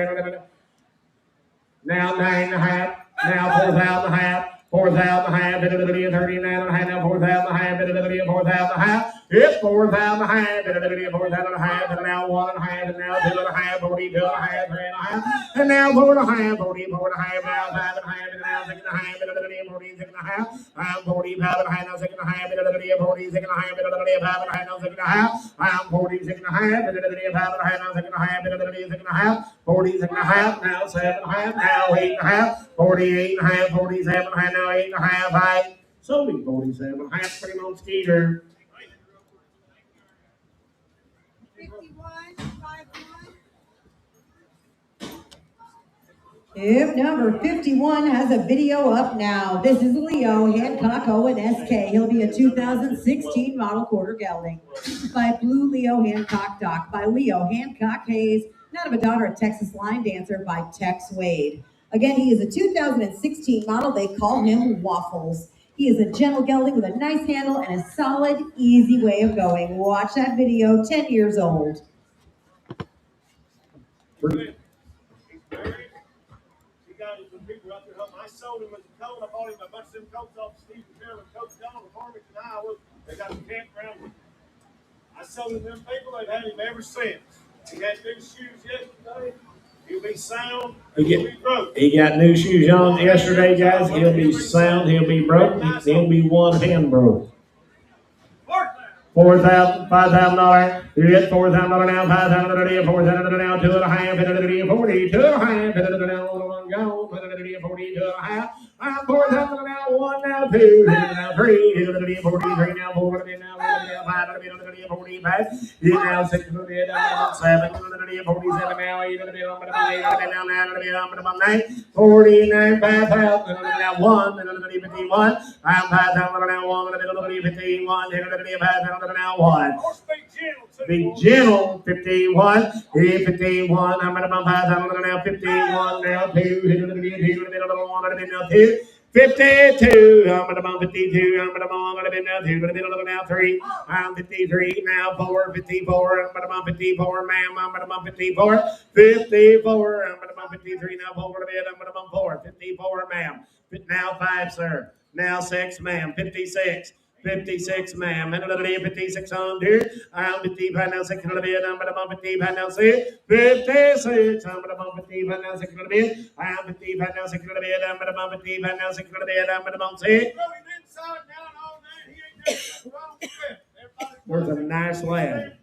Now 9 and a half. Now 4,000 and a half. 4,000 and a half. 39 and a half. Now 4,000 and a half. 4,000 and a half. It's 4,000 and a half. 4,000 and a half. And now 1 and a half. And now 2 and a half. 42 and a half. 3 and a half. And now 4 and a half. 44 and a half. Now 5 and a half. And now 6 and a half. 46 and a half. I'm 45 and a half. Now 6 and a half. 46 and a half. 5 and a half. Now 6 and a half. I'm 46 and a half. 5 and a half. Now 6 and a half. 46 and a half. 46 and a half. Now 7 and a half. Now 8 and a half. 48 and a half. 47 and a half. Now 8 and a half. I sold him 47 and a half. Pretty on Skeeter. 51. If number 51 has a video up now, this is Leo Hancock Owen SK. He'll be a 2016 model quarter gelding by Blue Leo Hancock Doc, by Leo Hancock Hayes, out of a daughter of Texas Line Dancer by Tex Wade. Again, he is a 2016 model. They call him Waffles. He is a gentle gelding with a nice handle and a solid, easy way of going. Watch that video, 10 years old. I sold him as a colt. I bought him a bunch of them colts off Steve Carroll coach down in Farmington, Iowa. They got the campground with him. I sold him them people. They've had him ever since. He had new shoes yesterday. He'll be sound. He got new shoes on yesterday, guys. He'll be sound. He'll be broke. He'll be one hand broke. $4,000, $5,000. You get $4,000 now, $5,000 $4,000 now, 2.5, 40, 2.5, one go, 40, 2.5. I'm $4,000 now, 1 now, 2, now 3, 43 now, 4, now 5, 45. You now 6, 7, 47 now, 8, now 9, 49, 5,000 now, 1, 51. I'm $5,000 now, 1, 51, 5,000 now, 1. Be gentle, 51, 51, I'm at about 5,000 now, 51 now, 2, 52, I'm at about 52, I'm at about now 3, I'm 53 now, 4, 54, I'm at about 54, ma'am, I'm at about 54, 54, I'm at about 53 now, 4, I'm at about 4, 54, ma'am, now 5, sir, now 6, ma'am, 56. 56, ma'am. 56 on here. I'm 55 now, 6 on the bed. I'm about 55 now, 6. 56. I'm about 55 now, 6 on the bed. I'm 55 now, 6 on the bed. I'm about 55 now, 6 on the bed. I'm about 6. Where's a nice lad?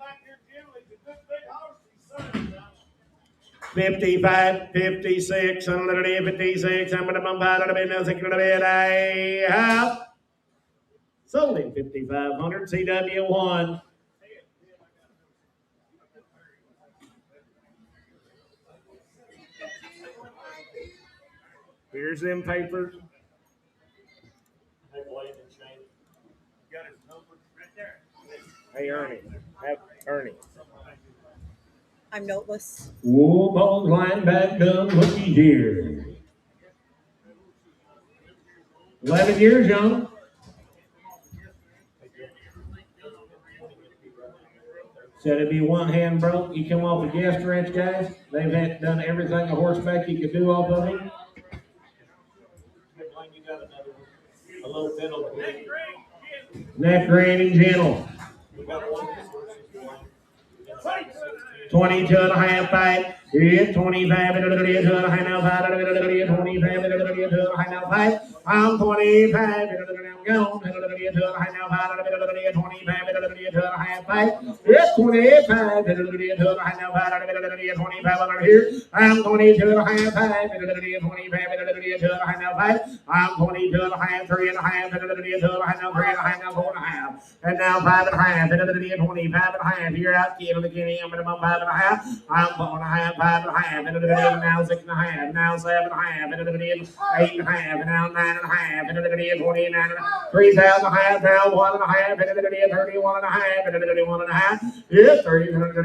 55, 56, I'm 56. I'm about 55 now, 6 on the bed. I have sold him 5,500 CW1. Here's them papers. Hey, Ernie. Have Ernie. I'm noteless. Whoa, balls line back, come looky here. 11 years young. Said it'd be one hand broke. He come off a guest ranch, guys. They've done everything a horseback you could do off of him. A little fiddle. Neck green and gentle. 22 and a half fight. 25 and a half now fight. 25 and a half now fight. I'm 25 and I'm gone. 25 and a half fight. It's 25 and a half now fight. 25 on here. I'm 22 and a half fight. 25 and a half now fight. I'm 22 and a half, 3 and a half, and 2 and a half now, 3 and a half now, 4 and a half. And now 5 and a half, and 25 and a half. You're out, kid, again, I'm at about 5 and a half. I'm 4 and a half, 5 and a half, and now 6 and a half, now 7 and a half, and 8 and a half, and now 9 and a half, and 29 and a half, 3,000 and a half, now 1 and a half, and 31 and a half, and 31 and a half. Yes, 31 and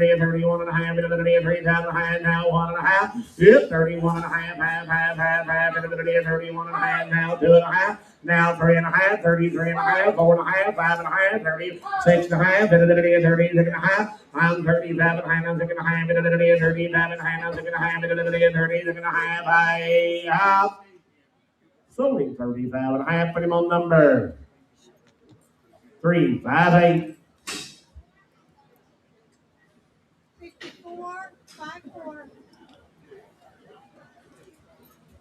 a half, and 3,000 and a half, now 1 and a half. Yes, 31 and a half, half, and 31 and a half, now 2 and a half. Now 3 and a half, 33 and a half, 4 and a half, 5 and a half, 36 and a half, 36 and a half. I'm 35 and a half, I'm 6 and a half, 35 and a half, I'm 6 and a half, 36 and a half. I have sold him 35 and a half. Put him on number 358. 54, 54.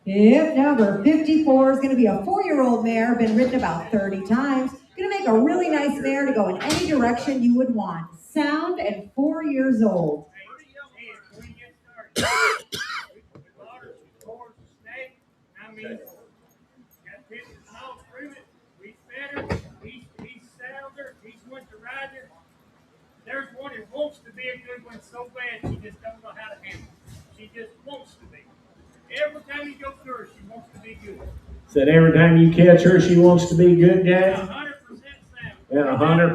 Yep, number 54 is going to be a 4-year-old mare, been ridden about 30 times. Going to make a really nice mare to go in any direction you would want. Sound and 4 years old. There's one who wants to be a good one so bad she just don't know how to handle it. She just wants to be. Every time you go through her, she wants to be good. Said every time you catch her, she wants to be good, guys. 100% sound. And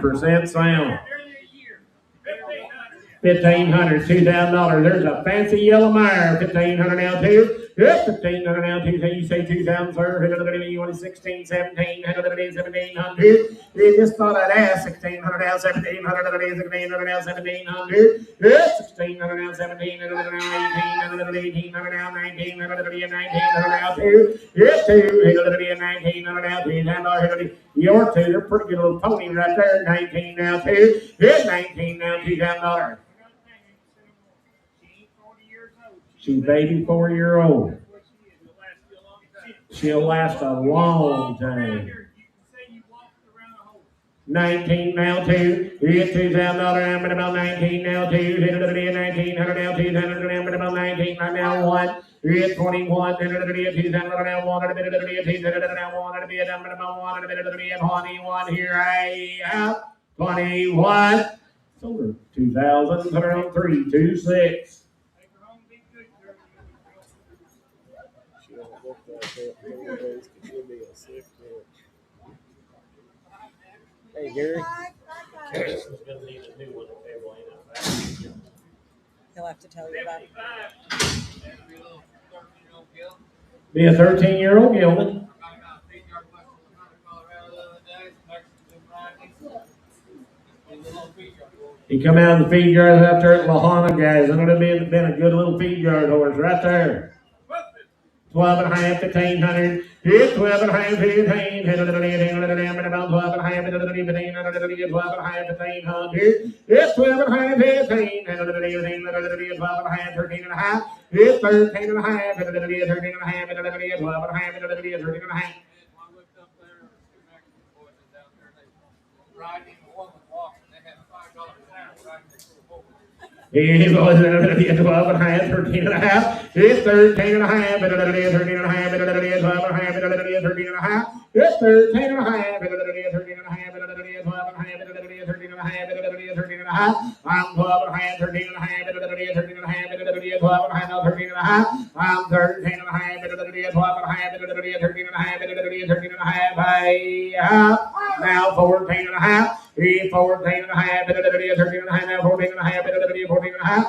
100% sound. Nearly a year. 1,500, $2,000. There's a fancy yellow mare. 1,500 now too. Yep, 1,500 now too. You say 2,000, sir. You want 16, 17, 1,700. You just thought I'd ask 1,600 now, 1,700, 1,600 now, 1,700. Yep, 1,600 now, 1,700 now, 1,800 now, 1,900 now too. Yep, 1,900 now, $2,000. Your two, they're pretty good little ponies right there. 19 now too. Yep, 19 now, $2,000. She's baby 4-year-old. She'll last a long time. 19 now two. Hit $2,000 but about 19 now two. Hit it be 1900 now 200 but about 19 now one. Hit 21. Hit it be 2,000 now one. Hit it be 200 now one. Hit it be a number about one. Hit it be 21. Here I am. 21. Sold 2,000. Put her on 326. Hey, Gary. He'll have to tell you about it. Be a 13-year-old gelding. He come out of the feed yard up there at Lahana, guys. That would have been a good little feed yard horse right there. 12 and a half, 1,500. Hit 12 and a half, 15. Hit about 12 and a half, 15. 12 and a half, 1,500. Hit 12 and a half, 15. 12 and a half, 13 and a half. Hit 13 and a half. 13 and a half. 12 and a half, 13 and a half. He was 12 and a half, 13 and a half. It's 13 and a half, 13 and a half, 12 and a half, 13 and a half. It's 13 and a half, 13 and a half, 12 and a half, 13 and a half, 13 and a half. I'm 12 and a half, 13 and a half, 13 and a half, 12 and a half, 13 and a half. I'm 13 and a half, 12 and a half, 13 and a half, 13 and a half. Hey, now 14 and a half. 14 and a half, 13 and a half, now 14 and a half, 14 and a half,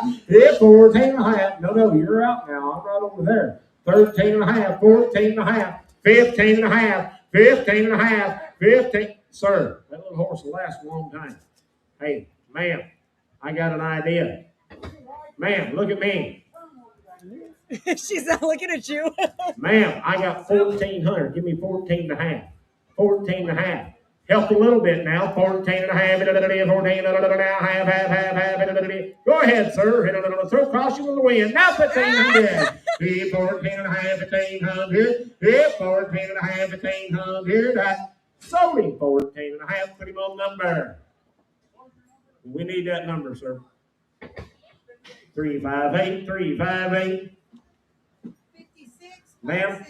14 and a half. No, you're out now. I'm right over there. 13 and a half, 14 and a half, 15 and a half, 15 and a half, 15. Sir, that little horse will last a long time. Hey, ma'am, I got an idea. Ma'am, look at me. She's not looking at you. Ma'am, I got 1,400. Give me 14 and a half. 14 and a half. Help a little bit now. 14 and a half. 14 half. Go ahead, sir. Throw caution to the wind. Now 1,500. 14 and a half, 1,500. 14 and a half, 1,500. Sold him 14 and a half. Put him on number. We need that number, sir. 358, 358. 56. Ma'am,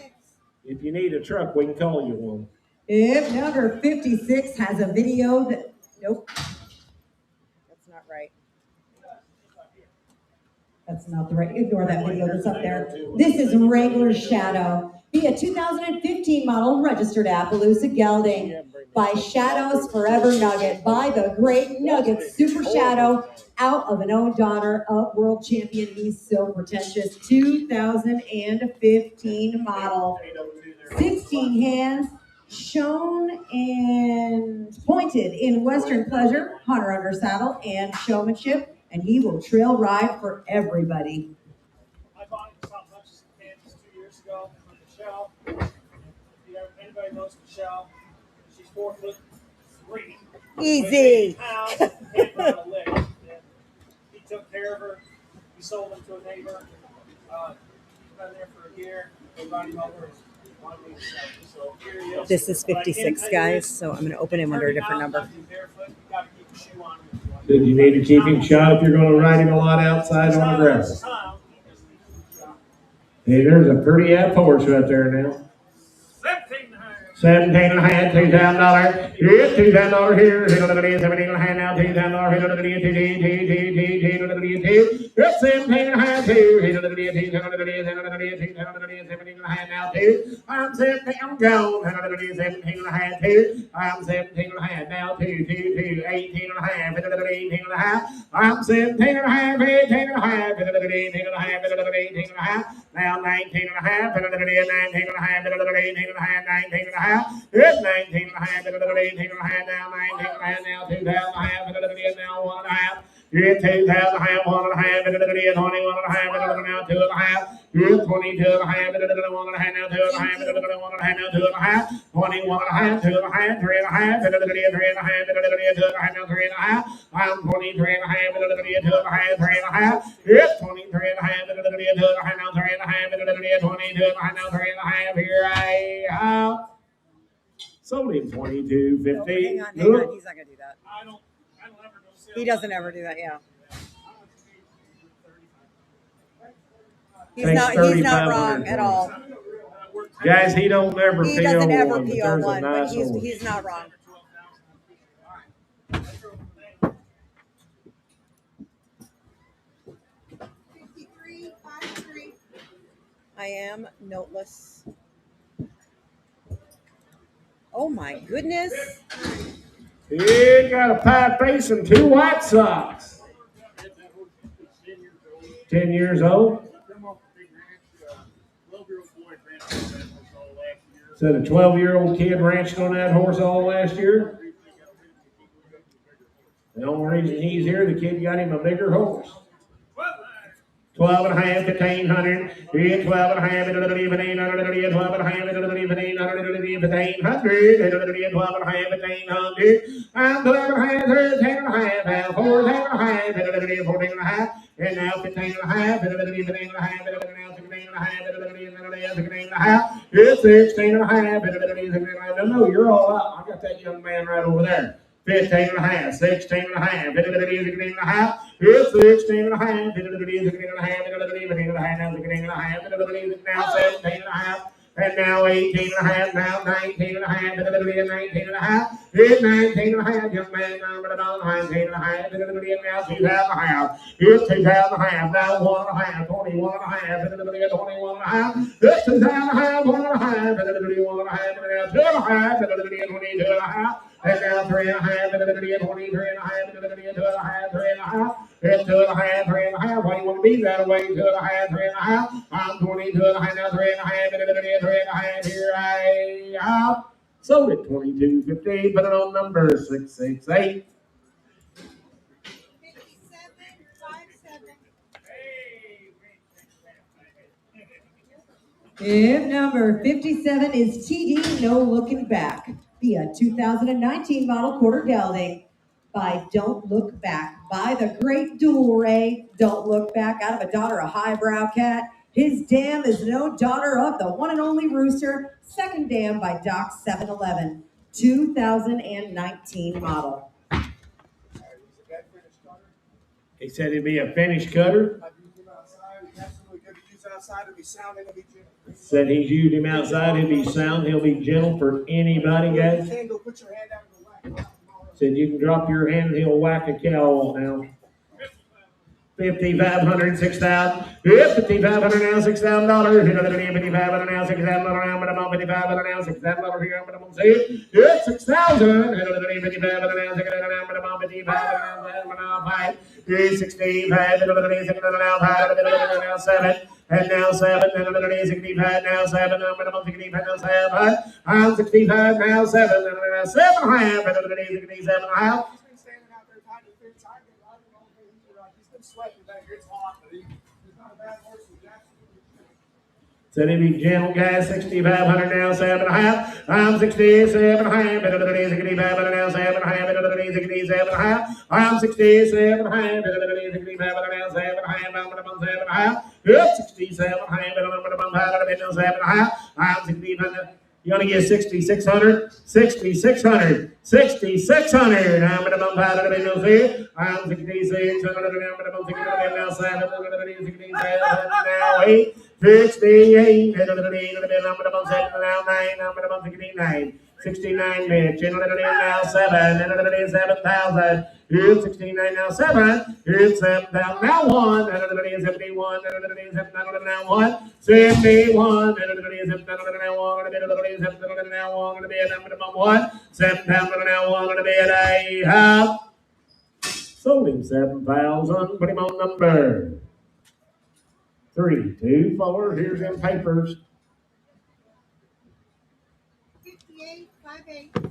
if you need a truck, we can call you one. If number 56 has a video that, nope, That's not right. that's not the right, ignore that video that's up there. This is Wrangler Shadow. Be a 2015 model registered Appaloosa gelding by Shadow's Forever Nugget, by the great Nugget Super Shadow, out of an owned daughter of world champion. He's so pretentious. 2015 model. 16 hands. Shown and pointed in Western pleasure, hunter under saddle, and showmanship, and he will trail ride for everybody. I bought him from Hutchinson, Kansas 2 years ago from Michelle. Anybody knows Michelle? She's 4'3". Easy. Pounds, can't run a lick. And he took care of her. We sold him to a neighbor. He's been there for a year. We brought him over. This is 56, guys, so I'm going to open him under a different number. Did you need to keep him shot if you're going to ride him a lot outside on the grass? Hey, there's a pretty ass horse right there now. 17 and a half, $2,000. Yes, $2,000 here. 17 and a half now, $2,000. Yes, 17 and a half, too. 17 and a half now, too. I'm 17, I'm gone. 17 and a half, too. I'm 17 and a half now, 18 and a half, 18 and a half. I'm 17 and a half, 18 and a half, 18 and a half, 18 and a half. Now 19 and a half, 19 and a half, 18 and a half, 19 and a half. It's 19 and a half, 18 and a half, now 19 and a half, now 2,000 and a half, now 1 and a half. Here's 2,000 and a half, 1 and a half, 21 and a half, now 2 and a half. Here's 22 and a half, 1 and a half, now 2 and a half, 1 and a half, now 2 and a half. 21 and a half, 2 and a half, 3 and a half, 3 and a half, 2 and a half, now 3 and a half. I'm 23 and a half, 2 and a half, 3 and a half. Here's 23 and a half, 2 and a half, now 3 and a half, 22 and a half, now 3 and a half. Here I have. Sold him $22.50. Hang on. He's not gonna do that. He doesn't ever do that. Yeah. He's not wrong at all. Guys, he don't ever He PO doesn't ever one, but PO there's a one, but nice one. he's not wrong. I am noteless. Oh my goodness. He got a pie face and 2 white socks. 10 years old. Said a 12-year-old kid ranched on that horse all last year. The only reason he's here, the kid got him a bigger horse. 12 and a half, 1,500. 12 and a half, 1,800. 12 and a half, 1,800. 12 and a half, 1,800. I'm 12 and a half, 13 and a half. 14 and a half, 14 and a half. And now 15 and a half, 15 and a half, 16 and a half, 16 and a half. It's 16 and a half. No, you're all up. I got that young man right over there. 15 and a half, 16 and a half, 16 and a half. It's 16 and a half, 16 and a half, 16 and a half, 16 and a half, now 17 and a half. And now 18 and a half, now 19 and a half, 19 and a half. It's 19 and a half, young man, now 19 and a half, now 2,000 and a half. It's 2,000 and a half, now 1 and a half, 21 and a half, 21 and a half. It's 2,000 and a half, 1 and a half, 1 and a half, 2 and a half, 22 and a half. And now 3 and a half, 23 and a half, 2 and a half, 3 and a half. It's 2 and a half, 3 and a half. Why do you want to be that way? 2 and a half, 3 and a half. I'm 22 and a half, now 3 and a half, 3 and a half. Here I am. Sold it $22.50. Put it on number 668. If number 57 is TD, no looking back. Be a 2019 model quarter gelding by Don't Look Back. By the great dual ray, Don't Look Back, out of a daughter, a highbrow cat. His dam is no daughter of the one and only rooster. Second dam by Doc 711. 2019 model. He said he'd be a finish cutter. Said he's used him outside, he'll be sound, he'll be gentle for anybody, guys. Said you can drop your hand and he'll whack a cow now. 5,500, 6,000. Yes, 5,500 now, $6,000. 5,500 now, $6,000 now, 5,500 now, $6,000 here. I'm gonna say it. Yes, 6,000. 5,500 now, 5,500 65, now 7, and now 7, and 65, now 7, I'm 65, now 7, I'm 65, now 7, and 7 and a half, and 67 and a half. Said he'd be gentle, guys. 6,500 now, 7 and a half. I'm 67 and a half. 65 and now, 7 and a half. 67 and a half. I'm 67 and a half. 65 and now, 7 and a half. I'm 7 and a half. Yep, 67 and a half. I'm 7 and a half. I'm 65. You want to get 6,600? 6,600. 6,600. I'm going to bump out of the window here. I'm 6,600. I'm now 7. 67. Now 8. 68. I'm going to bump 7. Now 9. I'm going to bump 69. 69 minutes. Now 7. 7,000. It's 69 now 7. It's 7,000 now 1. 71. Now 1. 71. Now 1. 7,000 now 1 to be at a half. Sold him 7,000. Put him on number 3, 2, 4. Here's them papers. 5858.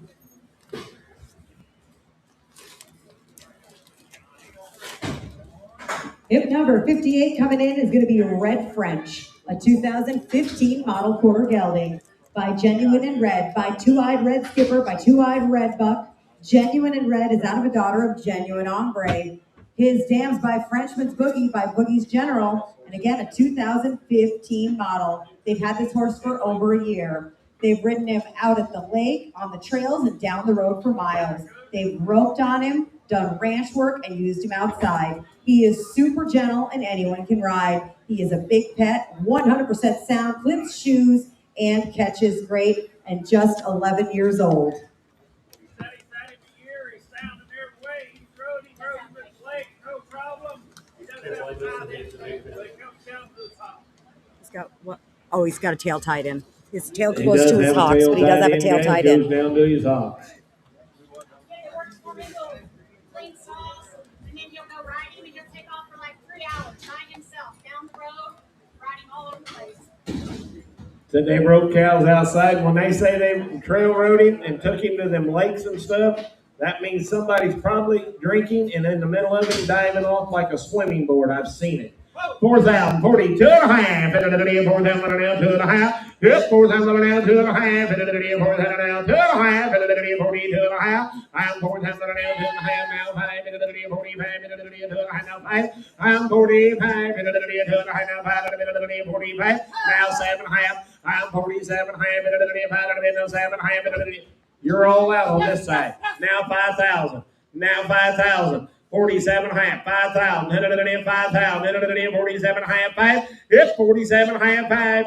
Hip number 58 coming in is going to be Red French, a 2015 model quarter gelding by Genuine in Red, by Two-Eyed Red Skipper, by Two-Eyed Red Buck. Genuine in Red is out of a daughter of Genuine Ombre. His dams by Frenchman's Boogie by Boogie's General, and again, a 2015 model. They've had this horse for over a year. They've ridden him out at the lake, on the trails, and down the road for miles. They've roped on him, done ranch work, and used him outside. He is super gentle and anyone can ride. He is a big pet, 100% sound, clips shoes, and catches great, and just 11 years old. He said he's had him a year. He's sounding every way. He rode him to the lake, no problem. He doesn't have to tie anything, but he comes down to the top. He's got what? Oh, he's got a tail tied in. His tail He goes does to his have a hocks, tail but he does have a tied tail in, tied goes in. down to his hocks. It works for him to clean sauce, and then he'll go riding and he'll take off for like 3 hours by himself down the road, riding all over the place. Said they rode cows outside. When they say they trail rode him and took him to them lakes and stuff, that means somebody's probably drinking and in the middle of it diving off like a swimming board. I've seen it. 4,000, 42 and a half, 4,000 down, 2 and a half. Yep, 4,000 down, 2 and a half, 4,000 down, 2 and a half, 42 and a half. I'm 4,000 down, 2 and a half, now 5, 45, 2 and a half, now 5. I'm 45, 2 and a half, now 5, 45, now 7 and a half. I'm 47 and a half, now 7 and a half. You're all out on this side. Now 5,000. Now 5,000. 47 and a half, 5,000, 5,000, 47 and a half, 5, it's 47 and a half, 5,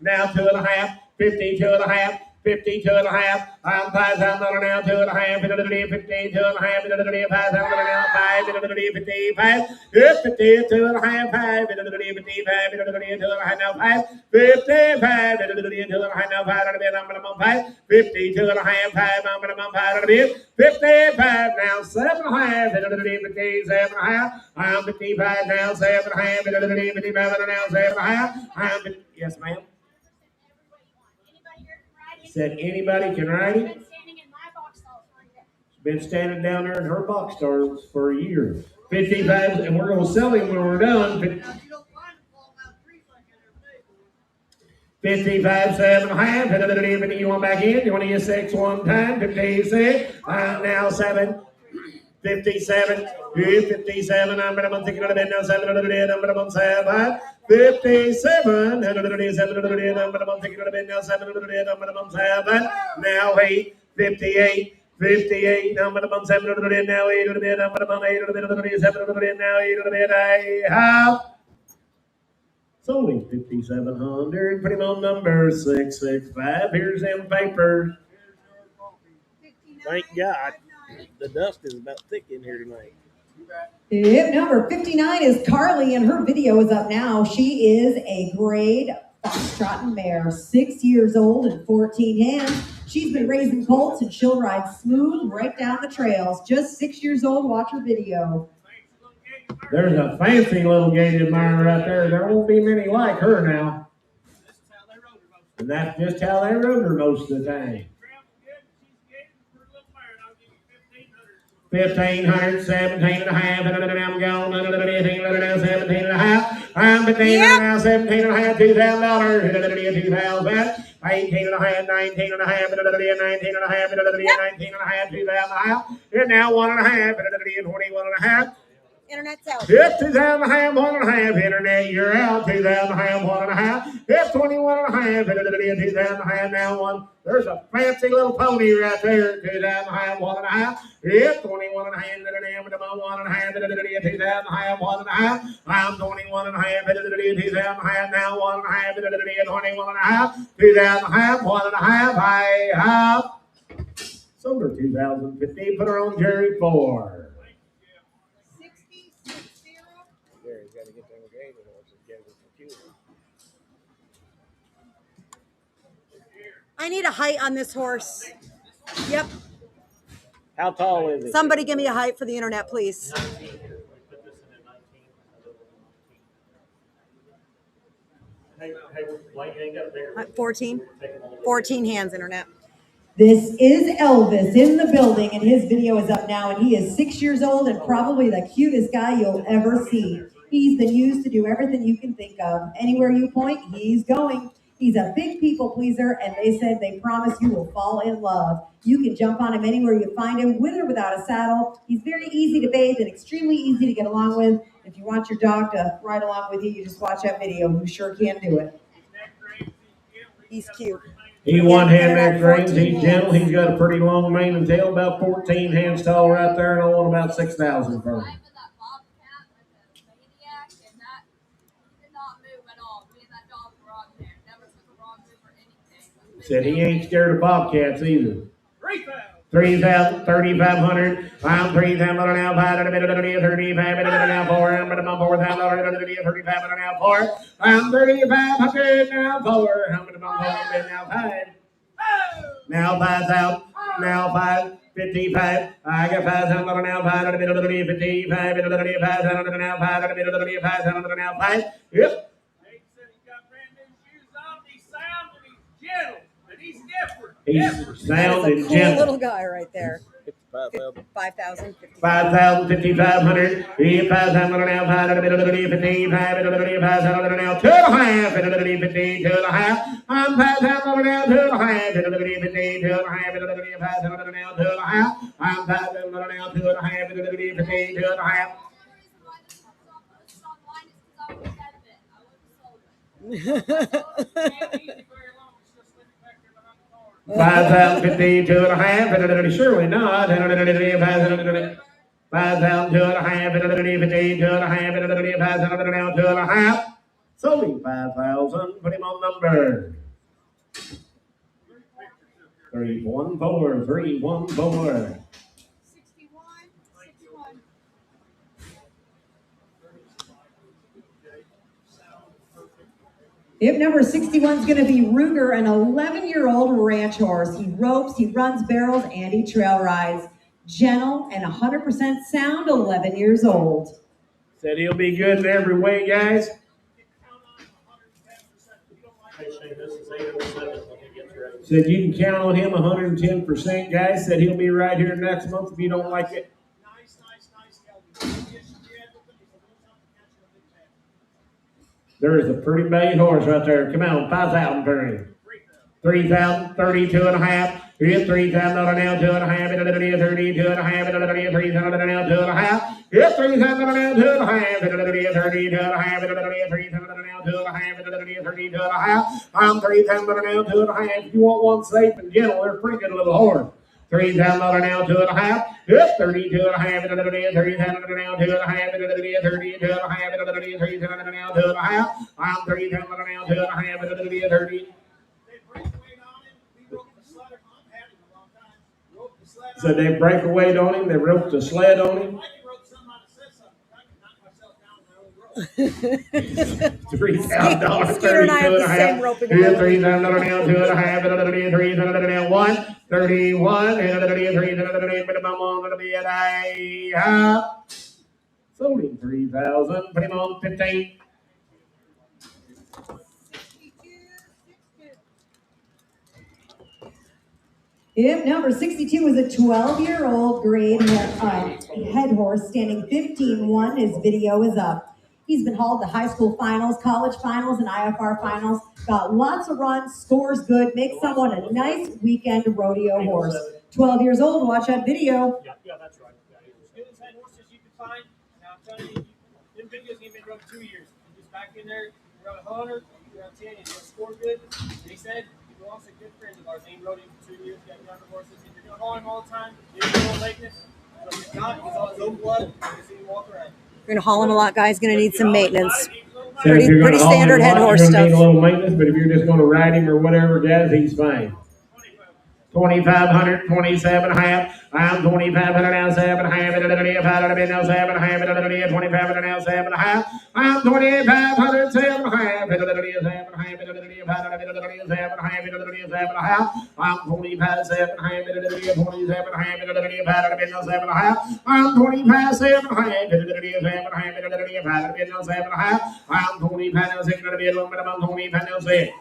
now 2 and a half, 52 and a half, 52 and a half, I'm 5,000 now, 2 and a half, 52 and a half, 5,000 now, 5, 55, 52 and a half, 5, 55, 2 and a half, now 5, 55, 2 and a half, now 5, 52 and a half, 5, 55, now 7 and a half, 57 and a half, I'm 55 now, 7 and a half, 55 now, 7 and a half, I'm, yes ma'am. Said anybody can ride him. Been standing down there in her box stalls for a year. 55, and we're going to sell him when we're done. 55, 7 and a half. You want back in? You want to get 6 one time? 56. Now 7. 57, 57, I'm going to take it now 7, I'm going to 7, 57, I'm going to 7, I'm going to take it now 7, I'm going to 7, now 8, 58, 58, I'm going to 7, now 8, I'm going to 7, now 8, I have. It's only 5,700, put him on number 665, here's them papers. Thank God. The dust is about thick in here tonight. Hip number 59 is Carly, and her video is up now. She is a grade foxtrotting mare, 6 years old and 14 hands. She's been raising colts, and she'll ride smooth right down the trails. Just 6 years old. Watch her video. There's a fancy little gaited mare right there. There won't be many like her now. And that's just how they rode her most of the time. 1,500, 17 and a half, and I'm gone, 17 and a half, I'm 15 now, 17 and a half, $2,000, 2,000, 18 and a half, 19 and a half, 19 and a half, 19 and a half, 2,000, and now 1 and a half, 21 and a half. Internet's out. It's 2,000 and a half, 1 and a half, internet, you're out, 2,000 and a half, 1 and a half, it's 21 and a half, 2,000 and a half, now 1. There's a fancy little pony right there, 2,000 and a half, 1 and a half, it's 21 and a half, 1 and a half, 2,000 and a half, 1 and a half, I'm 21 and a half, 2,000 and a half, now 1 and a half, 21 and a half, 2,000 and a half, 1 and a half, I have sold her 2,050, put her on Jerry 4. I need a height on this horse. Yep. How tall is it? Somebody give me a height for the internet, please. 14. 14 hands, internet. This is Elvis in the building, and his video is up now, and he is 6 years old and probably the cutest guy you'll ever see. He's been used to do everything you can think of. Anywhere you point, he's going. He's a big people pleaser, and they said they promise you will fall in love. You can jump on him anywhere you find him, with or without a saddle. He's very easy to bathe and extremely easy to get along with. If you want your dog to ride along with you, you just watch that video. You sure can do it. He's cute. He one-hand neck reins. He's gentle. He's got a pretty long mane and tail, about 14 hands tall right there, and I want about 6,000 for him. Said he ain't scared of bobcats either. 3,000, 3,500. I'm 3,000 now. 5 35 now. 4. I'm 4,000 35 now. 4. I'm 3,500 now. 4. I'm now 5. Now 5,000. Now 5. 55. I got 5,000 now. 5 55. 5,000 now. 5,000 now. 5. Yep. He's sound and cool gentle. Little guy right there. 5,000. 5,500. 5,000 now. 5,055. 5,000 now. 2.5. 50. 2.5. I'm 5,000 now. 2.5. 50. 2.5. 5,000 now. 2.5. I'm 5,000 now. 2.5. 50. 2.5. Oh, 5,050, 2.5, surely not. 5,000, 2.5, 2.5, 5,000, 2.5. Sold him 5,000. Put him on number 314, 314. 61. If number 61 is going to be Ruger, an 11-year-old ranch horse. He ropes, he runs barrels, and he trail rides. Gentle and 100% sound, 11 years old. Said he'll be good in every way, guys. Said you can count on him 110%, guys. Said he'll be right here next month if you don't like it. There is a pretty big horse right there. Come on, 5,000 for him. 3,000, 32.5. Here's 3,000 now, 2.5. 32.5. 3,000 now, 2.5. Here's 3,000 now, 2.5. 32.5. 3,000 now, 2.5. 32.5. I'm 3,000 now, 2.5. If you want one safe and gentle, they're a pretty good little horse. 3,000 now, 2.5. Yep, 32.5. 30,000 now, 2.5. 32.5. 3,000 now, 2.5. I'm 3,000 now, 2.5. 30. So they break a weight on him. They roped a sled on him. 3,000, Skeeter and I have the same roping. 3,000 now, 2.5. 3,000 now, 1. 31. 3,000 minimum on to be at a sold him 3,000. Put him on 15. If number 62 is a 12-year-old grade head horse standing 15-1, his video is up. He's been hauled to high school finals, college finals, and IFR finals. Got lots of runs, scores good, makes someone a nice weekend rodeo horse. 12 years old, watch that video. Yeah, that's right. Skillest head horses you can find. Now I'm telling you, them videos ain't been run 2 years. He's back in there, you're on 100, you're on 10, and he'll score good. And he said, he belongs to good friends of ours. He ain't rode him for 2 years, got younger horses. If you're going to haul him all the time, he's a little lateness. So if not, he's on his own blood, you see him walk around. We're going to haul him a lot, guys. Going to need some maintenance. So if you're Pretty gonna haul him standard a head lot, horse you're gonna need stuff. a little maintenance, but if you're just going to ride him or whatever, guys, he's fine. 2,500, 27.5. I'm 2,500 now, 7.5. 500 now, 7.5. 2,500 now, 7.5. I'm 2,500, 7.5. 7.5. I'm 25, 7.5. 27.5. I'm 25, 7.5. 7.5. I'm 25 now, 6. I'm 25 now, 6.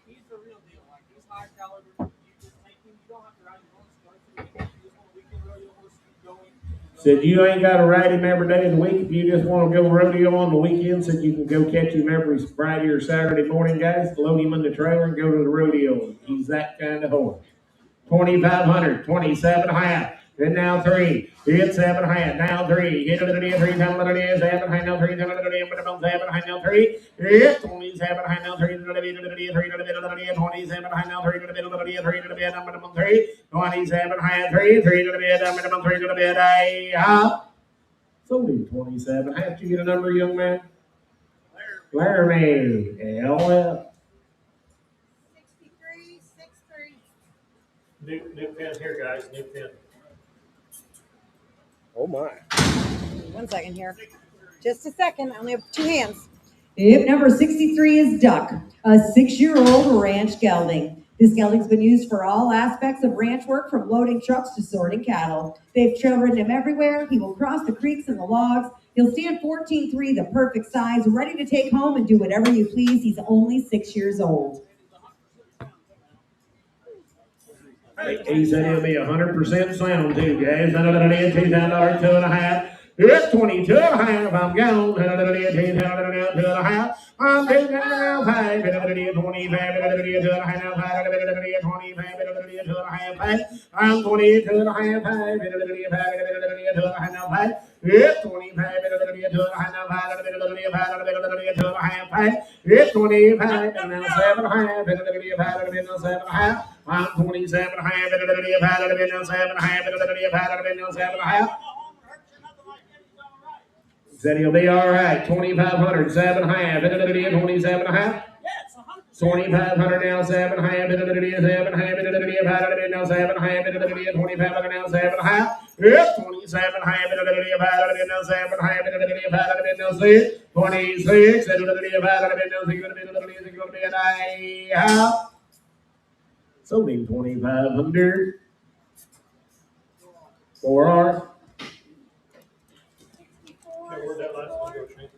He's the real deal. Like, he's high caliber. You just take him, you don't have to ride Said you ain't got to ride him every day of the week. If you just want to go rodeo on the weekend, said you can go catch him every Friday or Saturday morning, guys. Load him in the trailer and go to the rodeo. He's that kind of horse. 2,500, 27.5. Then now 3. Hit 7.5. Now 3. Hit it again. 3 down it is 7.5. Now 3 down it again. But about 7.5. Now 3. Hit 27.5. Now 3 to the bit of the 3 to the bit of the 27.5. Now 3 to the bit of the 3 to the bit. Number 3. 27.5. 3 to the bit. Number 3 to the bit. So do 27. Have to get a number, young man. Laramie. LF. New pin here, guys. New pin. Oh my. 1 second here. Just a second. I only have 2 hands. If number 63 is Duck, a 6-year-old ranch gelding. This gelding's been used for all aspects of ranch work, from loading trucks to sorting cattle. They've trail ridden him everywhere. He will cross the creeks and the logs. He'll stand 14.3, the perfect size, ready to take home and do whatever you please. He's only 6 years old. He said he'll be 100% sound too, guys. $2,000, $2.5. It's 22.5. I'm gone. $2.5. I'm taking now 5. 25. 25. I'm 22.5. 5. It's 25. It's 25. And now 7.5. 7.5. I'm 27.5. 7.5. Said he'll be all right. 2,500, 7.5. 27.5. 2,500 now, 7.5. 7.5. Now 7.5. 2,500 now, 7.5. Yep, 27.5. Now 7.5. Now 6. 26. So be 2,500. 4 hours.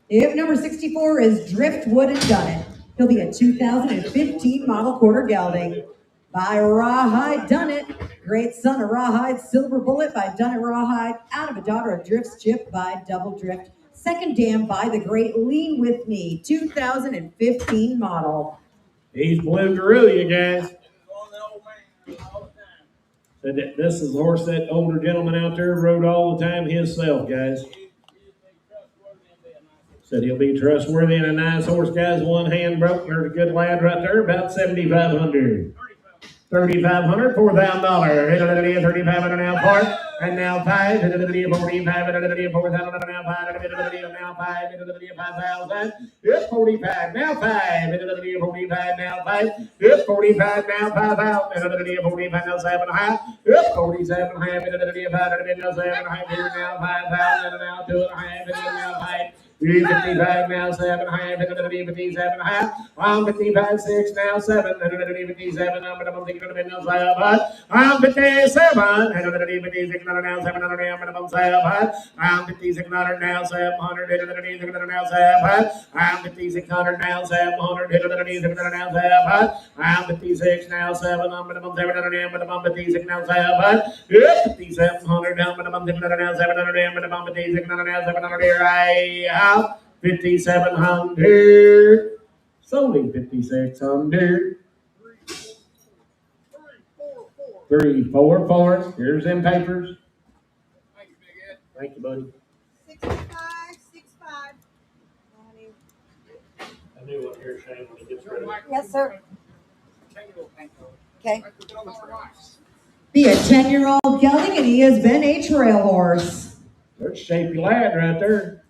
If number 64 is Driftwood and Dunnett, he'll be a 2015 model quarter gelding. By Rawhide Dunnett, great son of Rawhide, Silver Bullet by Dunnett Rawhide, out of a daughter of Drift's Chip by Double Drift. Second dam by the great Lean With Me, 2015 model. He's Blue Gorilla, you guys. Said that this is the horse that older gentleman out there rode all the time himself, guys. Said he'll be trustworthy and a nice horse, guys. 1 hand broke. There's a good lad right there, about 7,500. 3,500, $4,000. 3,500 now part, and now 5. 45, 4,000 now 5. Now 5. 5,000. It's 45 now 5. 45 now 5. It's 45 now 5,000. 45 now 7.5. It's 47 half. 7.5 now 5,000. Now 2.5. Now 5. 55 now 7.5. 57.5. I'm 55 6 now 7. 57. I'm 57. I'm 57. I'm 56 now 700. I'm 5600 now 700. Now 7. I'm 5600 now 700. I'm 56 now 7. I'm 56 now 7. 5700 now 700 now 700. I'm 56 now 700. 5,700. Solely 5,600. 3, 4, 4. Here's them papers. Thank you, Big Ed. Thank you, buddy. 6565. I knew what you're saying when he gets ready. Yes, sir. Okay. Be a 10-year-old gelding, and he has been a trail horse. There's a shapy lad right there.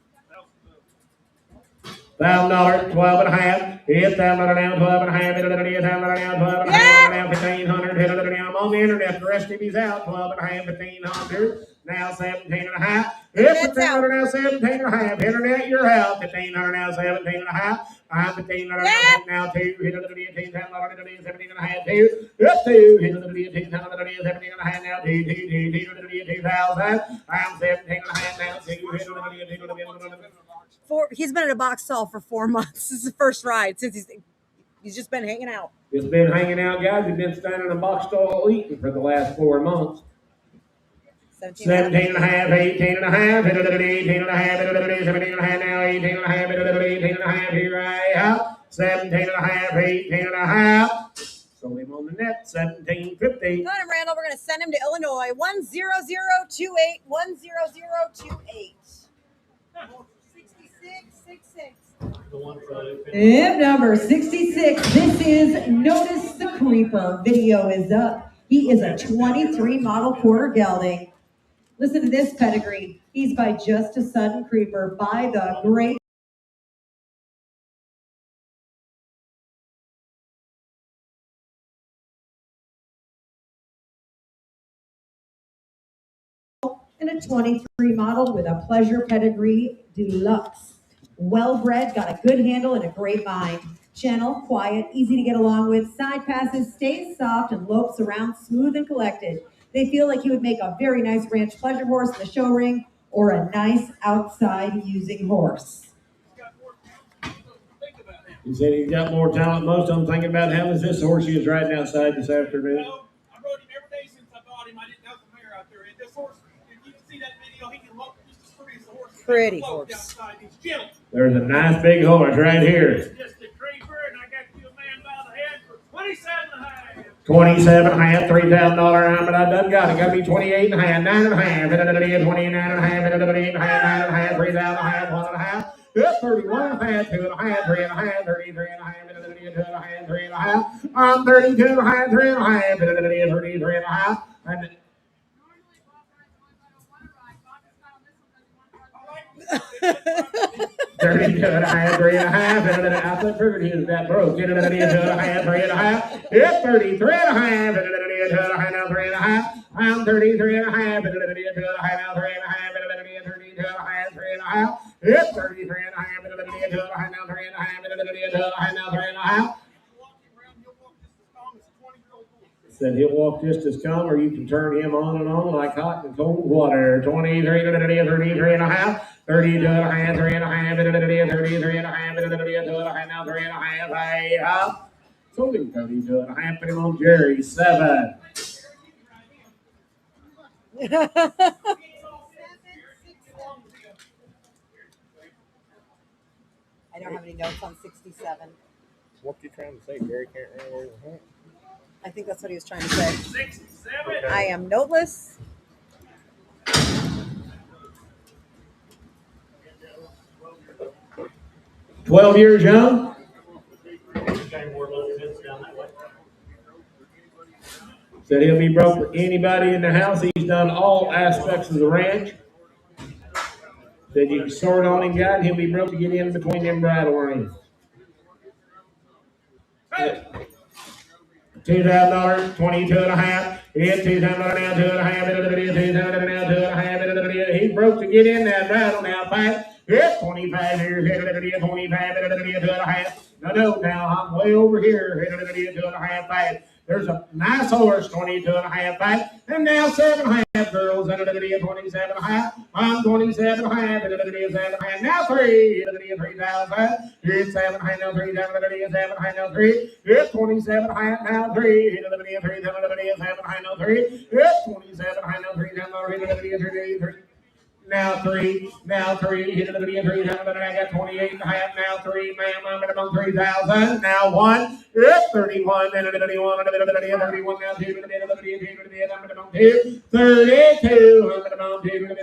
$1,000, 12.5. It's $1,000 now, 12.5. $1,000 now, 12.5. Now 1,500. I'm on the internet. The rest of he's out. 12.5, 1,500. Now 17.5. It's $1,500 now, 17.5. Internet, you're out. 1,500 now, 17.5. I'm 1,500 now, 2. 17.5. 2. It's 2. 17.5 now, 2. 2,000. I'm 17.5 now, 2. He's been in a box stall for 4 months. This is the first ride since he's just been hanging out. He's been hanging out, guys. He's been standing in a box stall eating for the last 4 months. 17 and a half, 18 and a half, 18 and a half, 17 and a half now, 18 and a half, 18 and a half, here I out. 17 and a half, 18 and a half. Sold him on the net, 17.50. Got him, Randall. We're going to send him to Illinois. 10028, 10028. 6666. Hip number 66. This is Notice the Creeper. Video is up. He is a 23 model quarter gelding. Listen to this pedigree. He's by Just a Sudden Creeper by the great and a 23 model with a Pleasure Pedigree Deluxe. Well-bred, got a good handle and a great mind. Gentle, quiet, easy to get along with, side passes, stays soft, and lopes around smooth and collected. They feel like he would make a very nice ranch pleasure horse in the show ring or a nice outside using horse. He said he's got more talent. Most of them thinking about how is this horse he is riding outside this afternoon. No, I rode him every day since I bought him. I didn't have the mare out there. And this horse, if you can see that video, he can look just as pretty as the horse. Pretty He can float horse. outside. He's gentle. There's a nice big horse right here. It's just a creeper, and I got you a man by the head for 27 and a half. 27 and a half, $3,000 but I done got it. Got to be 28 and a half, 9 and a half, 29 and a half, 8 and a half, 9 and a half, 3,000 and a half, 1 and a half. 31 and a half, 2 and a half, 3 and a half, 33 and a half, 2 and a half, 3 and a half. 32 and a half, 3 and a half, 33 and a half. And 32 and a half, 3 and a half, and I figured he was that broke. 32 and a half, 3 and a half. 33 and a half, 2 and a half, now 3 and a half. I'm 33 and a half, 2 and a half, now 3 and a half, 32 and a half, 3 and a half. 33 and a half, 2 and a half, now 3 and a half, 32 and a half, now 3 and a half. Said he'll walk just as calm, or you can turn him on and on like hot and cold water. 23, 33 and a half, 32 and a half, 3 and a half, 33 and a half, 2 and a half, now 3 and a half, hey, up. Sold him 32 and a half, put him on Jerry, 7. I don't have any notes on 67. What you trying to say? Gary can't run away with him. I think that's what he was trying to say. 67. I am noteless. $12 years young. Said he'll be broke for anybody in the house. He's done all aspects of the ranch. Said you can sort on him, guy, and he'll be broke to get in between them bridle reins. $2,000, 22 and a half. It's $2,000 now, 2 and a half. $2,000 now, 2 and a half. He's broke to get in that bridle now, 5. It's 25 here. 25, 2 and a half. No, now I'm way over here. 2 and a half, 5. There's a nice horse, 22 and a half, 5. And now 7 and a half, girls. 27 and a half. I'm 27 and a half. 7 and a half. Now 3. 3,000. It's 7 and a half, now 3. 7 and a half, now 3. It's 27 and a half, now 3. 7 and a half, now 3. It's 27 and a half, now 3. 3. Now 3, now 3, hit it at the end, 3, I got 28 and a half, now 3, ma'am, I'm at about 3,000, now 1, it's 31, then 31, now 2, I'm at about 2, 32, I'm at about 2, now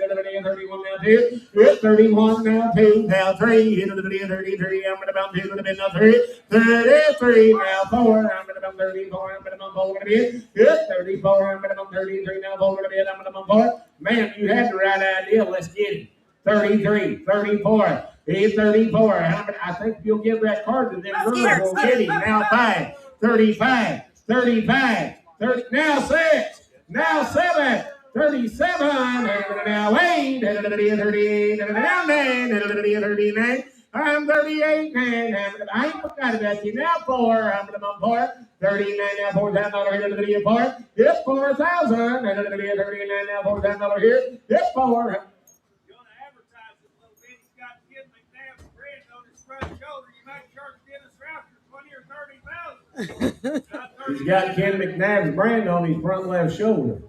2, it's 31, now 2, now 3, hit it at the end, 33, I'm at about 2, now 3, 33, now 4, I'm at about 34, I'm at about 4, it's 34, I'm at about 33, now 4, I'm at about 4, man, you had the right idea. Let's get it. 33, 34. He's 34. I think you'll give that card to them girls. We'll get him. Now 5, 35, 35, 30. Now 6, now 7, 37. Now 8, 38, now 9, 39. I'm 38, man. I ain't forgot about you. Now 4, I'm at 4. 39, now $4,000 here. 4. It's 4,000. 39, now $4,000 here. It's 4. You want to advertise it a little bit? He's got Ken McNabb's brand on his front shoulder. You might charge Dennis Rouser 20 or 30,000. He's got Ken McNabb's brand on his front left shoulder.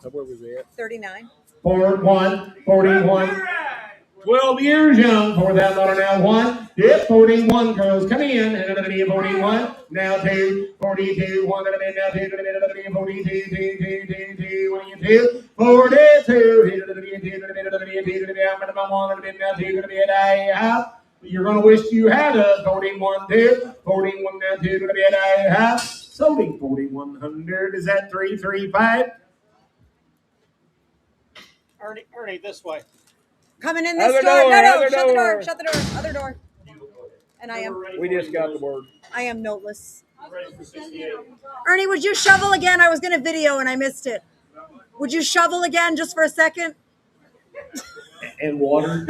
Where was it? 39. 41, 41. 12 years young, $4,000 now, one. Yep, 41 girls come in, and it'll be 41. Now two, 42, one to the mid, now two to the mid, it'll be 42, two, 22, 42, hit to the mid, two to the mid, it'll be 2 to the mid, I'm gonna one to the mid, now 2 to the mid, out. You're gonna wish you had a 41, 2, 41, now 2 to the mid, out. Sold 4,100, is that 335? Ernie, this way. Coming in this Other door. door, No, other shut the door. door. Shut the door. Other door. And I We just got the word. am noteless. Ready for 68. Ernie, would you shovel again? I was going to video and I missed it. Would you shovel again just for a second? And water.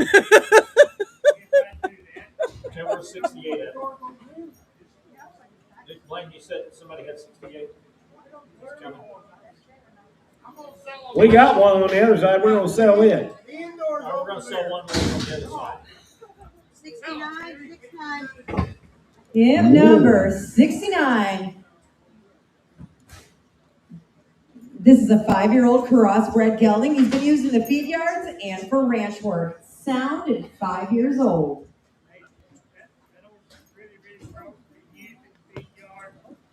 Okay, we're 68. Like you said, somebody had 68. We got one on the other side. We're gonna sell it. We're going to sell one more on the other side. 69, 69. Hip number 69. This is a 5-year-old crossbred gelding. He's been used in the feed yards and for ranch work. Sound at 5 years old.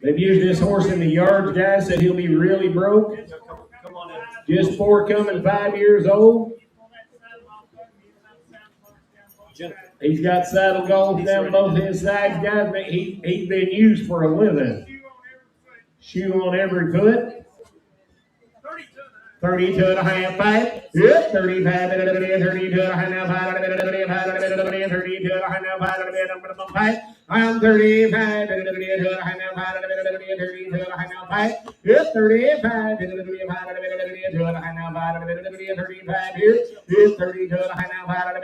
They've used this horse in the yards. Guys said he'll be really broke. Come on in. Just coming 5 years old. He's got saddle golf down both his sides, guys. He's been used for a living. Shoe on every foot. 32 and a half, 5. Yep, 35, 32 and a half, now 5, 32 and a half, now 5, I'm 35, 32 and a half, now 5, 32 and a half, now 5. Yep, 35, 32 and a half, now 5, 35 here. Yep, 32 and a half, now 5,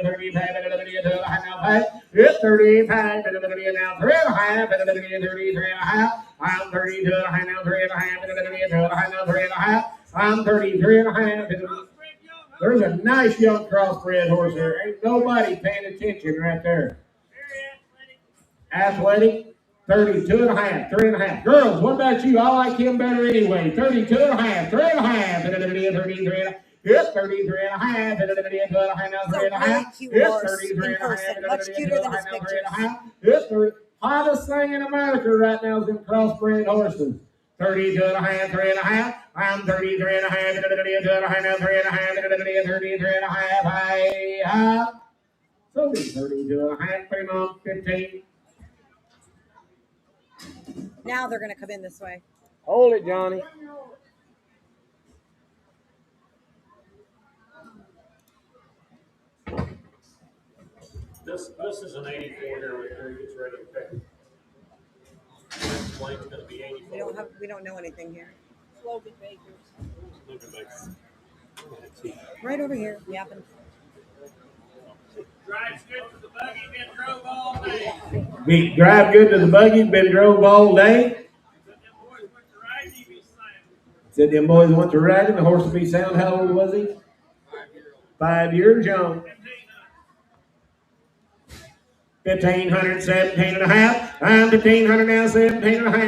35, 32 and a half, now 5. Yep, 35, now 3 and a half, 33 and a half. I'm 32 and a half, now 3 and a half, 32 and a half, now 3 and a half. I'm 33 and a half. There's a nice young crossbred horse there. Ain't nobody paying attention right there. Athletic, 32 and a half, 3 and a half. Girls, what about you? I like him better anyway. 32 and a half, 3 and a half, 33 and a half. Yep, 33 and a half, 3 and a half. Yep, 33 and a half, much cuter than his pictures. Yep, hottest thing in America right now is them crossbred horses. 32 and a half, 3 and a half. I'm 33 and a half, 32 and a half, now 3 and a half, 33 and a half. Hi, so 32 and a half, 3 months, 15. Now they're going to come in this way. Hold it, Johnny. This is an 84 here right there. He gets ready to pick. Blake's going to be 84. We don't know anything here. Logan Bakers. Right over here. Yapping. Drives good for the buggy, been drove all day. Drive good to the buggy, been drove all day. Said them boys went to ride, he be sound. Said them boys went to ride and the horse would be sound. How old was he? 5 years young. 1,500, 17 and a half. I'm 1,500 now, 17 and a half.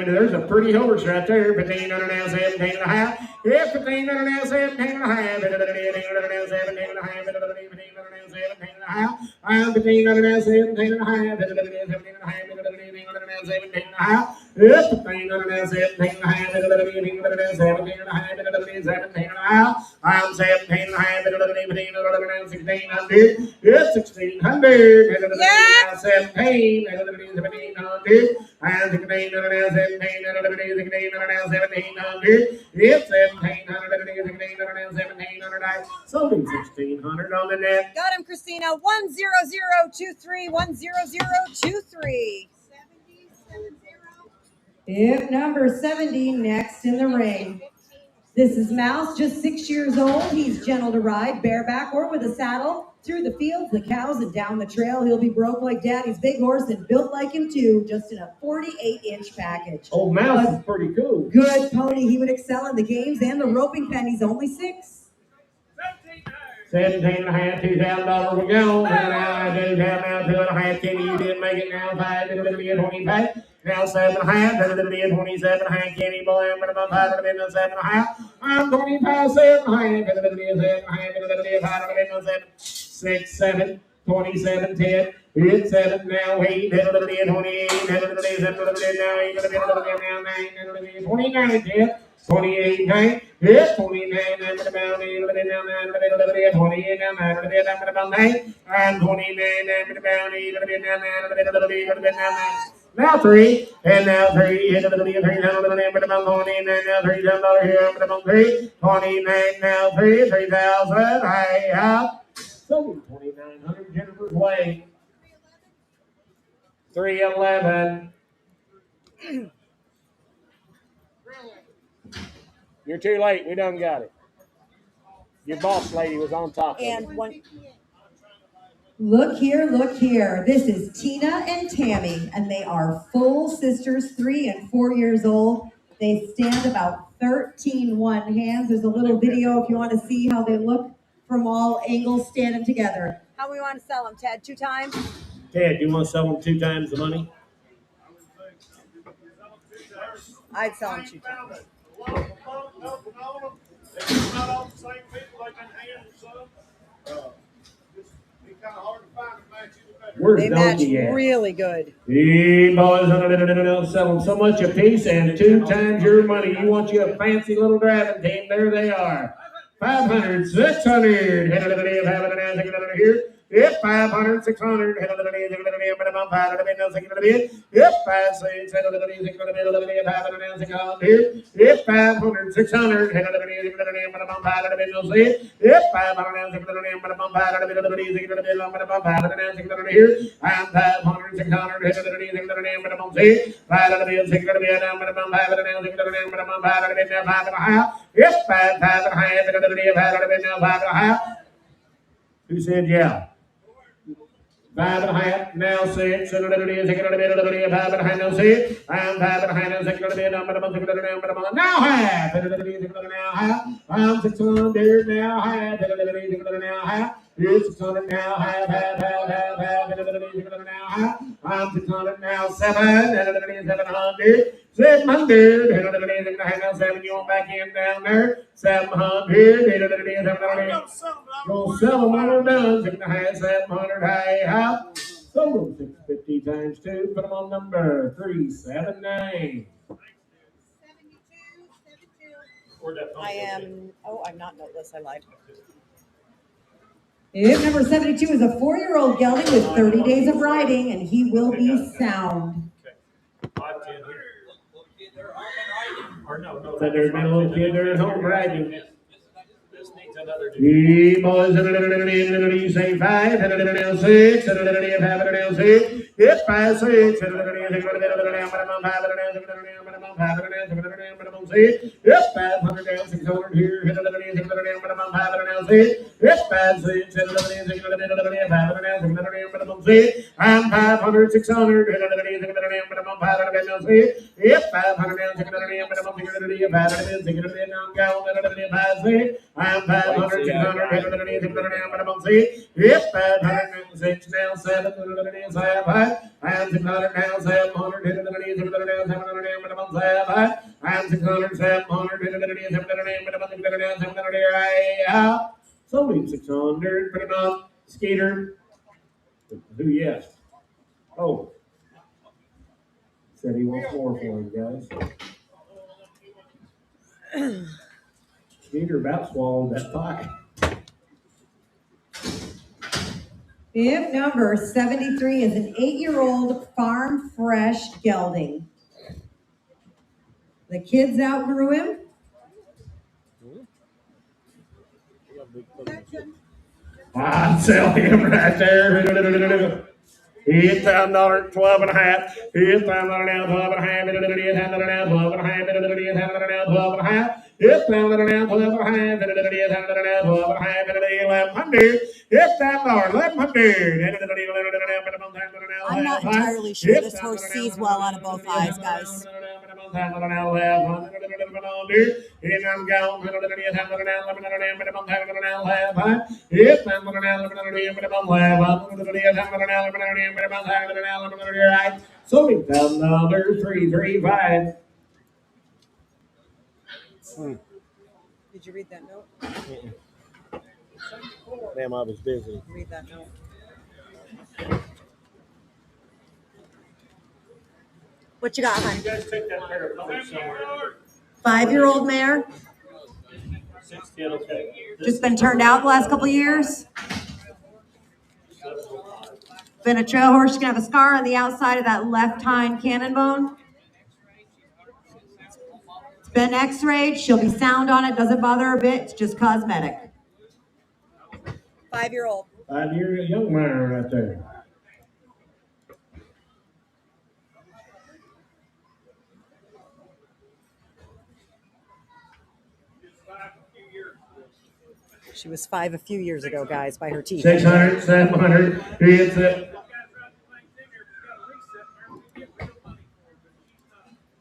There's a pretty horse right there. 1,500 now, 17 and a half. Yeah, 1,500 now, 17 and a half. 1,500 now, 17 and a half. 1,500 now, 17 and a half. I'm 1,500 now, 17 and a half. 1,500 now, 17 and a half. Yes, 1,500 now, 17 and a half. 1,500 now, 17 and a half. 17 and a half. I'm 17 and a half. 1,600. Yes, 1,600. Yeah. 17, 1,700. I'm 1,600 now, 17, 1,700. Yes, 1,700. 1,700. I sold him 1,600 on the net. Got him, Christina. 10023. 10023. Hip number 70 next in the ring. This is Mouse, just 6 years old. He's gentle to ride, bareback or with a saddle. Through the fields, the cows, and down the trail. He'll be broke like Daddy's big horse and built like him too, just in a 48-inch package. Old Mouse is pretty cool. Good pony. He would excel in the games and the roping pen. He's only 6. 17 and a half, $2,000 we're going. Now I do have now 2 and a half. Kenny, you didn't make it now. 5, 25. now 7.5, 27.5, Kenny boy, I'm about 7.5. I'm 25, 7.5, 6, 7, 27, 10. Hit 7 now, 8, 28, 28, now 8, 29, 10. 28, 9, hit 29, I'm about 8, 28, now 9, I'm about 9, and 29, I'm about 8, now 3, and now 3, hit 3, 3, now 29, now 3, $10 here, I'm about 3, 29, now 3, 3,000, I have. So 2,900 Jennifer's Way. 311. You're too late. We done got it. Your boss lady was on top of it. And one. Look here. This is Tina and Tammy, and they are full sisters, 3 and 4 years old. They stand about 13 one hands. There's a little video if you want to see how they look from all angles standing together. How we want to sell them, Ted? 2 times? Ted, you want to sell them 2 times the money? I'd sell them 2 times. It's not all the same people they can hand some. It's kind of hard to find a match either better. Where's They match Donkey at? really good. Hey, boys, sell them so much a piece and 2 times your money. You want you a fancy little driving team? There they are. 500, 600. Here. Yep, 500, 600. Yep, 5, 6, yep, 500, 600. Yep, 500, here. I'm 500, 600. Who said yeah? 5.5, now 6, 5.5, now 6, I'm 5.5, 6, now half, I'm 600, now half, now half, it's 600, now half, now half, I'm 600, now 700, 700, you want back in down there, 700, go sell them when we're done, 700, high, high. Sold them 650 times 2, put them on number 379. I'm not noteless, I lied. If number 72 is a 4-year-old gelding with 30 days of riding, and he will be sound. So there's been a little kid there at home riding. He boys, you say 5, 6, 6, hit 5, 6, yep, 500 down, 600 here, hit 5, 6, yep, 5, 6, I'm 500, 600, yep, 500 down, 600, yep, 500 down, 600, I'm 500, 600, now 7, I'm 600, now 700, I'm 600, 700, sold him 600, put him on, Skeeter. Who yes? Oh. Said he wants more for him, guys. Skeeter about swallowed that pie. If number 73 is an 8-year-old farm fresh gelding. The kids outgrew him. I'd sell him right there. He's $1,000, 12 and a half. He's $1,000 now, 12 and a half. $12 now, 12 and a half. $12 and a half. It's $1,000 now, 12 and a half. $12 and a half. $1,100. It's $1,100. I'm not entirely sure this horse sees well out of both eyes, guys. So $1,000, 335. Did you read that note? Damn, I was busy. Read that note. What you got, hon? You guys take that pair of ponies somewhere. 5-year-old mare. 16, okay. Just been turned out the last couple of years. Been a trail horse. She's gonna have a scar on the outside of that left hind cannon bone. It's been x-rayed. She'll be sound on it. Doesn't bother her a bit. It's just cosmetic. 5-year-old. 5-year young mare right there. She was 5 a few years ago, guys, by her teeth. 600, 700. It's it.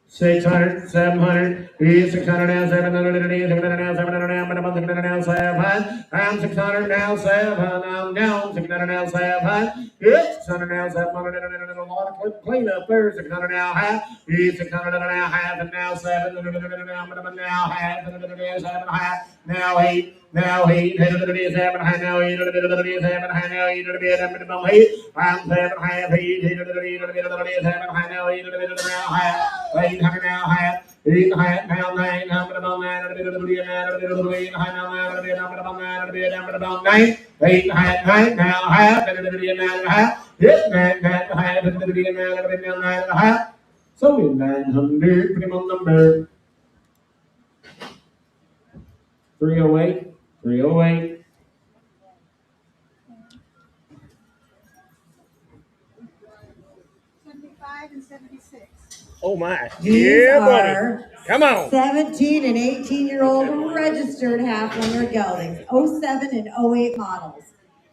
600, 700, 600 now, 700, 600 now, 700 now, but I'm 600 now, 700. I'm 600 now, 700. I'm down, 600 now, 700. It's 600 now, 700. A lot of cleanup there. 600 now, half. It's 600 now, half, and now 700 now, but I'm now half, 7 half. Now 8. Now 8, 7 high, now 8, 7 high, now 8, I'm 7 half, 8, 7 high, now 8, half, 800 now half, 8 half, now 9, 9, 8 high, now 9, 8 half, 9, now half, 9 half, 9 half, so 900, put him on number 308. 308. And 76. Oh my. These Yeah, buddy. are Come on. 17 and 18-year-old registered half-winter geldings, 07 and 08 models.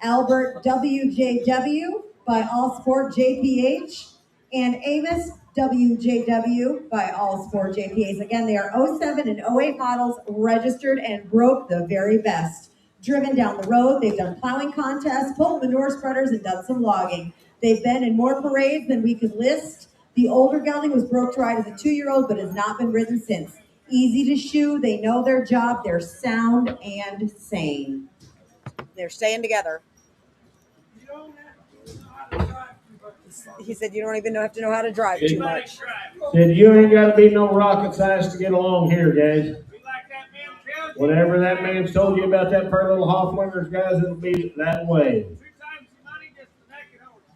Albert WJW by All Sport JPH and Amos WJW by All Sport JPAs. Again, they are 07 and 08 models, registered and broke the very best. Driven down the road, they've done plowing contests, pulled manure spreaders, and done some logging. They've been in more parades than we could list. The older gelding was broke to ride as a 2-year-old, but has not been ridden since. Easy to shoe, they know their job, they're sound and sane. They're staying together. He said you don't even have to know how to drive too much. Said you ain't got to be no rocket science to get along here, guys. Whatever that man told you about that per little Hofflingers, guys, it'll be that way.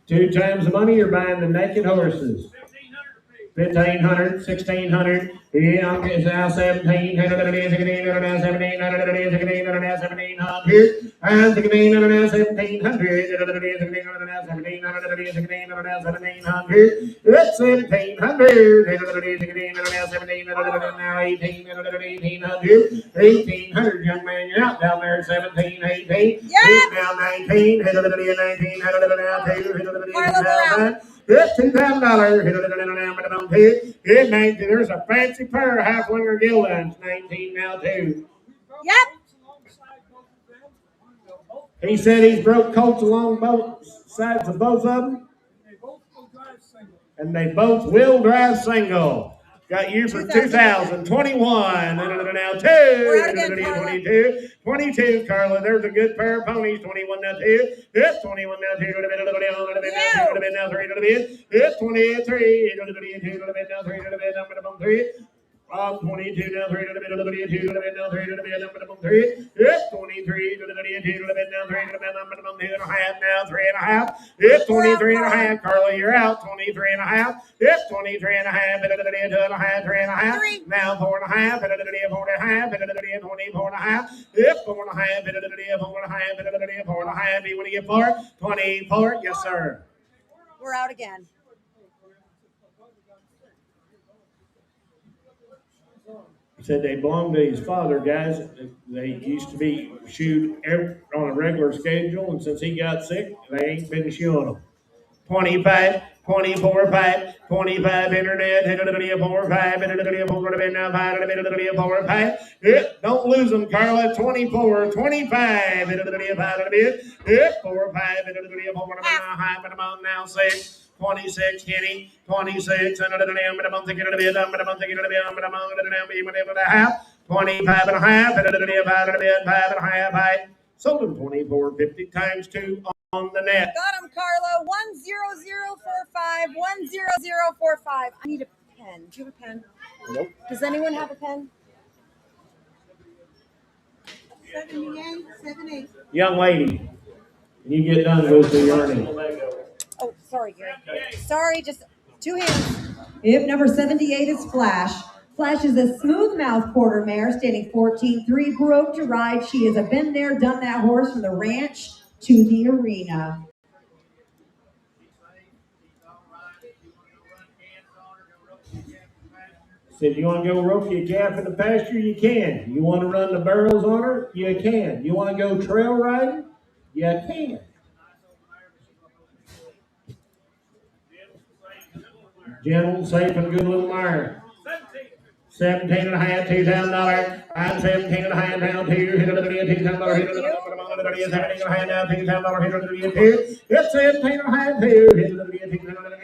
2 times the money, you're buying the naked horses. 1,500, 1,600. Yeah, I'm getting now 1,700, 1,700, 1,700, 1,700, and 1,600, 1,700, 1,700. It's 1,700, 1,700, now 1,800, 1,800, young man, you're out down there, 17, 18, now 19, 19, now 2, it's $2,000. There's a fancy pair of half-winger gildings. 19 now too. Yep. He said he's broke colts along both sides of both of them. And they both will drive single. Got you for 2021. Now 22. 22, Carla. There's a good pair of ponies. 21 now 2. It's 21 now 2. Now 3. It's 23. Now 3. 22 now 3 now 3 now 3. It's 23 now 3 now 3.5. It's 23 and a half. Carla, you're out. 23 and a half. It's 23 and a half. 3.5. Now 4.5. 4.5. 24 and a half. It's 4.5. 4.5. You want to get 4? 24. Yes, sir. We're out again. He said they belonged to his father, guys. They used to be shoed on a regular schedule, and since he got sick, they ain't been shoeing them. 25, 24, 5, 25, internet, hit it 4, 5, hit it 4, now 5, hit it 4, 5. Don't lose them, Carla. 24, 25, hit it 5, 4, 5, hit it 4, now high, but I'm on now 6. 26, Kenny, 26, and I'm on thinking of it, I'm thinking of it, I'm on even able to have 25 and a half, and a 5 and a half, sold them 24, 50 times 2 on the net. Got him, Carla. 10045, 10045. I need a pen. Do you have a pen? Nope. Does anyone have a pen? 78, 78. Young lady, when you get done, go through your earnings. Oh, sorry, Gary. Sorry, just 2 hands. If number 78 is Flash. Flash is a smooth mouth quarter mare standing 14-3, broke to ride. She has been there, done that horse from the ranch to the arena. Said you want to go rope your calf in the pasture, you can. You want to run the barrels on her, you can. You want to go trail riding, you can. Gentle, safe, and good little mare. 17 and a half, $2,000. I'm 17 and a half down to you. Hit it $2,000. Hit it $17 and a half down, $2,000. Hit it $2. It's 17 and a half, $2. Hit it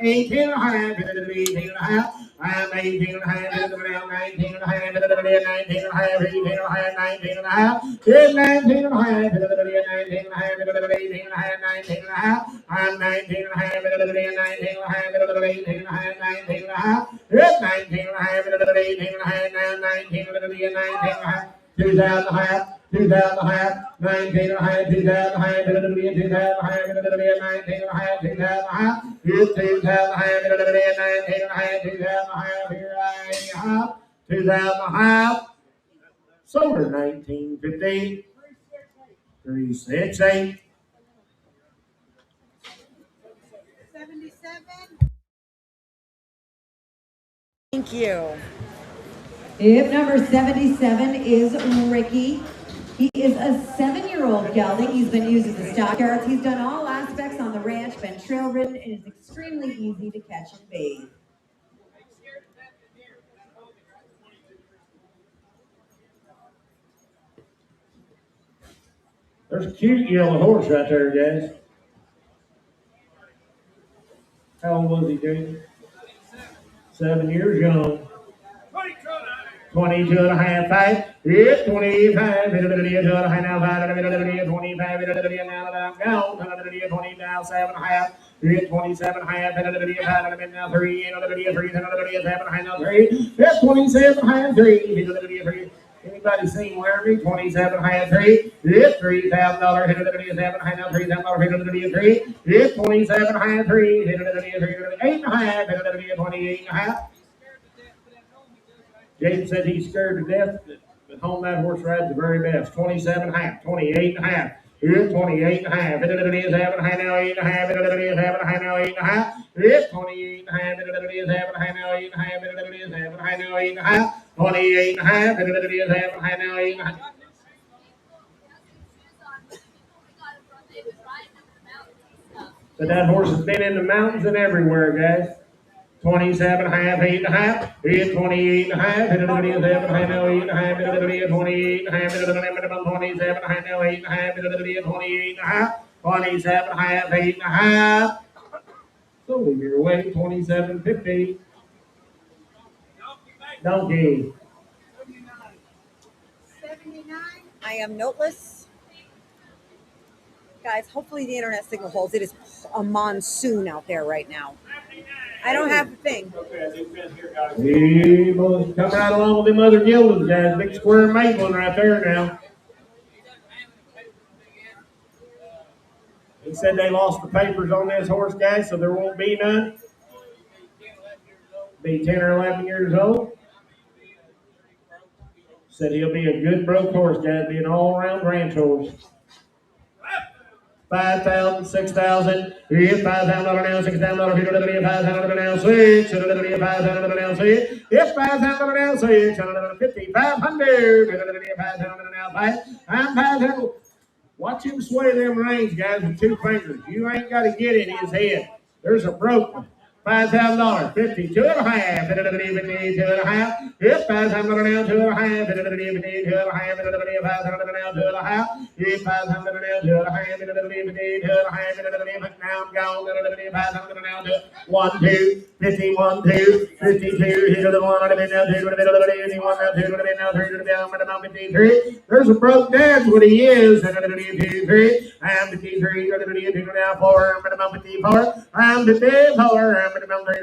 18 and a half. Hit it 18 and a half. I'm 18 and a half. Hit it 19 and a half. Hit it 19 and a half. 18 and a half. 19 and a half. Hit 19 and a half. Hit it 19 and a half. Hit it 18 and a half. 19 and a half. I'm 19 and a half. Hit it 19 and a half. Hit it 18 and a half. 19 and a half. Hit 19 and a half. Hit it 18 and a half. Now 19 and a half. 2,000 and a half. 2,000 and a half. 19 and a half. 2,000 and a half. Hit it 2,000 and a half. Hit it 19 and a half. 2,000 and a half. Hit 2,000 and a half. Hit it 19 and a half. 2,000 and a half. Here I have 2,000 and a half. Sold her 1950. 368. 77. Thank you. If number 77 is Ricky. He is a 7-year-old gelding. He's been used at the Stockyards. He's done all aspects on the ranch, been trail ridden, and is extremely easy to catch and bathe. There's a cute yellow horse right there, guys. How old was he, dude? 7 years young. 22 and a half, 5. Hit 25. Hit 22 and a half now, 5. 25. Hit now, I'm gone. 20 now, 7 and a half. Hit 27 and a half. Hit 5 now, 3. Hit 3. 7 and a half now, 3. Hit 27 and a half, 3. Hit 3. Anybody seen Laramie? 27 and a half, 3. Hit $3,000. Hit 37 and a half now, $3,000. Hit 3. Hit 27 and a half, 3. Hit 8 and a half. Hit 28 and a half. James said he's scared to death, but home that horse rides the very best. 27 and a half, 28 and a half. Hit 28 and a half. Hit 7 and a half now, 8 and a half. Hit 7 and a half now, 8 and a half. Hit 28 and a half. Hit 7 and a half now, 8 and a half. Hit 7 and a half now, 8 and a half. 28 and a half. Hit 7 and a half now, 8 and a half. But that horse has been in the mountains and everywhere, guys. 27 and a half, 8 and a half. Hit 28 and a half. Hit 7 and a half now, 8 and a half. Hit 28 and a half. Hit 27 and a half now, 8 and a half. Hit 28 and a half. 27 and a half, 8 and a half. So you're away 27.50. Donkey. 79. I am noteless. Guys, hopefully the internet signal holds. It is a monsoon out there right now. I don't have a thing. Hey, boys, come right along with them other geldings, guys. Big square Maitland right there now. He said they lost the papers on this horse, guys, so there won't be none. Be 10 or 11 years old. Said he'll be a good broke horse, guys. Be an all-around ranch horse. 5,000, 6,000. Hit $5,000 now, $6,000. Hit $5,000 now, 6. Hit $5,000 now, 6. Hit $5,000 now, 6. 5,500. Hit $5,000 now, 5. I'm 5,000. Watch him sway them reins, guys, with 2 fingers. You ain't got to get in his head. There's a broke one. $5,000. 52 and a half. 52 and a half. Yep, $500 now, 2 and a half. 52 and a half. 500 now, 2 and a half. Yep, 500 now, 2 and a half. 52 and a half. Now I'm gone. 500 now, 1, 2, 51, 2, 52. Here to the 1 now, 2 to the middle of the 81 now, 2 to the mid now, 3 to the down, 53. There's a broke dad's what he is. 53. I'm 53. 2 now, 4. 54. I'm 54. I'm 3 to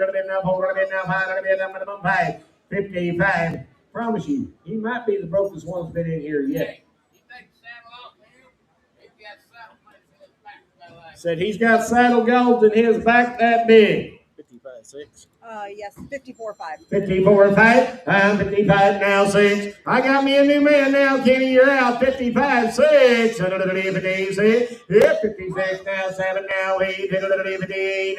the mid now, 4 to the mid now, 5 to the mid now, 5. 55. Promise you, he might be the brokest one that's been in here yet. Said he's got saddle golds in his back that big. 55.6. Yes, 54.5. 54.5. I'm 55 now, 6. I got me a new man now, Kenny. You're out. 55.6. 56. Yep, 56 now, 7 now, 8. 58.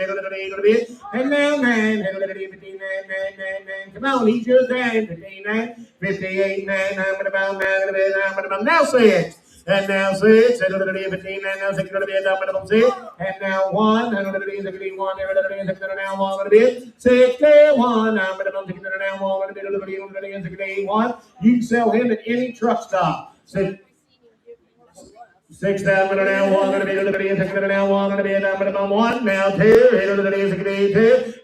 And now 9. 59. Come on, he's your guy. 59. 58. 9. I'm about 9. Now 6. And now 6, and now 6, and now 6, and now 1, and now 1, and now 1, 61, and now 1. You can sell him at any truck stop. 6 down, and now 1, and now 1, and 1, now 2,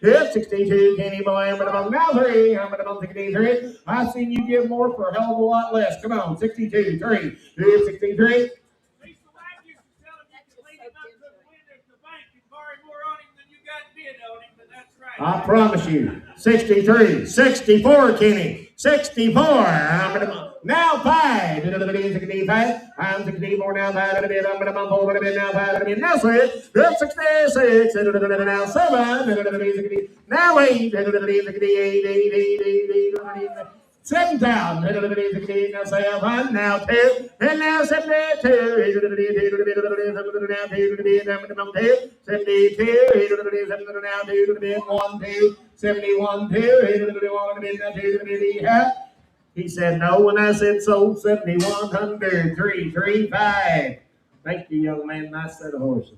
yep, 62, Kenny boy, now 3, 63. I've seen you give more for a hell of a lot less. Come on, 62, 3, 63. I promise you, 63, 64, Kenny, 64. Now 5. I'm 64 now. 5 I'm 4 now. 5 now 6. 66. Now 7. Now 8. 7 down. Now 7. Now 2. And now 72. 1, 2. 71, 2. He said no when I said so. 7,100. 335. Thank you, young man. Nice set of horses.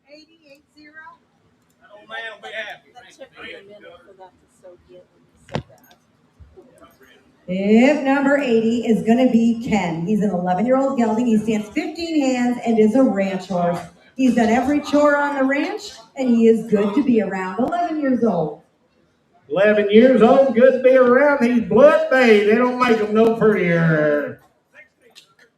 80. That old man will be happy. That took me a minute for that to soak in when you said that. If number 80 is going to be Ken. He's an 11-year-old gelding. He stands 15 hands and is a ranch horse. He's done every chore on the ranch, and he is good to be around. 11 years old. 11 years old, good to be around. He's blood bay. They don't make them no prettier.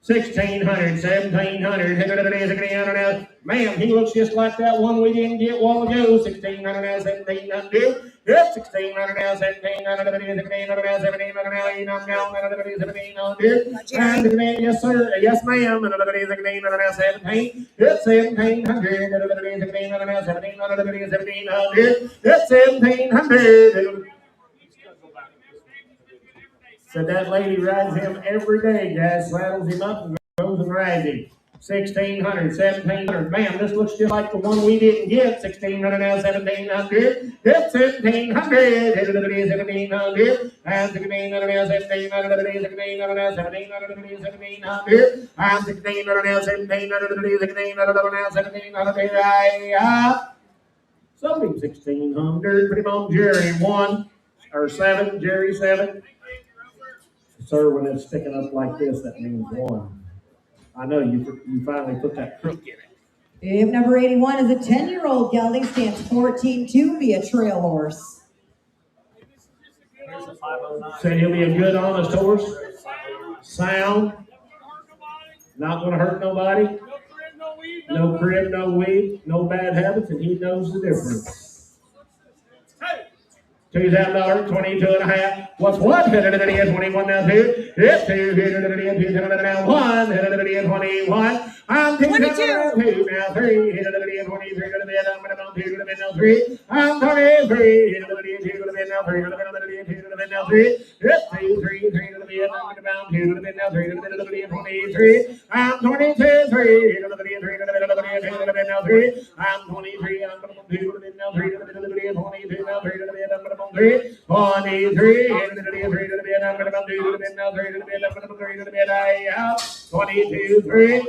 1,600, 1,700. Man, he looks just like that one we didn't get a while ago. 1,600 now, 1,700. Yep, 1,600 now, 1,700. 1,700 now, 1,700 now, 1,700. Yes, sir. Yes, ma'am. 1,700 now, 17. Yep, 1,700. 1,700 now, 1,700. 1,700. Yep, 1,700. So that lady rides him every day, guys. Saddles him up and goes and rides him. 1,600, 1,700. Man, this looks just like the one we didn't get. 1,600 now, 1,700. Yep, 1,700. 1,700. And 1,600 now, 1,700. 1,600 now, 1,700. 1,700. And 1,600 now, 1,700. 1,600 now, 1,700. Sold him 1,600. Put him on Jerry 1 or 7. Jerry 7. Sir, when it's sticking up like this, that means 1. I know you finally put that crook in it. If number 81 is a 10-year-old gelding, stands 14-2, be a trail horse. Said he'll be a good, honest horse. Sound. Not going to hurt nobody. No crib, no weed, no bad habits, and he knows the difference. $2,000, 22 and a half. What's what? 21 now, 2. Yep, 2. 200 now, 1. 21. I'm 22 now, 2. Now, 3. 23 to the bed. I'm going to go 2 to the bed now, 3. I'm 23. 2 to the bed now, 3. 2 to the bed now, 3. Yep, 3 to the bed. I'm going to go 2 to the bed now, 3 to the bed of the bed, 23. I'm 22. 3 to the bed, 3 to the bed of the bed, 2 to the bed now, 3. I'm 23. I'm going to go 2 to the bed now, 3 to the bed of the bed, 22 now, 3 to the bed. I'm going to 23, 23, 3 to the bed, I'm going to come 2 to the bed now, 3 to the bed, I'm going to 3 to the bed, I out, 22, 3,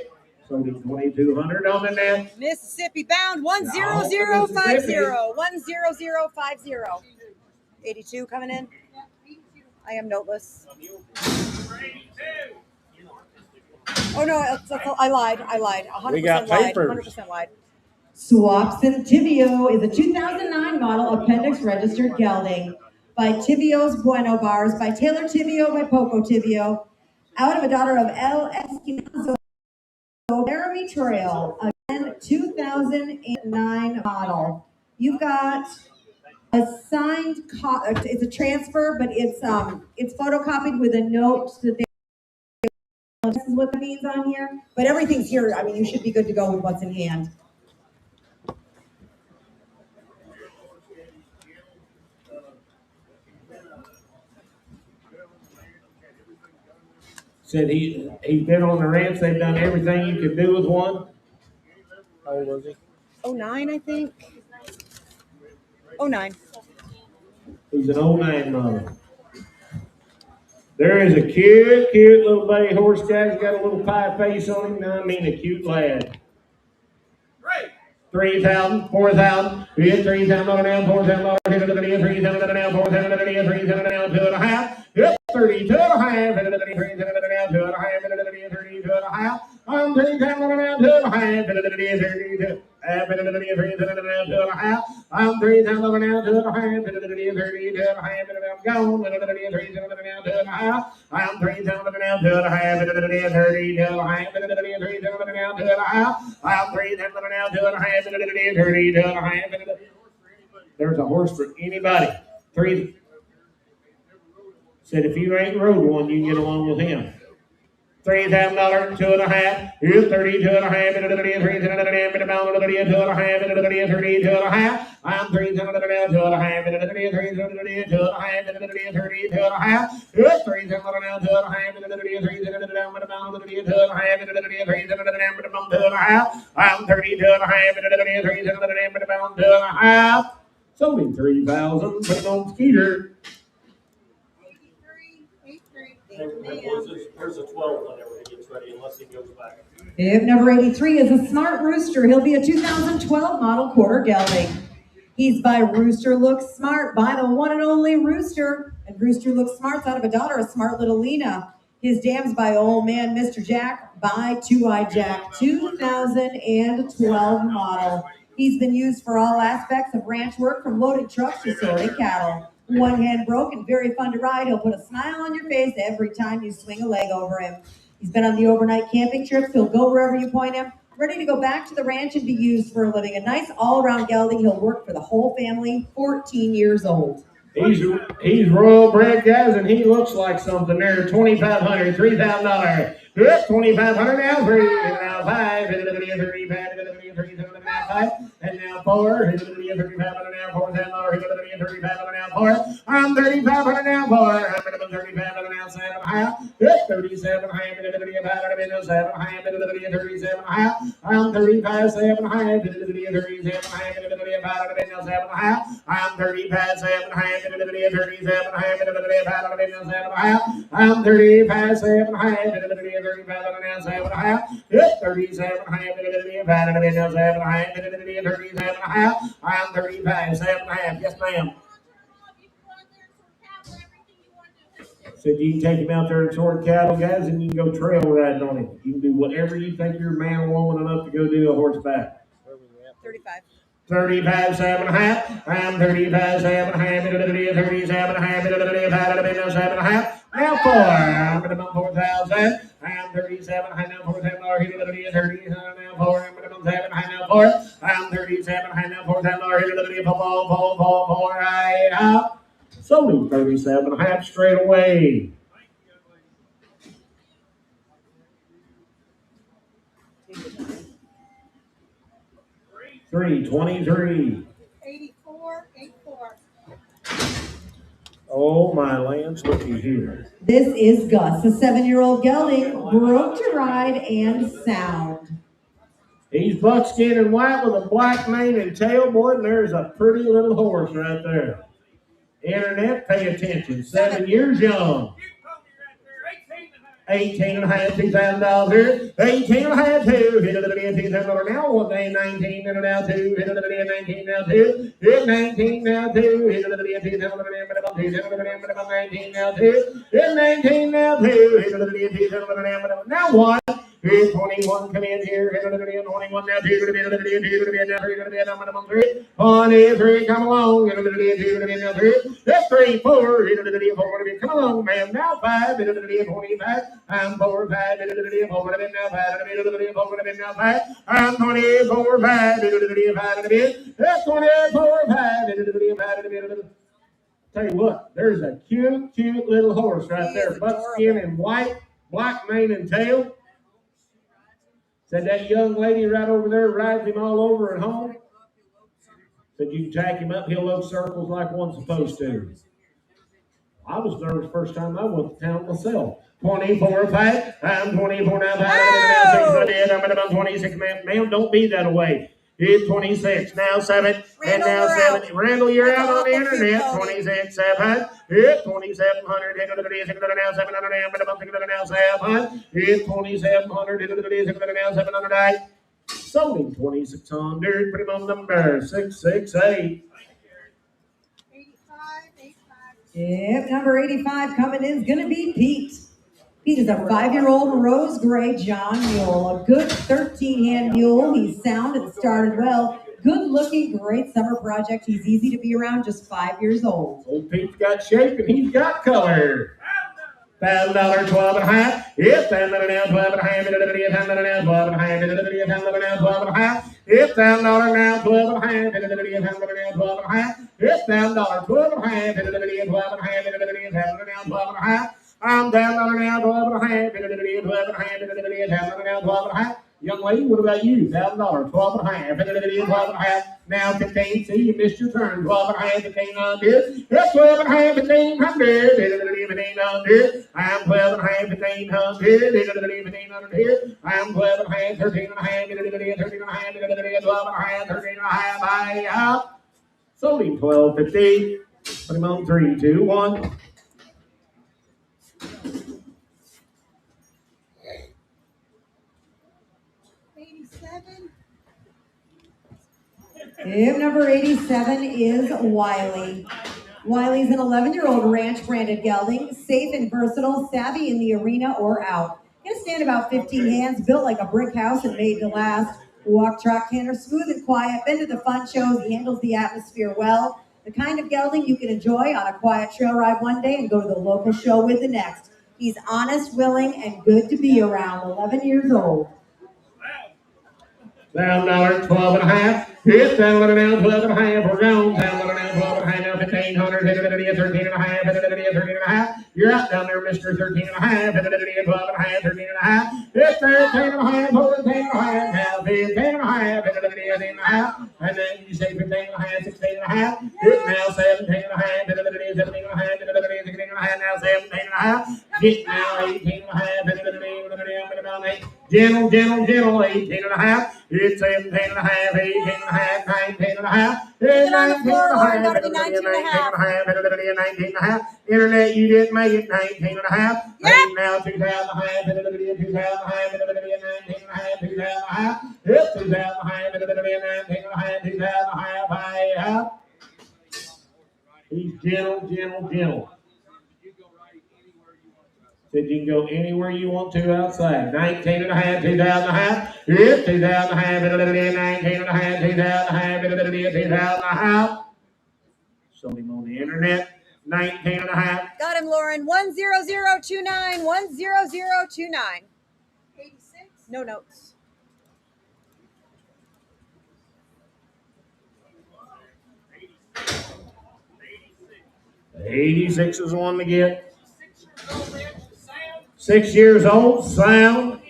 So 2,200 on the net. Mississippi bound 10050. 10050. 82 coming in. I am noteless. Oh no, I lied. 100% We got lied. papers. 100% lied. Swapson Tibio is a 2009 model appendix registered gelding by Tibio's Bueno Bars, by Taylor Tibio, by Poco Tibio, out of a daughter of El Esquinazo, Laramie Trail, again 2009 model. You've got a signed, it's a transfer, but it's photocopied with a note that they. This is what that means on here, but everything's here. I mean, you should be good to go with what's in hand. Said he's been on the ranch. They've done everything you could do with one. How old was he? 09, I think. 09. He's an 09 model. There is a cute little bay horse guy. He's got a little pie face on him. I mean, a cute lad. 3,000, 4,000, 3,000 on an 4,000, 3,000 on an 4,000, 3,000 on an 2.5. Yep, 32 and a half, 3,000 on an 2.5, 32 and a half. I'm 3,000 on an 2.5, 32. I'm 3,000 on an 2.5. I'm 3,000 on an 2.5, 32 and a half. I'm gone. 3,000 on an 2.5. I'm 3,000 on an 2.5, 32 and a half. 3,000 on an 2.5. I'm 3,000 on an 2.5, 32 and a half. There's a horse for anybody. Three. Said if you ain't rode one, you can get along with him. $3,000, 2.5. Here's 32 and a half. 3,000 and a half. 2 and a half. 32 and a half. I'm 3,000 and a half. 2 and a half. 2 and a half. 32 and a half. Here's 3,000 and a half. 2 and a half. 2 and a half. I'm 32 and a half. 2 and a half. Sold him 3,000. Put it on Skeeter. There's a 12 whenever he gets ready, unless he goes back. If number 83 is a smart rooster, he'll be a 2012 model quarter gelding. He's by Rooster Looks Smart, by the one and only Rooster. And Rooster Looks Smart's out of a daughter of Smart Little Lena. His dam's by old man Mr. Jack, by Two-Eye Jack, 2012 model. He's been used for all aspects of ranch work, from loaded trucks to sorting cattle. One hand broke and very fun to ride. He'll put a smile on your face every time you swing a leg over him. He's been on the overnight camping trips. He'll go wherever you point him. Ready to go back to the ranch and be used for a living. A nice all-around gelding. He'll work for the whole family. 14 years old. He's royal bred, guys, and he looks like something there. $2,500, $3,000. Yep, 2,500 now, 3, and now 5, and now 5, and now 4, and now 3,500 now, $4,000, and now 3,500 now, 4. I'm 3,500 now, 4. I'm 3,500 now, 7.5. Yep, 37 half, and 7 half, and 37 half. I'm 35, 7 half, and 37 half, and 7 half. I'm 35, 7 half, and 37 half, and 7 half. I'm 35, 7 half, and 35 and now 7.5. Yep, 37 half, and 35 and now 7 half, and 37 half. I'm 35, 7.5. Yes, ma'am. Said you can take him out there and sort cattle, guys, and you can go trail riding on him. You can do whatever you think you're man or woman enough to go do a horseback. 35. 35, 7.5. I'm 35, 7.5. 37 half, 7.5. Now 4. I'm minimum 4,000. I'm 37. I now 4,000. Now 4. I'm minimum 7. I now 4. I'm 37. I now 4,000. Fall. Right up. Sold him 37 half straight away. $323. 84. Oh my lands, looky here. This is Gus, a 7-year-old gelding, broke to ride and sound. He's buckskin and white with a black mane and tail, boy, and there's a pretty little horse right there. Internet, pay attention. 7 years young. 18 and a half, $2,000. 18 and a half, two. Hit it again, $2,000 now. 1 day, 19 and now two. Hit it again, 19 now two. Hit 19 now two. Hit it again, $2,000. 19 now two. Hit 19 now two. Hit it again, $2,000. Now one. Here's 21, come in here. Hit it again, 21 now two. Hit it again, now three. Hit it again, now 3. 23, come along. Hit it again, 2. Hit it again, now 3. That's 3, 4. Hit it again, 4. Come along, man. Now 5. Hit it again, 25. I'm 4, 5. Hit it again, 4. Hit it now 5. Hit it again, 4. Hit it now 5. I'm 24, 5. Hit it again, 5. Hit it again. That's 24, 5. Hit it again, 5. Hit it again. Tell you what, there's a cute little horse right there, buckskin and white, black mane and tail. Said that young lady right over there rides him all over at home. Said you can jack him up, he'll load circles like one's supposed to. I was nervous first time I went to town myself. 24, 5. I'm 24 now. 5. I'm about 26. Ma'am, don't be that away. It's 26, now 7, and now 7. Randall, you're out on the internet. 26, 7. It's 2,700. Now 700. Now 7. It's 2,700. Now 700. Sold him 2,600. Put him on number 668. 85. Yep, number 85 coming in is going to be Pete. Pete is a 5-year-old rose gray John mule, a good 13-hand mule. He's sound and started well. Good looking, great summer project. He's easy to be around, just 5 years old. Old Pete's got shape and he's got color. $1,000, 12 and a half. It's $1,000 now, 12 and a half. $1,000 now, 12 and a half. $1,000 now, 12 and a half. It's $1,000 now, 12 and a half. $1,000 now, 12 and a half. It's $1,000, 12 and a half. $1,000 now, 12 and a half. I'm $1,000 now, 12 and a half. $12 and a half. $1,000 now, 12 and a half. Young lady, what about you? $1,000, 12 and a half. 12 and a half. Now 15. See, you missed your turn. 12 and a half, 1,500. That's 12 and a half, 1,500. 1,500. I'm 12 and a half, 1,500. 1,500. I'm 12 and a half, 13 and a half. 13 and a half. 12 and a half, 13 and a half. Buy up. Sold him 12.50. Put him on 3, 2, 1. Yep, number 87 is Wiley. Wiley's an 11-year-old ranch branded gelding, safe and versatile, savvy in the arena or out. Gonna stand about 15 hands, built like a brick house and made to last. Walk, trot, canter, smooth and quiet, been to the fun shows, he handles the atmosphere well. The kind of gelding you can enjoy on a quiet trail ride one day and go to the local show with the next. He's honest, willing, and good to be around, 11 years old. $1,000, 12 and a half. It's $1,000 now, 12 and a half. We're gone. $1,000 now, 12 and a half. Now 1,500. 13 and a half. 13 and a half. You're out down there, Mr. 13 and a half. 12 and a half. 13 and a half. It's 13 and a half. 14 and a half. Now 15 and a half. 15 and a half. And then you say 15 and a half, 16 and a half. It's now 17 and a half. 17 and a half. 16 and a half. Now 17 and a half. Get now 18 and a half. Gentle, 18 and a half. It's 17 and a half, 18 and a half, 19 and a half. Get on the floor, Lauren. Gotta be 19 and a half. 19 and a half. Internet, you didn't make it. 19 and a half. Yep. Now 2,000 and a half. 2,000 and a half. 19 and a half. 2,000 and a half. It's 2,000 and a half. 19 and a half. 2,000 and a half. He's gentle. Said you can go anywhere you want to outside. 19 and a half, 2,000 and a half. It's 2,000 and a half. 19 and a half, 2,000 and a half. 2,000 and a half. Sold him on the internet. 19 and a half. Got him, Lauren. 10029. 10029. 86. No notes. $86 is the one to get. 6 years old, sound.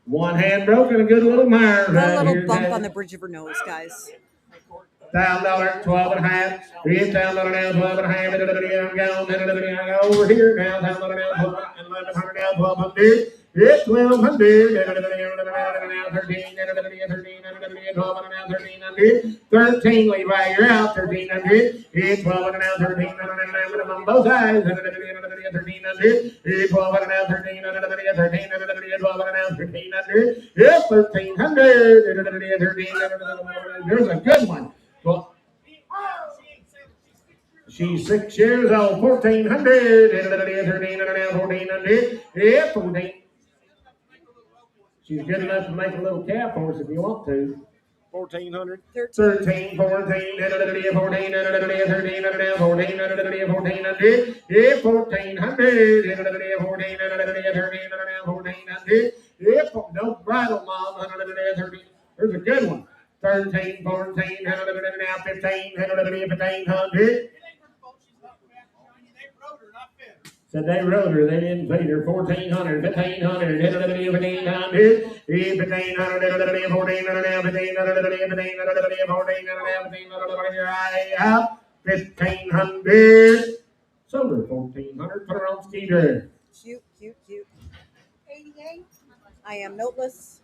One hand broken, a good little mare. A little bump on the bridge of her nose, guys. $1,000, 12 and a half. $1,000 now, 12 and a half. I'm going over here now. $1,000 now, 1,100 now, 1,200. It's 1200. 13, 13, Levi, you're out. 1300. It's 12 now. 13 on both sides. 1300. It's 12 now. 13 12 now. 1300. It's 1300. 13. There's a good one. Well, she's 6 years old. 1400. 1400. Yeah, 14. She's good enough to make a little calf horse if you want to. 1400. 13, 14, 14, 13, 1400. Yeah, 1400. 1400. Yeah, no bridle, mom. 13. There's a good one. 13, 14, 15, 1500. Said they rode her, they didn't feed her. 1400, 1500, 1500, 1500, 1500. Sold her 1400. Put her on Skeeter. Cute, cute, cute. 88. I am noteless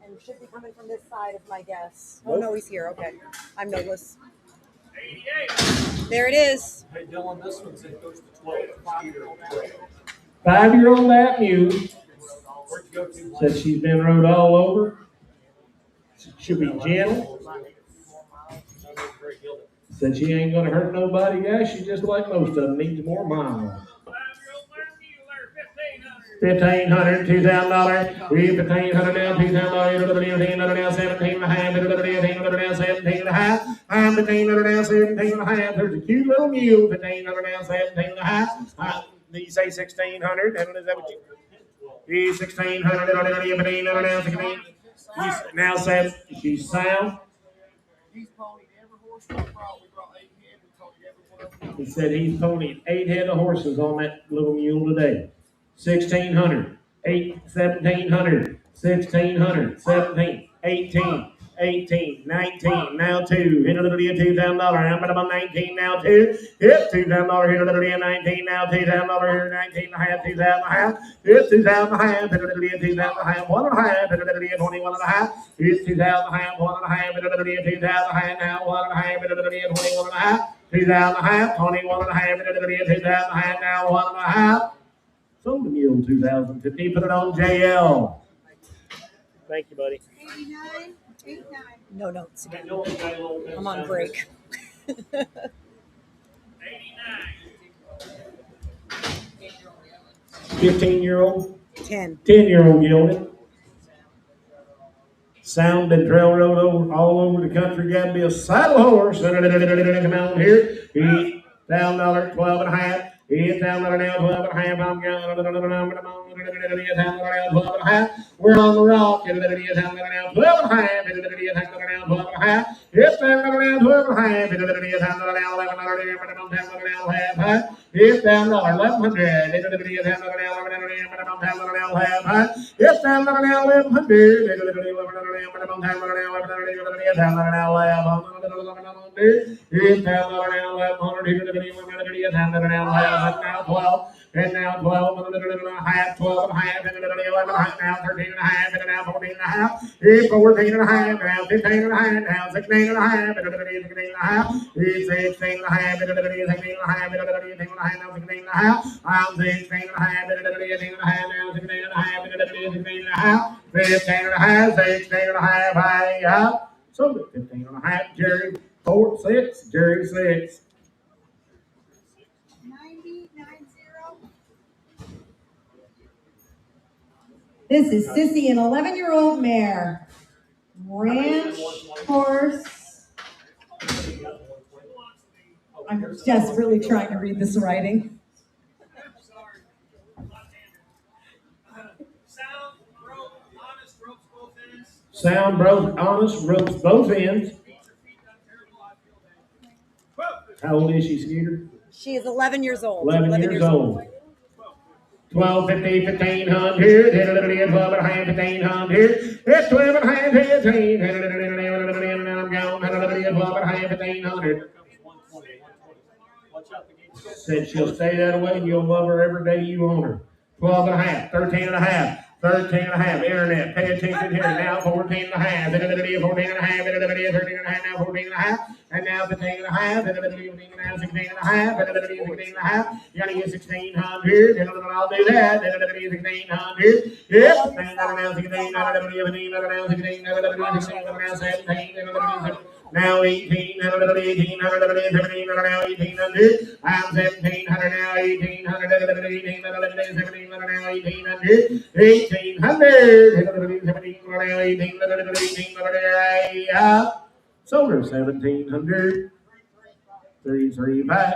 and should be coming from this side of my guess. Oh no, he's here. Okay, I'm noteless. 88. There it is. Hey Dylan, this one's it goes to 12. 5-year-old. 5-year-old that mule. Where'd you go to? Said she's been rode all over. She'll be gentle. Said she ain't gonna hurt nobody, guys. She's just like most of them. Needs more miles. 1500, $2,000. We $1,500 now, $2,000. $1,500 now, 17 and a half. $1,500 now, 17 and a half. I'm $1,500 now, 17 and a half. There's a cute little mule. $1,500 now, 17 and a half. Did you say 1,600? Is that what you? He's 1,600. $1,500 now, 16. He's now 7. She's sound. He's ponied every horse we brought. We brought 8 head. We ponied every one of them. He said he's ponied 8 head of horses on that little mule today. 1,600, 1,700, 1,600, 17, 18, 18, 19, now 2, hit a little bit $2,000, I'm about 19 now 2, hit $2,000, hit a little bit 19 now, $2,000, here 19 and a half, 2,000 and a half, hit 2,000 and a half, hit a little bit 2,000 and a half, 1 and a half, hit a little bit 21 and a half, hit 2,000 and a half, 1 and a half, hit a little bit 2,000 and a half, now 1 and a half, hit a little bit 21 and a half, 2,000 and a half, 21 and a half, hit a little bit 2,000 and a half, now 1 and a half. Sold the mule 2050. Put it on JL. Thank you, buddy. 89, 89. No notes again. I'm on break. 89. 15-year-old. 10. 10-year-old gelded. Sound and trail road over all over the country. Got to be a saddle horse. Come out here. $1,000, 12 and a half. $8,000 now, 12 and a half. I'm going. We're on the rock. $12 and a half. $12 and a half. $12 and a half. $12 now 12, and now 12 and a half, 12 and a half, and 11 and a half, now 13 and a half, and now 14 and a half, 14 and a half, now 15 and a half, now 16 and a half, and 16 and a half, 16 and a half, and 16 and a half, and 16 and a half, now 16 and a half, I'm 16 and a half, and 16 and a half, now 16 and a half, and 16 and a half, 15 and a half, 16 and a half, high up. So 15 and a half, Jerry 4, 6, Jerry 6. 90, 90. This is Sissy, an 11-year-old mare. Ranch horse. I'm desperately trying to read this writing. Sound, broke, honest, ropes both ends. How old is she, Skeeter? She is 11 years old. 11 years old. 12, 15, 1500, hit a little bit, 12 and a half, 1500, hit 12 and a half, 15, hit a little bit, and I'm gone, hit a little bit, 12 and a half, 1500. Said she'll stay that way and you'll love her every day you own her. 12 and a half, 13 and a half, 13 and a half, internet, pay attention here, now 14 and a half, 14 and a half, 13 and a half, now 14 and a half, and now 15 and a half, 15 and a half, 16 and a half, 16 and a half, you gotta get 1,600, I'll do that, 1,600, yep, and now 16, now 17, now 18, 18, 17, now 1,800, I'm 1,700, now 1,800, 18, 17, now 1,800, 1,800, 17, now 1,800, sold her 1,700, 335.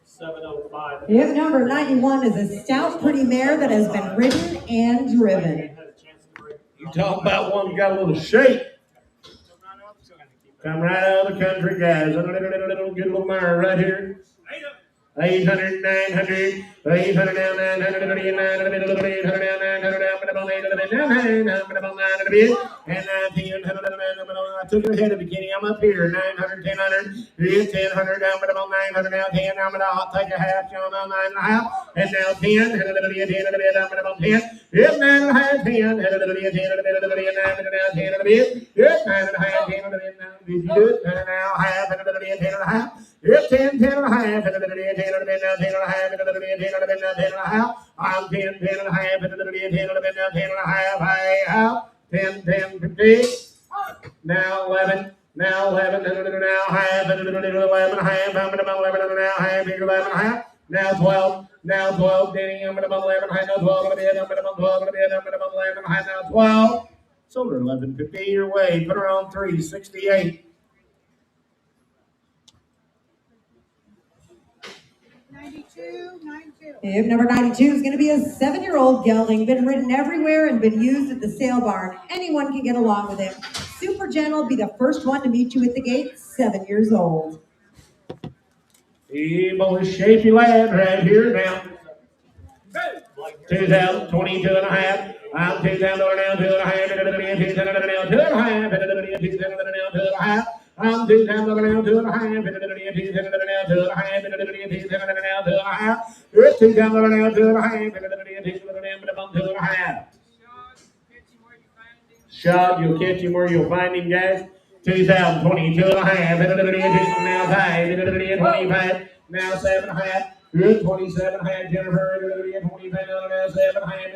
705. If number 91 is a stout, pretty mare that has been ridden and driven. You talk about one that got a little shape. Come right out of the country, guys. A little good little mare right here. 800, 900, 800 now, 900, 800 now, 900 and 19, I took it ahead of the beginning. I'm up here, 900, 1000, 1000 down, but I'm on 900 now, 10. I'll take a half, John, on 9.5, and now 10, 10, down, but I'm 10. Yep, 9.5, 10, 10, 10, yep, 9.5, 10, did you do it? Now, half, 10 and a half. Yep, 10, 10 and a half, 10 and a half, 10 and a half, 10 and a half. I'm 10, 10 and a half, 10 and a half, 10, 10, 50. Now 11, now 11, now half, 11 and a half, I'm about 11 and a half, 11 and a half. Now 12, now 12, Danny, I'm about 11 and a half, now 12 and a bit, I'm about 12 and a bit, I'm about 11 and a half, now 12. Sold her 1150 your way, put her on 368. 92. If number 92 is going to be a 7-year-old gelding, been ridden everywhere and been used at the sale barn. Anyone can get along with him. Super gentle, be the first one to meet you at the gate, 7 years old. He boy, shapy lad right here now. 2022 and a half. I'm 2,000 now, 2 and a half, 2 and a half, 2 and a half. I'm 2,000 now, 2 and a half, 2 and a half, 2 and a half, 2 and a half. You're 2,000 now, 2 and a half, 2 and a half. Shot, you'll catch him where you'll find him, guys. 2022 and a half, now 5, 25, now 7 and a half. Good 27 and a half, Jennifer. 25 now 7 and a half,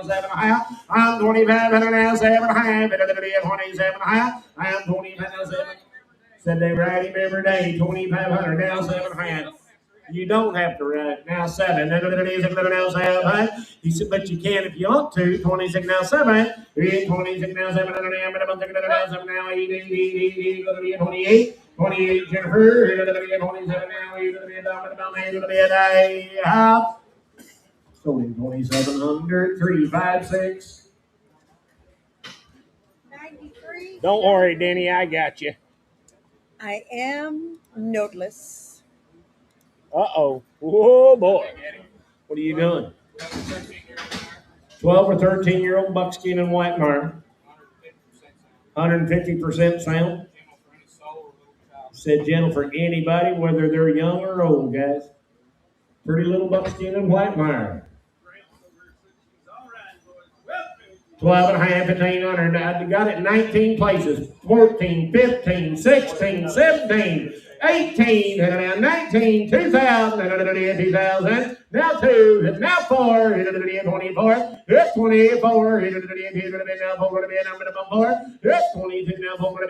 7 and a half. I'm 25 and now 7 and a half, 27 and a half. I'm 25 now 7. Said they ride him every day. 2,500 now 7 and a half. You don't have to ride now 7. Now 7. He said, but you can if you want to. 26 now 7. 26 now 7. Now 7 now 8. 28. 28 Jennifer. 27 now 8. So in 2,700. 356. 93. Don't worry, Denny. I got you. I am noteless. Uh-oh. Oh, boy. What are you doing? 12 or 13-year-old buckskin and white mare. 150% sound. Said gentle for anybody, whether they're young or old, guys. Pretty little buckskin and white mare. 12 and a half, 1,500. I got it 19 places. 14, 15, 16, 17. 18, and now 19, 2,000, 2,000, now 2, now 4, 24, it's 24, now 4, it's 22, now 4,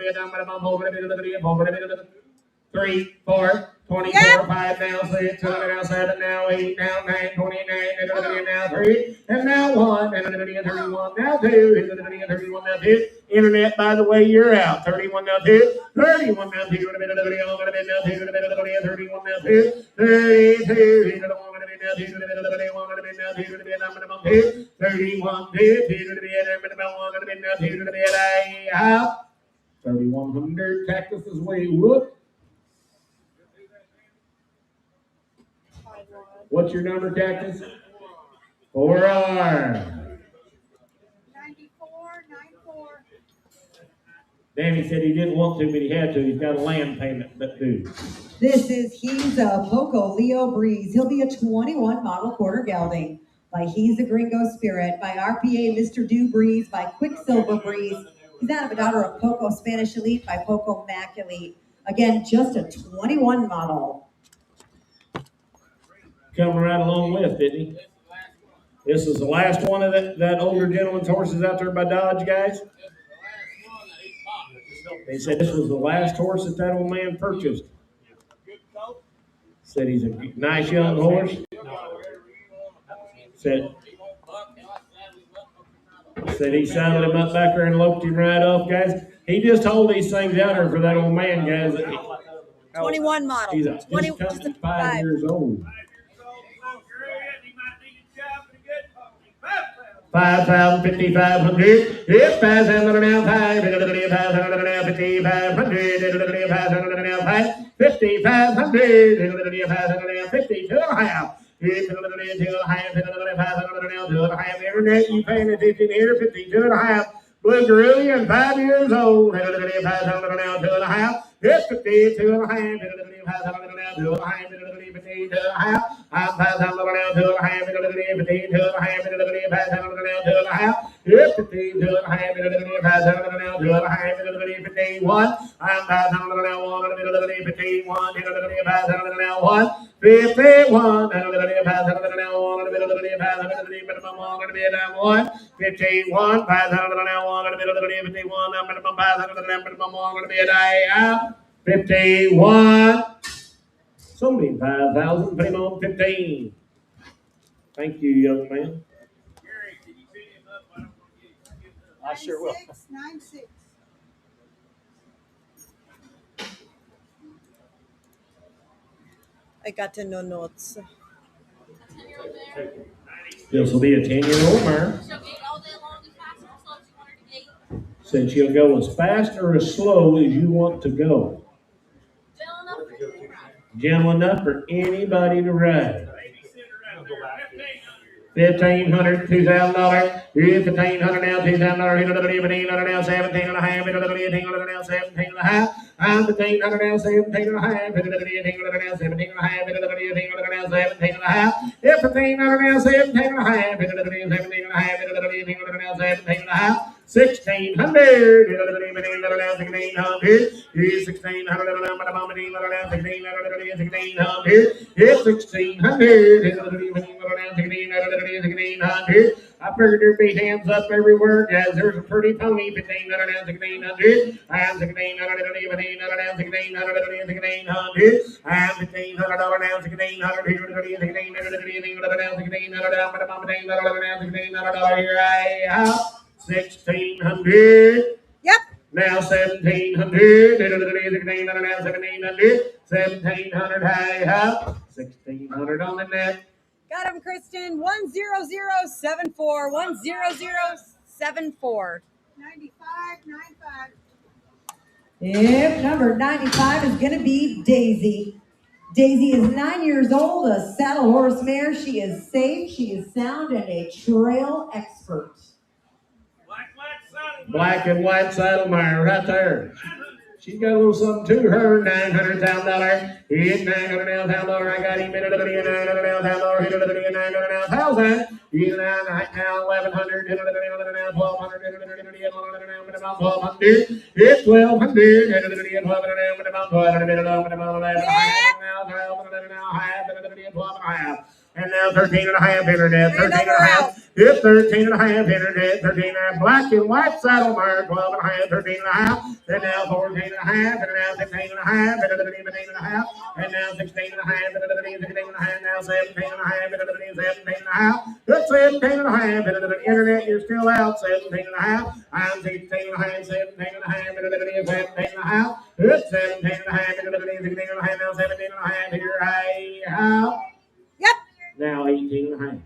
3, 4, 24, 5, now 6, now 7, now 8, now 9, 29, now 3, and now 1, and 31, now 2, 31, now 2. Internet, by the way, you're out. 31 now 2, 31 now 2, 31 now 2, 31 now 2, 32, 3,100 Cactus is way whoop. What's your number, Cactus? 4R. 94. Danny said he didn't want to, but he had to. He's got a land payment, but dude. He's a Poco Leo Breeze. He'll be a 21 model quarter gelding. By He's a Gringo Spirit. By RPA Mr. Dew Breeze. By Quicksilver Breeze. He's out of a daughter of Poco Spanish Elite by Poco Mac Elite. Again, just a 21 model. Coming right along with, didn't he? This is the last one of that older gentleman's horses out there by Dodge, guys. They said this was the last horse that old man purchased. Said he's a nice young horse. Said he saddled him up back there and loped him right off, guys. He just hold these things out there for that old man, guys. 21 model. He's just coming 5 years old. 5,000, 5,500. If 5,000 now 5, 5,000 now 5,500. 5,500, 5,500, 52 and a half. Internet, you paying attention here, 52 and a half. Blue Cerulean, 5 years old. 5,000 now 2 and a half. It's 52 and a half. 5,000 now 2 and a half. 52 and a half. 5,000 now 2 and a half. 52 and a half. 5,000 now 2 and a half. It's 52 and a half. 5,000 now 2 and a half. 51. 5,000 now 1. 51. 5,000 now 1. 51. 5,000 now 1. 51. 51. 5,000 now 1. 51. 51. Somebody 5,000. Put him on 15. Thank you, young man. I sure will. 9-6. I got no notes. This will be a 10-year-old mare. She'll gate all day long as fast or slow as you want her to gate. Said she'll go as fast or as slow as you want to go. Gentle enough for anybody to ride. $1,500, $2,000. Here's $1,500 now, $2,000. $1,500 now, 17 and a half. $1,500 now, 17 and a half. I'm $1,500 now, 17 and a half. $1,500 now, 17 and a half. $1,500 now, 17 and a half. It's $1,500 now, 17 and a half. $17 and a half. $1,500 now, 17 and a half. 1,600. $1,600 Here's 1,600 now, 1,600. It's 1,600. I figured there'd be hands up everywhere, guys. There's a pretty pony. 1,500 now, 1,600. I'm 1,600 now, 1,500 I'm $1,500 now, 1,600. Here I am. 1,600. Yep. Now 1,700. 1,700. 1,700 high up. 1,600 on the net. Got him, Kristen. 10074. 10074. 95. Yep, number 95 is going to be Daisy. Daisy is 9 years old, a saddle horse mare. She is safe, she is sound, and a trail expert. Black and white saddle mare right there. She's got a little something to her. $900,000. He's $900,000. I got him $900,000. $900,000. He's now $1,100. $1,200. It's $1,200. And now 13 and a half internet, 13 and a half. It's 13 and a half internet, 13 and a half. Black and white saddle mare, 12 and a half, 13 and a half. And now 14 and a half, and now 16 and a half, and 17 and a half. And now 16 and a half, and 16 and a half, now 17 and a half, and 17 and a half. It's 17 and a half, and the internet, you're still out, 17 and a half. I'm 16 and a half, 17 and a half, and 17 and a half. It's 17 and a half, and 16 and a half, now 17 and a half. Here I am. Yep. Now 18 and a half.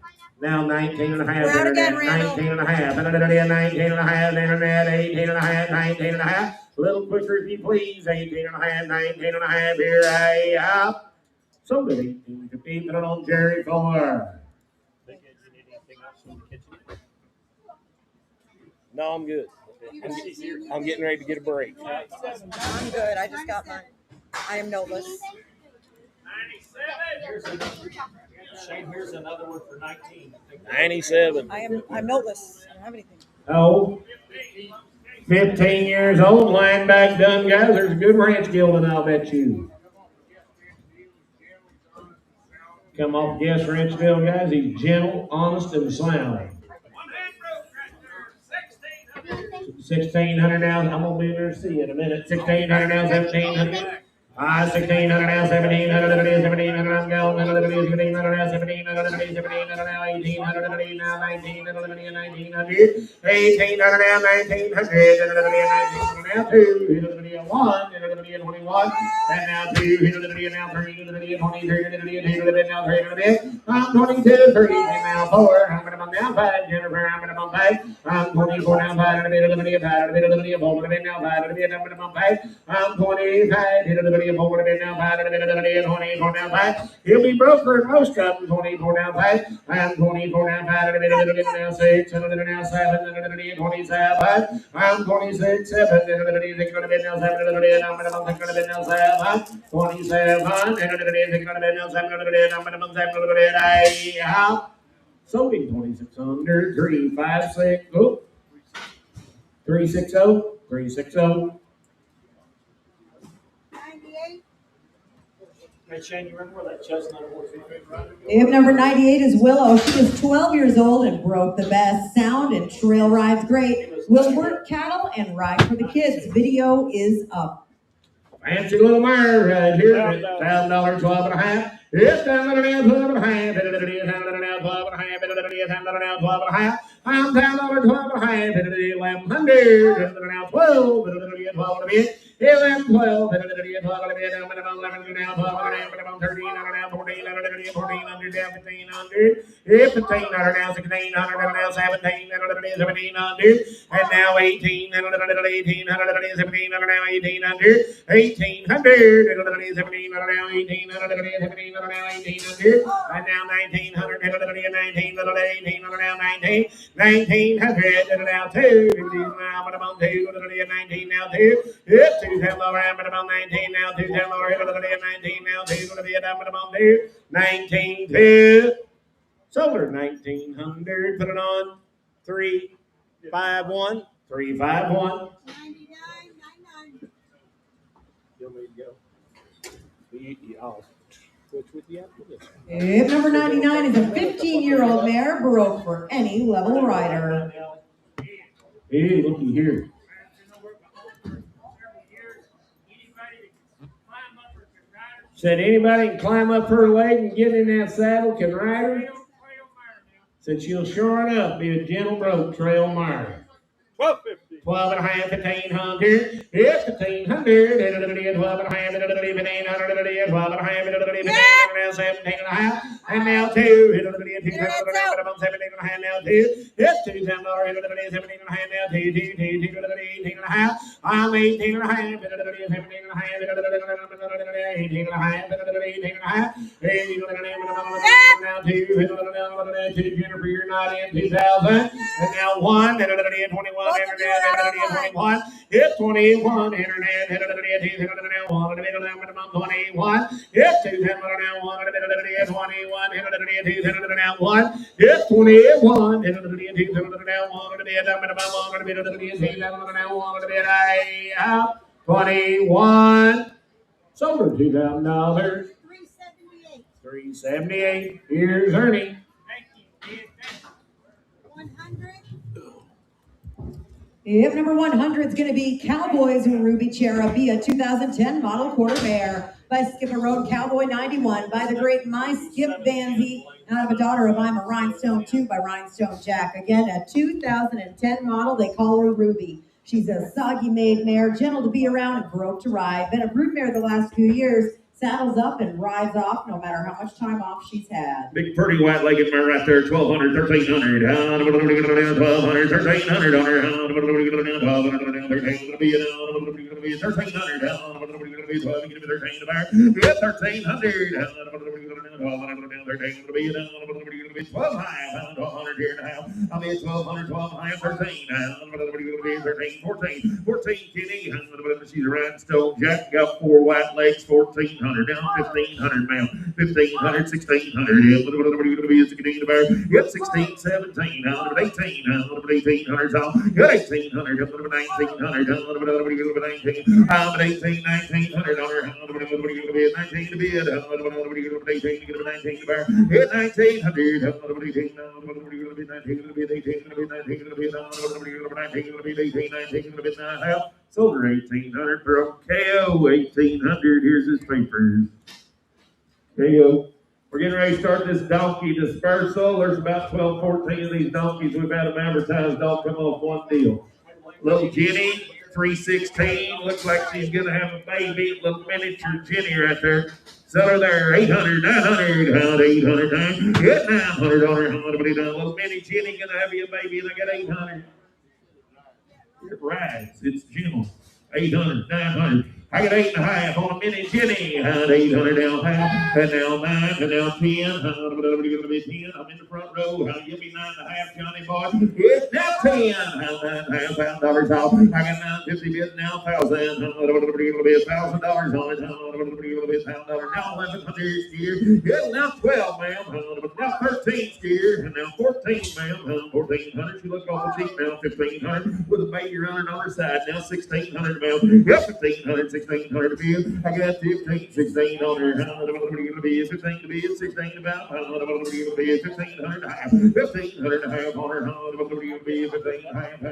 Now 19 and a half. We're out again, Randall. 19 and a half. 19 and a half. Internet, 18 and a half. 19 and a half. A little quicker if you please. 18 and a half. 19 and a half. Here I am. So good. 18 to be put it on Jerry for. No, I'm good. I'm getting ready to get a break. I'm good. I just got mine. I am noteless. Shane, here's another one for 19. 97. I'm noteless. I don't have anything. Oh, 15 years old, line back done, guys. There's a good ranch gelding, I'll bet you. Come off guest ranch gelding, guys. He's gentle, honest, and sound. 1,600 now. I'm gonna be there to see you in a minute. 1,600 now, 1,700. 1,600 now, 1,700, 1,700, I'm going, 1,700 now, 1,700, 1,700 now, 1,800 now, 1,900, 1,900, 1,800 now, 1,900, 1,900 now, 2, 1, 21, and now 2, now 3, 23, now 3, I'm 22, 3, and now 4, I'm gonna bump down 5, Jennifer, I'm gonna bump 5, I'm 24 now, 5, and a bit of the 5, a bit of the 4, and now 5, and a bit, I'm gonna bump 5, I'm 25, he'll be broker in most of them. 24 now 5. I'm 24 now 5. Now 6. And now 7. 27. I'm 26. 7. And now 7. I'm now 7. 27. And now 7. I have sold him 2,600. 356. Oh. 360. 360. Hey, Shane, you remember where that chestnut horse is? If number 98 is Willow. She is 12 years old and broke the best. Sound and trail rides great. Will work cattle and ride for the kids. Video is up. Fancy little mare right here. $1,000, 12 and a half. It's $12 and a half. $12 and a half. $12 and a half. I'm $10, 12 and a half. $1,100. Now 12. 12 and a bit. 11, 12, 11, 12, 11, 11, now 12, 13, now 14, 1400, 1500, 1500, now 1600, now 17, 1700, and now 18, 1800, 1700, now 1800, 1800, 1700, now 1800, 1700, now 1800, and now 1900, 1900, now 19, 1900, now 2, now 2, 19, now 2, $2 about 19 now, $2 19 now, $2 19 2. Solar 1,900. Put it on 351. 351. 99.99. You'll need to go. I'll switch with you after this. If number 99 is a 15-year-old mare, broke for any level rider. Hey, looky here. Said anybody can climb up her leg and get in that saddle can ride her. Said she'll sure enough be a gentle broke trail mare. 1250. 12 and a half, 1,500. It's 1,500. 12 and a half, 1,500. 12 and a half, 17 and a half. And now 2. 17 and a half, now 2. It's $2, 17 and a half, now 2. 18 and a half. I'm 18 and a half. 17 and a half. 18 and a half. 18 and a half. 18 now 2. 2 Jennifer, you're not in 2,000. And now 1. 21. 21. It's 21. Internet. 21. 21. It's 2. 21. 1. It's 21. 21. Sold $2,000. 378. 378. Here's Ernie. 100. If number 100 is going to be Cowboys and Ruby Cherokee, a 2010 model quarter mare by Skipper Road Cowboy 91 by the great My Skip Vanzy, out of a daughter of I'm a Rhinestone 2 by Rhinestone Jack. Again, a 2010 model. They call her Ruby. She's a soggy made mare, gentle to be around and broke to ride. Been a broodmare the last few years. Saddles up and rides off no matter how much time off she's had. Big pretty white-legged mare right there, 1,200, 1,300. 1,200, 1,300 on her. 1,200, 1,300. 12 high, 1200 here now. I'll be at 1200, 12 high, 13. 13, 14, 14, Kenny. She's a rhinestone jack, got 4 white legs, 1400. Down 1500, ma'am. 1500, 1600. Yep, 16, 17, 18, 1800. Got 1800, 1900, 19, I'm at 18, 1900, 19 to bid, 18 to 19 to bear, 1900, 18 to bid, 9 sold her 1800 for KO, 1800. Here's his papers. KO. We're getting ready to start this donkey dispersal. There's about 12, 14 of these donkeys. We've had them advertised all come off one deal. Little Jenny, 316. Looks like she's going to have a baby. Little miniature Jenny right there. Sell her there, 800, 900, 800, 900. Get 900 on her. Little mini Jenny going to have you a baby, and I got 800. It rides. It's gentle. 800, 900. I got 8.5 on a mini Jenny. 800 down half, and now 9, and now 10. What are you going to be 10? I'm in the front row. Give me 9.5, Johnny boy. It's now 10. $9.5 off. I got 950 bids now 1,000. What are you going to be $1,000 on it? What are you going to be $1,000? Now 1,100 steer. It's now 12, ma'am. Now 13 steer, and now 14, ma'am. 1,400. She looks awful cheap now. 1,500 with a baby running on her side. Now 1,600, ma'am. Yep, 1,500. 1,600 to bid. I got 15, 16 on her. What are you going to be? 15 to bid, 16 to about. What are you going to be? 1,500 and a half. 1,500 and a half on her. What are you going to be? 15 and a half. Now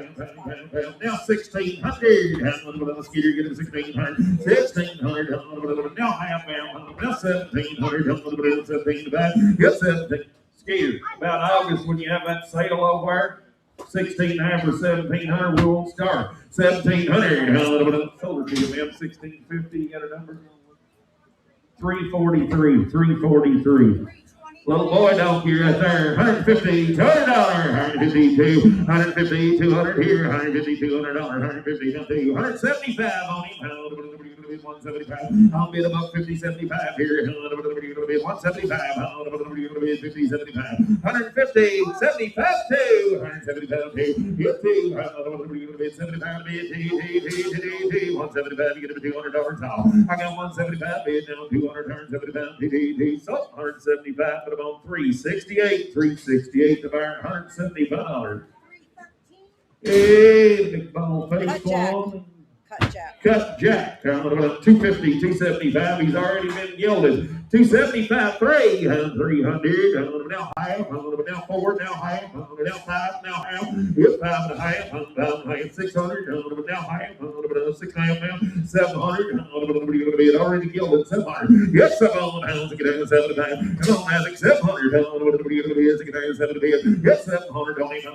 1,600. What Skeeter get him 1,600. 1,600. Now half pound. Now 1,700. 17 to back. Yep, 17. Skeeter. About August when you have that sale over. 16.5 or 1,700, we won't start. 1,700. Sold her to you, ma'am. 1,650. You got a number? 343. 343. Little boy donkey right there. 150, $200. 150, 150, 200 here. 150, $200. 150, 175 on him. 175. I'll bid about 50, 75 here. 175. 50, 75. 150, 75 2. 175 2. Get 2. 75 bid. 175. You get it for $200 off. I got 175 bid now. 200. 175. So 175. Put them on 368. 368 to buy $175. Hey, big ball face one. Cut Jack. 250, 275. He's already been gilded. 275, 300. Now half. Now 4. Now half. Now 5. Now half. It's 5 and a half. 5 and a half. 600. Now half. 6 and a half. Now 700. It's already gilded. 700. Yes, 700 pounds to get down 75. Come on, Isaac. 700. Yes, 700. Don't even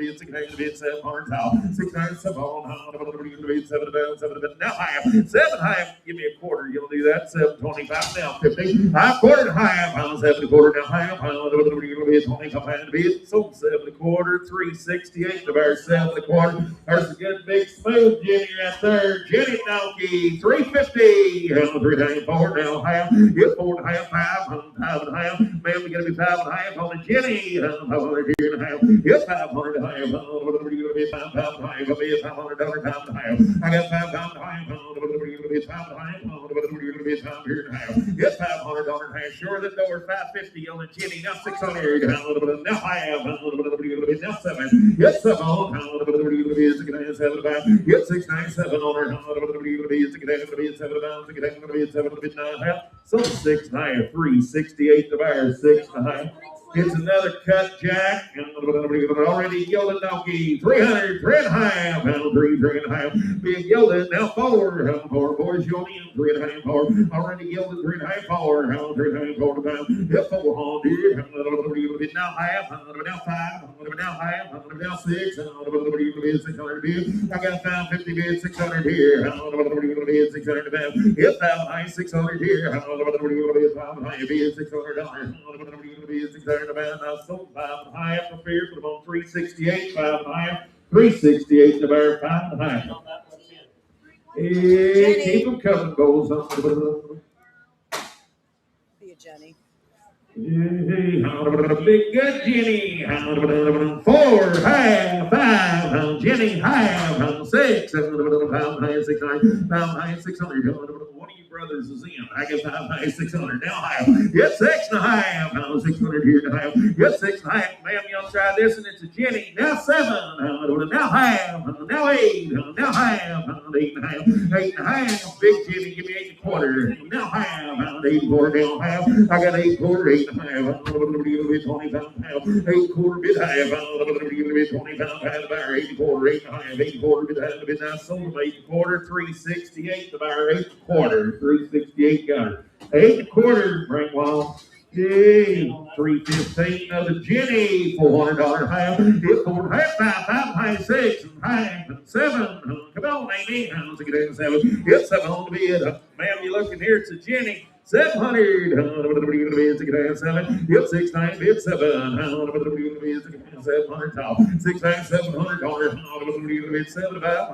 6 and a half. 700. 6 and a half. 700. Now half. 7 half. Give me a quarter. You'll do that. 725. Now 50. I quarter and half. 7 a quarter. Now half. 25 bid. Sold 7 a quarter. 368. The bear 7 a quarter. There's a good big smooth Jenny right there. Jenny donkey. 350. 394. Now half. Get 4 and a half. 5 and a half. Man, we gotta be 5 and a half on the Jenny. 500 here and a half. Get 500 and a half. What are you gonna be? 5 and a half. I'll be $500. 5 and a half. I got 5 and a half. What are you gonna be? 5 and a half. What are you gonna be? 5 here and a half. Get $500 and a half. Sure, the door 550 on the Jenny. Now 600. Now half. What are you gonna be? Now 7. Get 7 on. What are you gonna be? 697. Get 697 on her. What are you gonna be? 697. 7 half. So 6 and a half. 368 the bear. 6 and a half. It's another cut Jack. Already yielded donkey. 300, 3 and a half. 3 and a half. Being yielded now 4. 4 boys showing in. 3 and a half. 4. Already yielded 3 and a half. 4. 3 and a half. 4 to pound. Yep, 400. Now half. Now 5. Now half. Now 6. 600 bid. I got 550 bid. 600 here. 600 to pound. Yep, 5 600 here. 5 bid. $600. 600 about. I sold 5 and a half for fear. Put them on 368. 5 and a half. 368 to bear. 5 and a half. Hey, keep them coming, goals. Be a Jenny. Big good Jenny. 4, half, 5, Jenny, half, 6, 5, 600, 5, 600. One of you brothers is in. I guess 5, 600. Now half. Get 6 and a half. 600 here and a half. Get 6 and a half. Ma'am, y'all try this, and it's a Jenny. Now 7. Now half. Now 8. Now half. 8 and a half. 8 and a half. Big Jenny, give me 8 and a quarter. Now half. 8 and a quarter. Now half. I got 8 and a quarter. 8 and a half. 20 pound half. 8 quarter bit half. 20 pound half. The buyer 8 quarter. 8 and a half. 8 quarter bit half. The bit now sold them 8 quarter. 368. The buyer 8 quarter. 368 got her. 8 quarter. Frank Wall. Yay, 315. Another Jenny, $400 half. Hit 4 half, 5, 6, half, 7. Come on, Amy. 7. Hit 7 on the bid. Ma'am, you looking here? It's a Jenny. 700. Yep, 6 times bid 7. 700 top. 6 times $700. 75.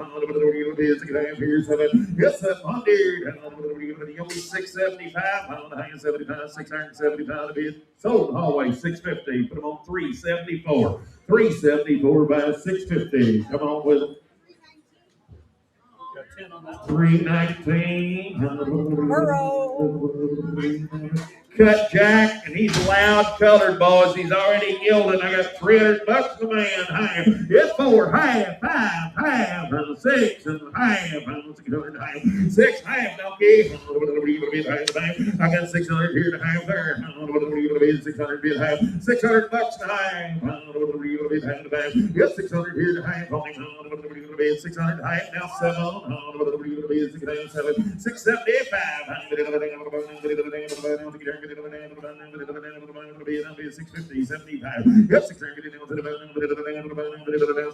Here's 7. Yes, 700. You'll be 675. 75. 675 to bid. Sold the hallway 650. Put them on 374. 374 by 650. Come on with it. 319. Cut Jack, and he's loud colored, boys. He's already yielding. I got $300 a man. Half. It's 4, half, 5, half, 6, and half. 6, half, okay. I got 600 here to half there. 600 bid half. $600 a half. Yes, 600 here to half. 600 half. Now 7. 675. 650, 75. Yep, 600.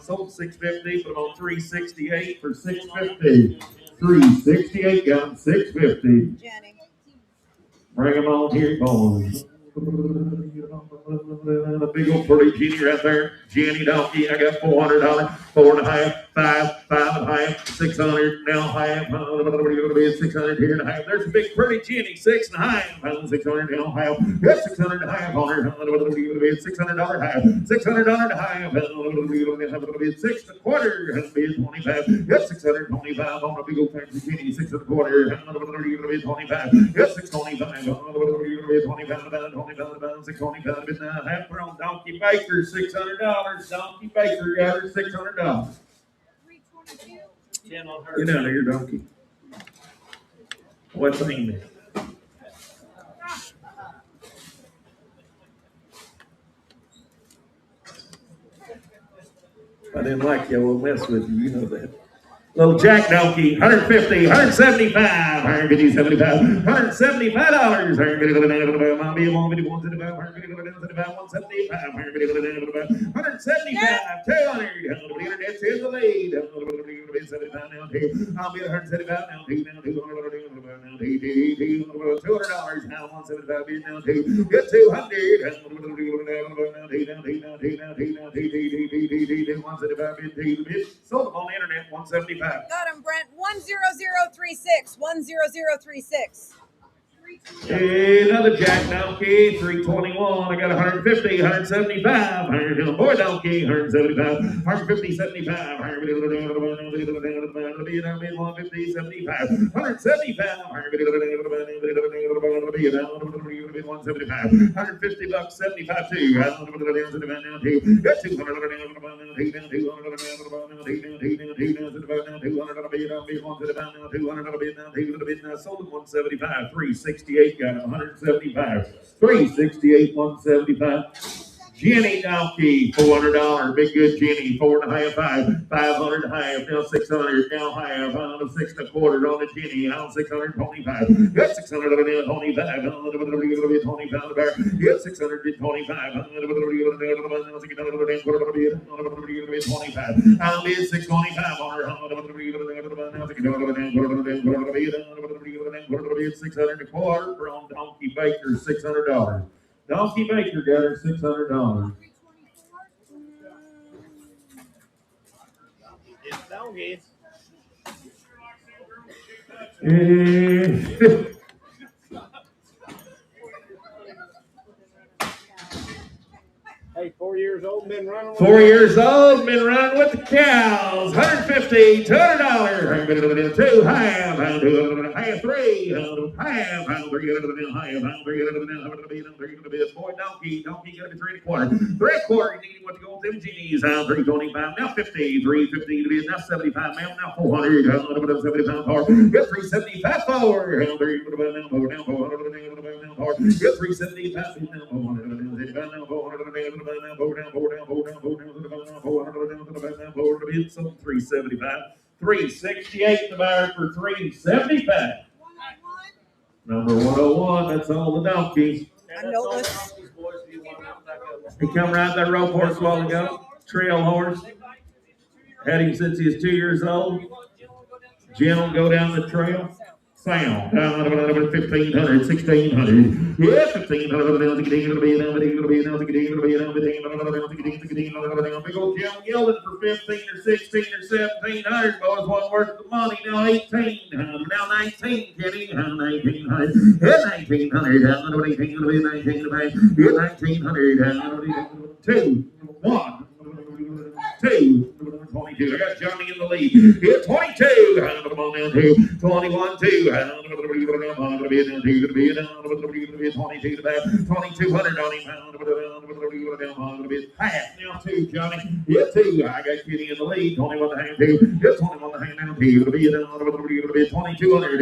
Sold 650, put on 368 for 650. 368 got 650. Jenny. Bring them on here, boys. The big old pretty Jenny right there. Jenny donkey. I got $400. 4 and a half. 5, 5 and a half. 600. Now half. 600 here and a half. There's a big pretty Jenny. 6 and a half. 600 now half. Yep, 600 and a half on her. $600 half. $600 a half. 6 and a quarter. 25. Yep, 625 on a big old fancy Jenny. 6 and a quarter. 25. Yep, 625. 625 half on Donkey Baker, $600. Donkey Baker got her $600. 10 on her. Get out of here, Donkey. What's in I didn't like you, I will mess with you, you know that. Little Jack Donkey, 150, 175, 150, 75, $175. 175, 200. Internet's in the lead. I'll be 175 now. $200 now. 175 bid now. Get 200. 175 bid. Sold them on the internet. 175. Got him, Brent. 10036. 10036. Another Jack Donkey, 321. I got 150, 175. 100 boy Donkey, 175, 150, 75. 150, 75. 175. 150 bucks, 75 too. Got 200. Sold him 175, 368, got him 175, 368, 175. Jenny Donkey, $400. Big good Jenny, 4 and a half, 5, 500 and a half, now 600, now half, 6 and a quarter on the Jenny, now 625. Got 600 on the 25, 25 bear. Got 625, 25. I'll be 625 on her. 600 and a quarter from Donkey Baker, $600. Donkey Baker got her $600. It's doggies. Hey, 4 years old, been running. 4 years old, been running with the cows. $150, $200. 2 half, half 3, half 3, boy donkey, gonna be 3 1/4. 3 1/4, you need what to go with them G's. 325, now 50, 350 to be now 75, now 400, 75 car. Get 375 4, now 400, now 400, get 375 now 400, now 400, so 375, 368 the buyer for 375. Number 101, that's all the donkeys. I'm noteless. He come right that rope horse a while ago, trail horse. Had him since he was 2 years old. Jim will go down the trail. Sound down 1,500, 1,600. Yeah, 1,500. Big old Jim yelling for 15 or 16 or 1,700. Boys wasn't worth the money. Now 18. Now 19. Kenny. 1,900. Yeah, 1,900. 1,900. 2, 1. 2, 22. I got Johnny in the lead. Here, 22. Come on down to 21, 2. 22 to back. 2,200 on him. Half now 2, Johnny. Yeah, 2. I got Kitty in the lead. 21 to hand 2. Yeah, 21 to hand down 2. 2,200.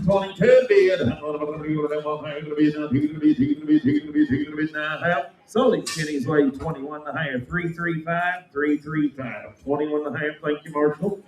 22 bid. Solely Kenny's way 21 and a half, 335, 335, 21 and a half. Thank you, Marshall.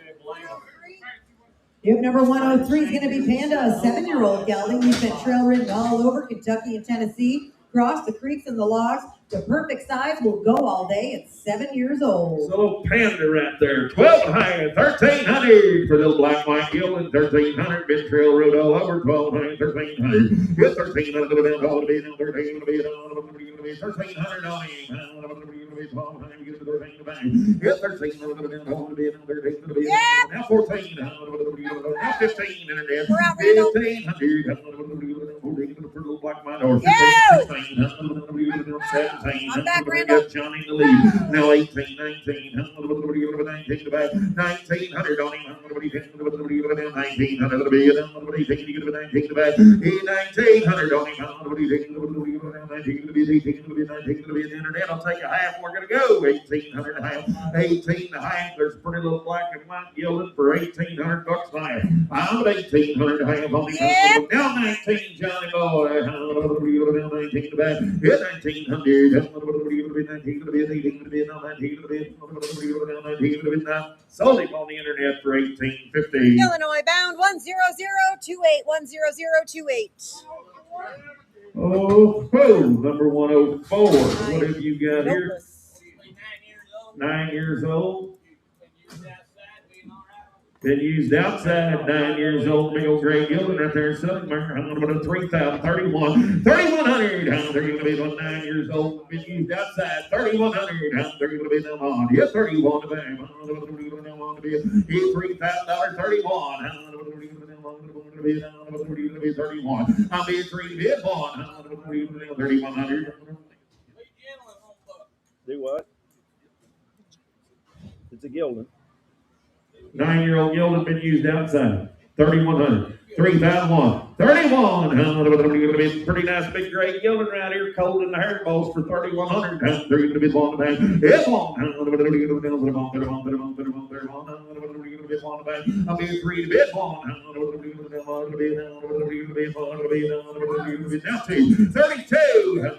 Yep, number 103 is going to be Panda, a 7-year-old gelding. He's been trail ridden all over Kentucky and Tennessee, across the creeks and the logs. The perfect size, will go all day at 7 years old. So Panda right there, 12 and a half, 1,300 for little black white gelding, 1,300. Been trail rode all over, 1,200, 1,300. Get 1,300 to the all to be 1,300 to be 1,300 on him. Get 1,300 to be now 14, now 15 in there. 1,500 for little black white horse. 17. I'm back, Randall. Johnny in the lead. Now 18, 19. 19 to back. 1,900 on him. 1,900 to be 19 to back. 1,900 on him. 19 to be the internet. I'll take a half. We're going to go 1,800 and a half. 18 and a half. There's a pretty little black and white gelding for $1,800 a half. I'm at 1,800 and a half on him. Now 19, Johnny boy. 19 to back. 1,900. Sold him on the internet for $1,850. Illinois bound 10028 10028. Oh, number 104. What have you got here? 9 years old. Been used outside, 9 years old, big old gray gelding right there in Southern Market. I'm going to put 3,000, 3,100. They're going to be 9 years old, been used outside, 3,100. They're going to be them on. Yeah, 31 to be. He's $3,000, 31. 31. I'll be 3 bid one. 3,100. Do what? It's a gelding. 9-year-old gelding been used outside. 3,100. 3,001. 31. Pretty nice big gray gelding right here. Cold in the hair balls for 3,100. They're going to be long to bang. It's long. I'll be 3 to bid one. Now 2. 32.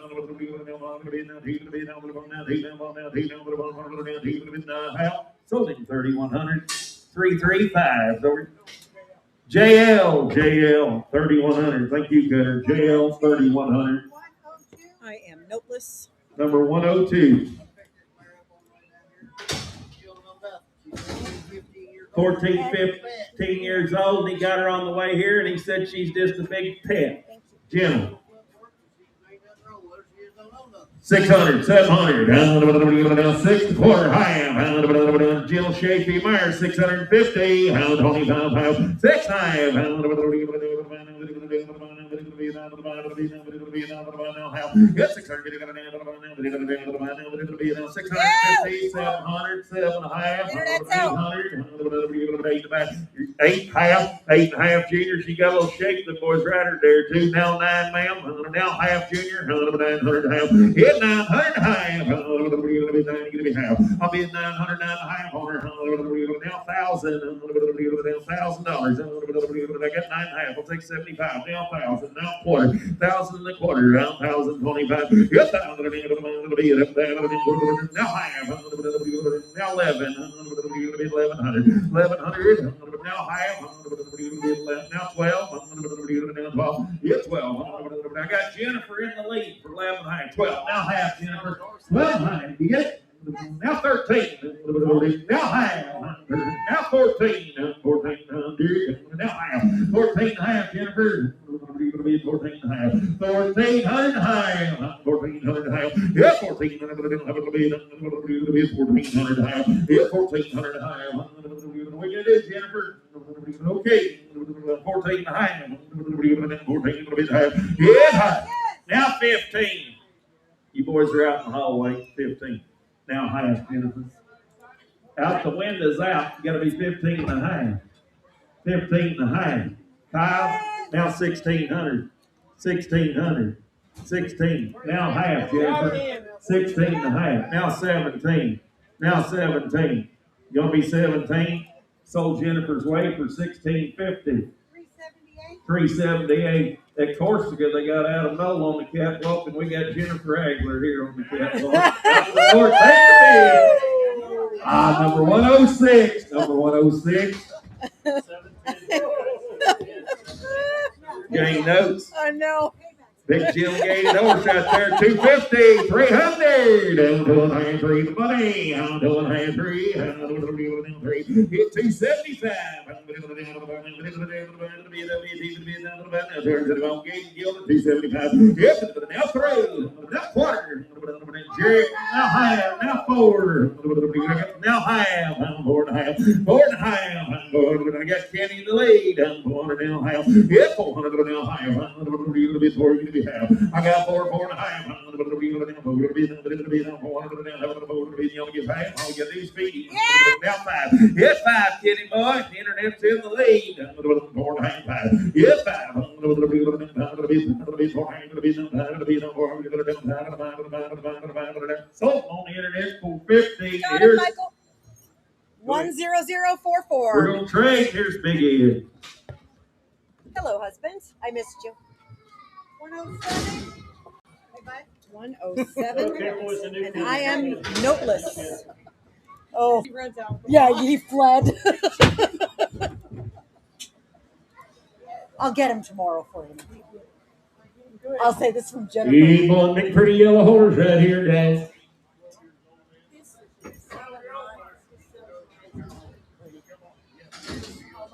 Sold him 3,100. 335. JL, 3,100. Thank you, Cutter. JL, 3,100. I am noteless. Number 102. 14, 15 years old. He got her on the way here, and he said she's just a big pet. Jim. 600, 700, 6 1/4 half, Jill Shafee Meyer, 650, 25 half, 6 half, 650, Yes, 600, 650, 700, 7.5, Internet's out. 8.5 junior. She got a little shake. The boys right her there too. Now 9, ma'am. Now half junior. 900 half. Hit 900 half. I'll be at 900 half on her. Now $1,000. I got 9.5. I'll take 75. Now 1,000. Now quarter. 1,025. Now 1,025. Yes, 1,000. Now half. Now 11. 1,100. 1,100. Now half. Now 12. Now 12. Yeah, 12. I got Jennifer in the lead for 11.5. 12. Now half, Jennifer. 12.5. You get it? Now 13. Now half. Now 14. 14. Now half. 14.5, Jennifer. 14.5. 1,400 half. 1,400 half. Yeah, 1,400 half. Yeah, 1,400 half. What you do, Jennifer? Okay. 14 half. 14 half. Yeah. Now 15. You boys are out in the hallway. 15. Now half, Jennifer. Out the windows out. You got to be 15 and a half. 15 and a half. Kyle, now 1,600. 1,600. 16. Now half, Jennifer. 16 and a half. Now 17. Now 17. You gonna be 17? Sold Jennifer's way for $1,650. 378. At Corsica, they got Adam Knoll on the catwalk, and we got Jennifer Agler here on the catwalk. Lord, number 106. Number 106. Gain notes. I know. Big Jim gained notes right there. 250, 300. I'm doing hand three the money. I'm doing hand three. I'm doing three. Hit 275. $275. Yep. Now 3. Now quarter. Jerry. Now half. Now 4. Now half. I'm 4.5. 4.5. I got Kenny in the lead. I'm 400 now half. Yep. 400 now half. I got 4.5. All you do is feed. Now 5. Yes, 5, Kenny boy. Internet's in the lead. 4.5. Yes, 5. So on the internet for 50. Got it, Michael. 10044. We're gonna trade. Here's Big Ed. Hello, husband. I missed you. 107. 107. And I am noteless. Oh, yeah, he fled. I'll get him tomorrow for him. I'll say this from Jennifer. He's one big pretty yellow horse right here, guys.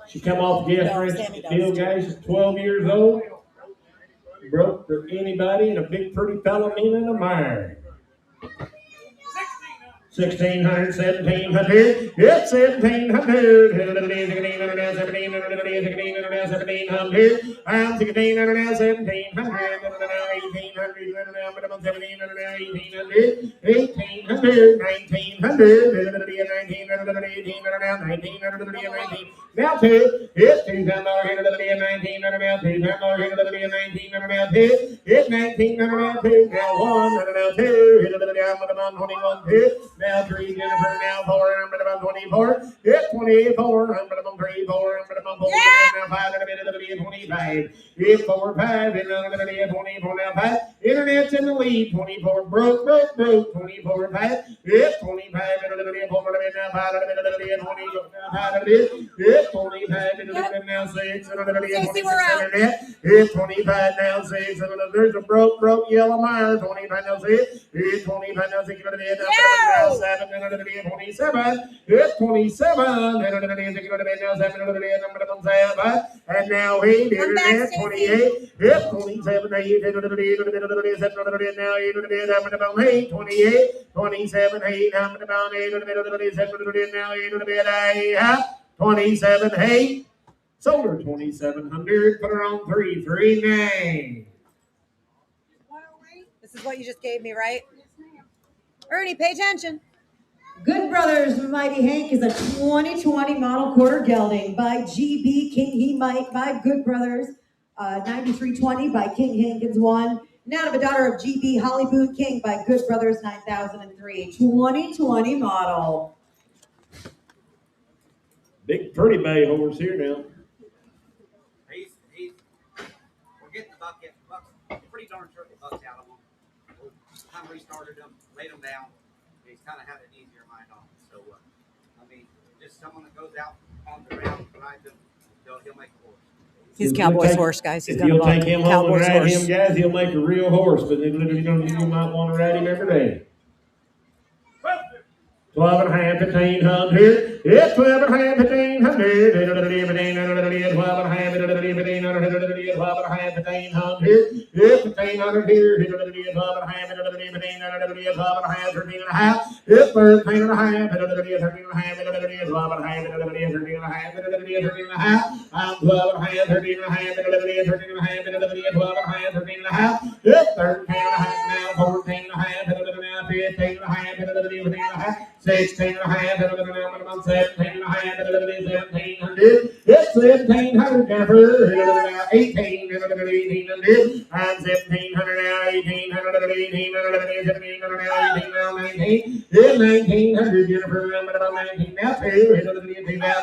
She come off the gas ranch deal, guys, at 12 years old. Broke for anybody and a big pretty fellow in a mire. 1,600, 1,700. It's 1,700. 1,700. I'm 1,600 now, 1,700. 1,800. 1,800. 1,900. 1,900. Now 2. It's $2,000. 1,900 now. $2,000. 1,900 now. 2. It's 1,900 now. 2. Now 1. Now 2. 21. 2. Now 3, Jennifer, now 4, I'm at about 24. It's 24, I'm at about 3, 4, I'm at about 4, now 5, and a bit of the 25. It's 4, 5, and I'm at 24, now 5. Internet's in the lead, 24, broke. 24, 5. It's 25, and a little bit 4, and now 5, and a bit of the 20, now 5, and a bit. It's 25, and a little bit now 6, and a little bit 26, it's 25, now 6, and there's a broke yellow mire, 25, now 6. It's 25, now 6, and a bit, now 7, and a little bit 27. It's 27, and a little bit now 7, and a little bit 7. And now 8, it's 28. It's 27, 8, and a little bit 7, and a little bit now 8, and a bit, I'm about 8, 28, 27, 8, I'm about 8, and a bit 7, and a little bit now 8, and a bit 27, 8. Sold her 2,700. Put her on 339. This is what you just gave me, right? Ernie, pay attention. Good Brothers Mighty Hank is a 2020 model quarter gelding by GB King He Might by Good Brothers. 9320 by King Hankins 1. Now to the daughter of GB Holly Boone King by Good Brothers 9003. 2020 model. Big pretty bay horse here now. He's we're getting the buck. Buck's pretty darn sure the buck's out of him. The time we started him, laid him down. He's kind of had an easier mind on him. So I mean, just someone that goes out on the ground and rides him, he'll make a horse. He's Cowboys horse, guys. He's gonna you'll take him home and Cowboys ride horse. him, guys, he'll make a real horse, but you might want to ride him every day. 12 and a half, 1,500. It's 12 and a half, 1,500. 12 and a half, 1,500. 12 and a half, 1,500. It's 1,500 here. 12 and a half, 1,500. 12 and a half, 13 and a half. It's 13 and a half. 13 and a half. 12 and a half, 13 and a half. 13 and a half. I'm 12 and a half, 13 and a half. 13 and a half. 12 and a half, 13 and a half. It's 13 and a half now. 14 and a half. 15 and a half. 15 and a half. 16 and a half, 17 and a half, 1,700. It's 1,700, Jennifer. 18 and 1,800. I'm 1,700 now, 1,800, 1,800, 1,700 now, 18 now, 19. It's 1,900, Jennifer. 19 now, 2.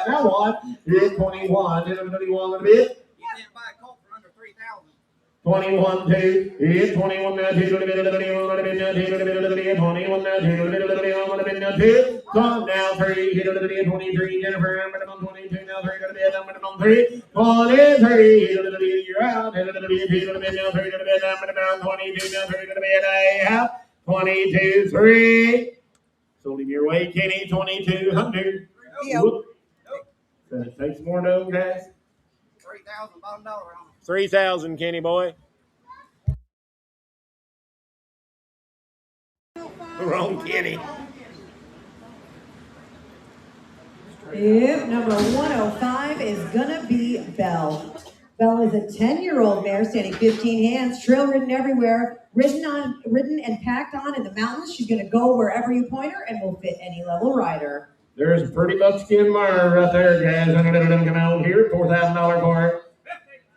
Now one. It's 21. 21 a bit. You can't buy a colt for under 3,000. 21, 2, it's 21 now, 2, 21 now, 2, come now, 3, 23, Jennifer, I'm 22 now, 3, 23, you're out, 22 now, 22, 3, sold him your way, Kenny, 2,200. Nope. Take some more dough, guys. 3,000, bottom dollar on 3,000, Kenny boy. Wrong Kenny. Yep, number 105 is gonna be Belle. Belle is a 10-year-old mare standing 15 hands, trail ridden everywhere, ridden and packed on in the mountains. She's gonna go wherever you point her and will fit any level rider. There's a pretty buckskin mare right there, guys. I'm gonna come out here, $4,000 for it.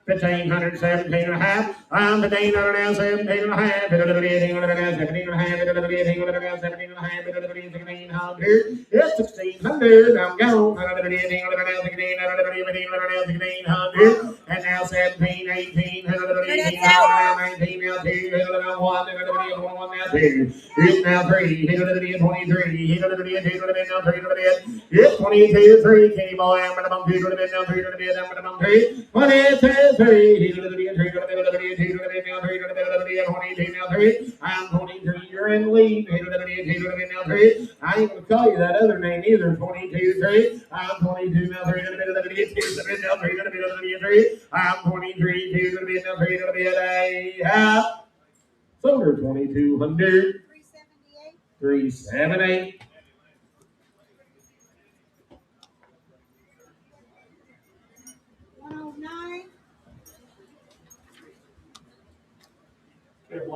1,500, 17 and a half. I'm 1,500 now, 17 and a half. 1,800 now, 17 and a half. 1,800 now, 17 and a half. 1,600. It's 1,600. I'm gone. 1,800 now, 1,600. 1,600. And now 17, 18. 1,18 now, 19 now, 2. 1, 1 now, 2. It's now 3. 23. Now 3. It's 22, 3. Kenny boy, I'm gonna bump 2 to the bit now, 3 to the bit. I'm gonna bump 3. 22. 3, I'm 23, you're in the lead. I ain't gonna call you that other name either. 22, 3, I'm 22 now, 3 I'm 23, 2 now, 3 sold her 2,200. 378.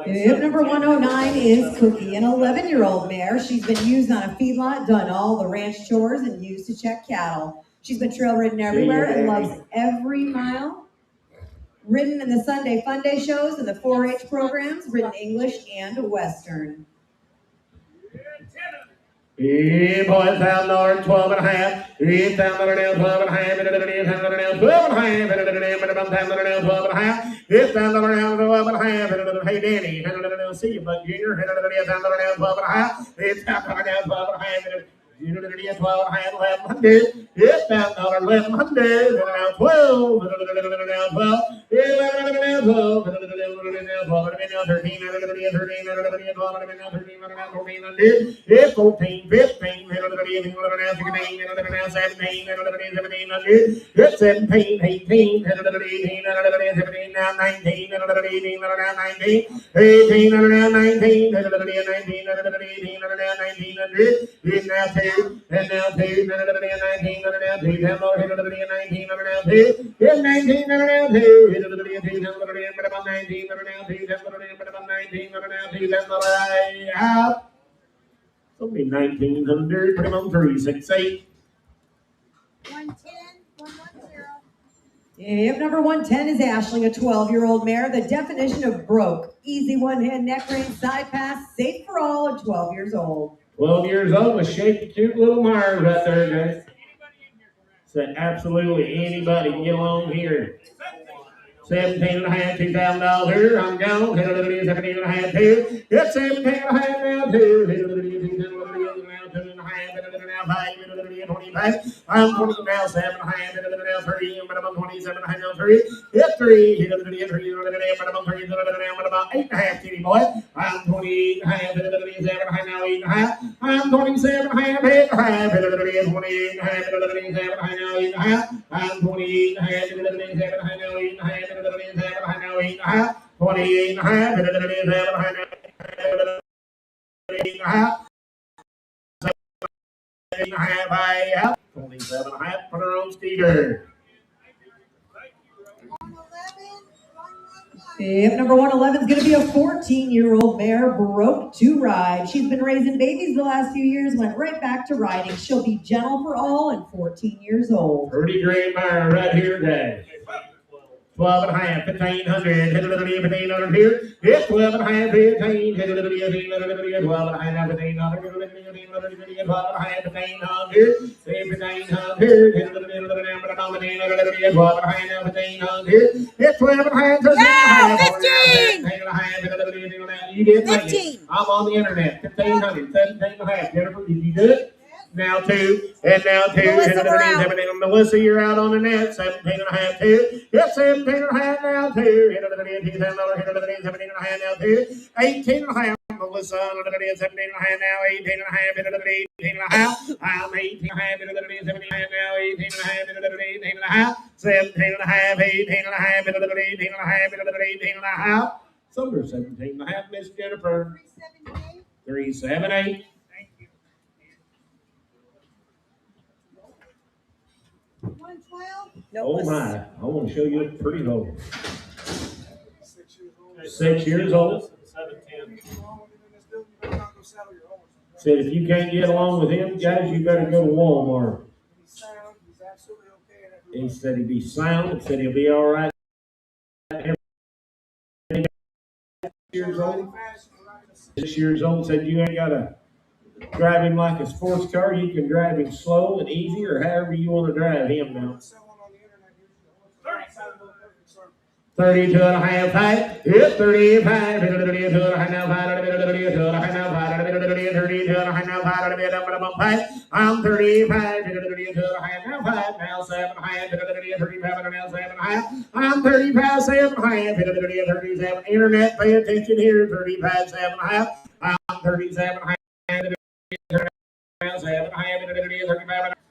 Yep, number 109 is Cookie, an 11-year-old mare. She's been used on a feedlot, done all the ranch chores, and used to check cattle. She's been trail ridden everywhere and loves every mile. Ridden in the Sunday Fun Day shows and the 4-H programs, ridden English and Western. Yeah, boy, $1,000, 12 and a half. $8,000 now, 12 and a half. $8,000 now, 12 and a half. $8,000 now, 12 and a half. $8,000 now, 12 and a half. Hey, Danny, see you, Buck Junior. $8,000 now, 12 and a half. $8,000 now, 12 and a half. $12 and a half, 1,100. $8,000, 1,100. Now 12. Now 12. 11, 12, 13, 14, 15, 17, 18, now 19, 18, 19, 19, now 2, and now 2, 19, now 2, 10 more, 19, now 2, 19, now 2, 19, now 2, out. So be 1900, put him on 3, 6, 8. 110, 110. Yep, number 110 is Ashling, a 12-year-old mare. The definition of broke. Easy one-hand neck rein, side pass, safe for all at 12 years old. 12 years old with shaky, cute little Mars right there, guys. Said absolutely anybody can get along here. 17 and a half, $2,000 here. I'm gone. 17 and a half, two. It's 17 and a half now, two. 25. I'm 20 now, 7 and a half, 3, minimum 27 and a half, 3. It's 3, 3, minimum 3, about 8 and a half, kitty boy. I'm 28 and a half, 7 and a half, now 8 and a half. I'm 27 and a half, 8 and a half, 28 and a half, 7 and a half, now 8 and a half. I'm 28 and a half, 7 and a half, now 8 and a half. 28 and a half, 28 and a half, 8 and a half, 8 and a half, 27 and a half, put her on Skeeter. Yep, number 111 is going to be a 14-year-old mare, broke to ride. She's been raising babies the last few years, went right back to riding. She'll be gentle for all and 14 years old. Pretty great mare right here today. 12 and a half, 1,500, 1,500 here. It's 12 and a half, 15, 12 and a half, 1,500, 12 and a half, 1,500, it's 12 and a half, you did make it. I'm on the internet, 1,500, 17 and a half. Jennifer, did you do it? Now 2, and now 2. Melissa, you're out on the net. 17 and a half, 2. It's 17 and a half, now 2. 17 and a half, now 2. 18 and a half. Melissa, 17 and a half, now 18 and a half, 18 and a half. I'm 18 and a half, 17 and a half, now 18 and a half, 18 and a half. 17 and a half, 18 and a half, 18 and a half, 18 and a half. Somewhere 17 and a half, Miss Jennifer. 378. 112. Oh my, I want to show you a pretty hole. 6 years old. 710. Said if you can't get along with him, guys, you better go to Walmart. He said he'd be sound. He said he'll be all right. 6 years old. 6 years old. Said you ain't got to drive him like a sports car. You can drive him slow and easy, or however you want to drive him now. 32 and a half height. It's 35. 32 and a half now. 32 and a half now. 32 and a half now. I'm 35. 32 and a half now. 5 now. 7 and a half. 35 now. 7 and a half. I'm 35. 7 and a half. 37. Internet, pay attention here. 35. 7 and a half. I'm 37 and a half.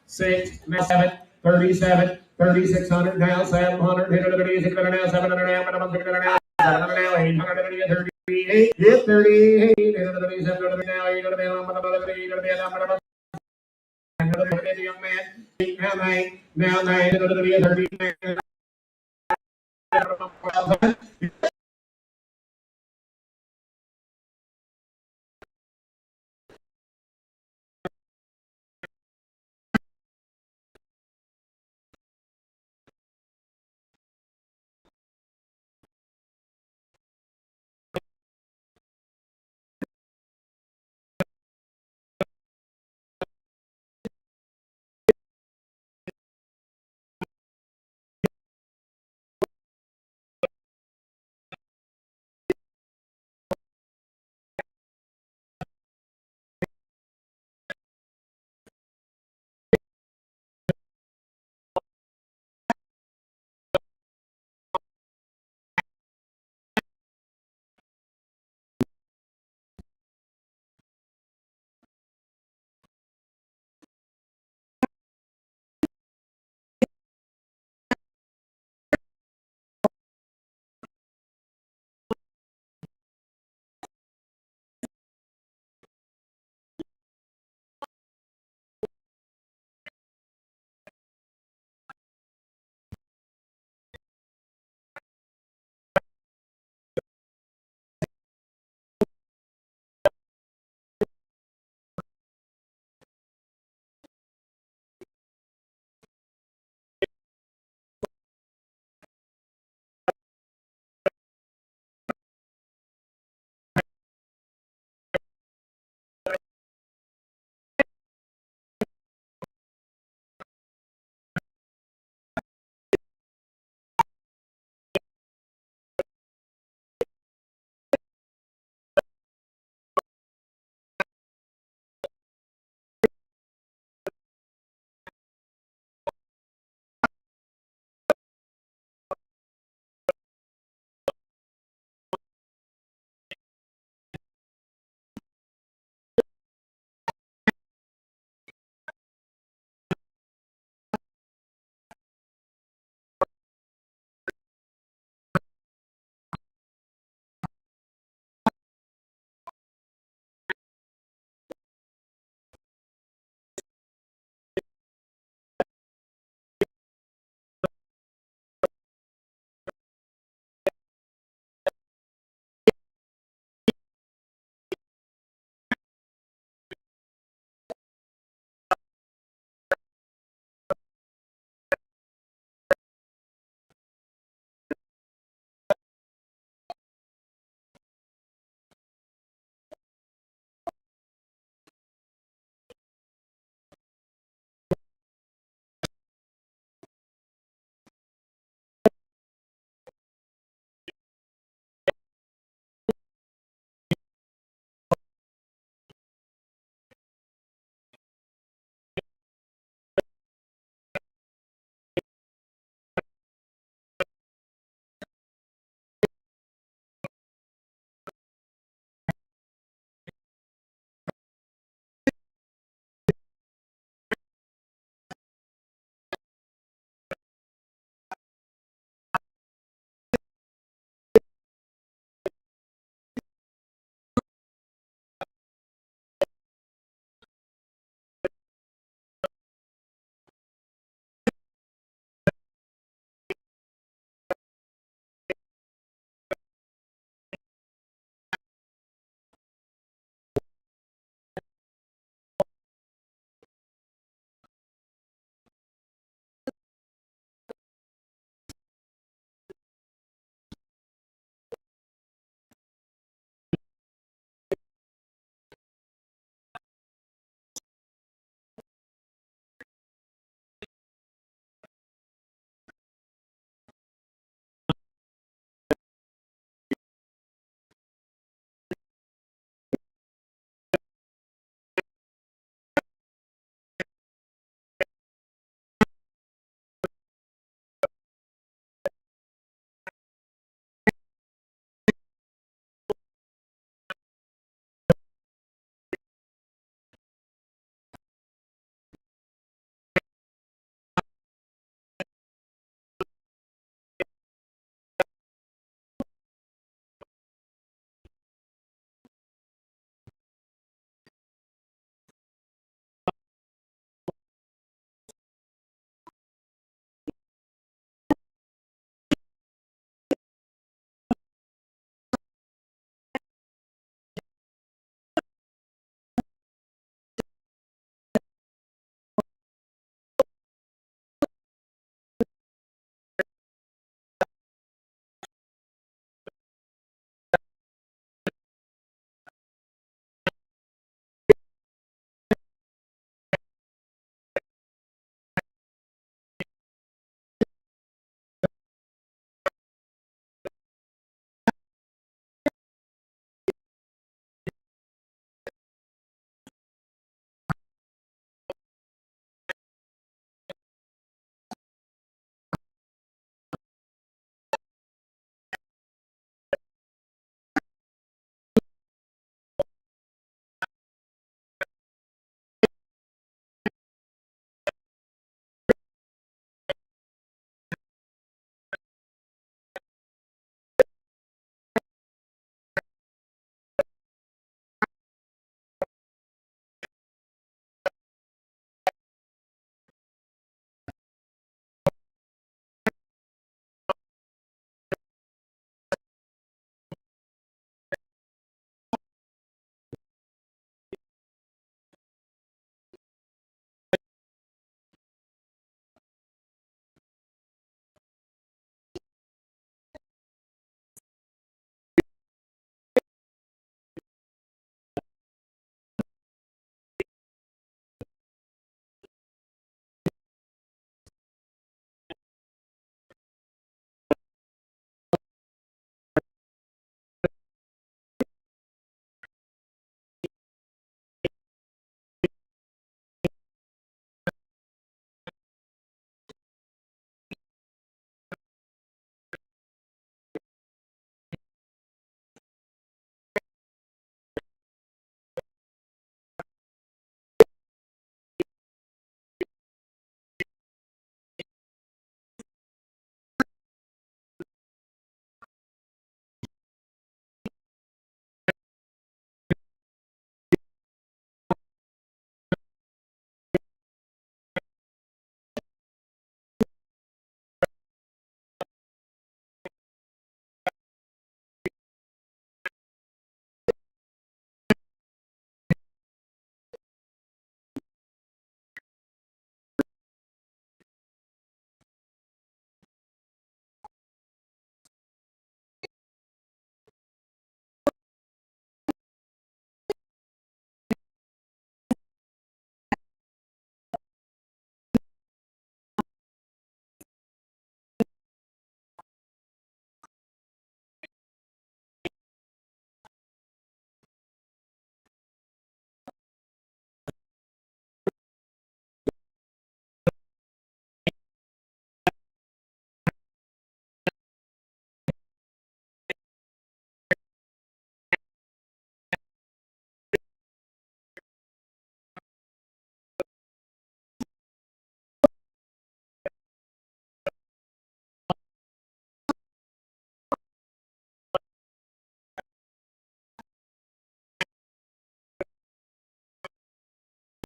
6 now 7, 37, 3,600 now 700, 700 now 700 now 700 now 838, get 38, 700 now 800 young man, now 9, 39,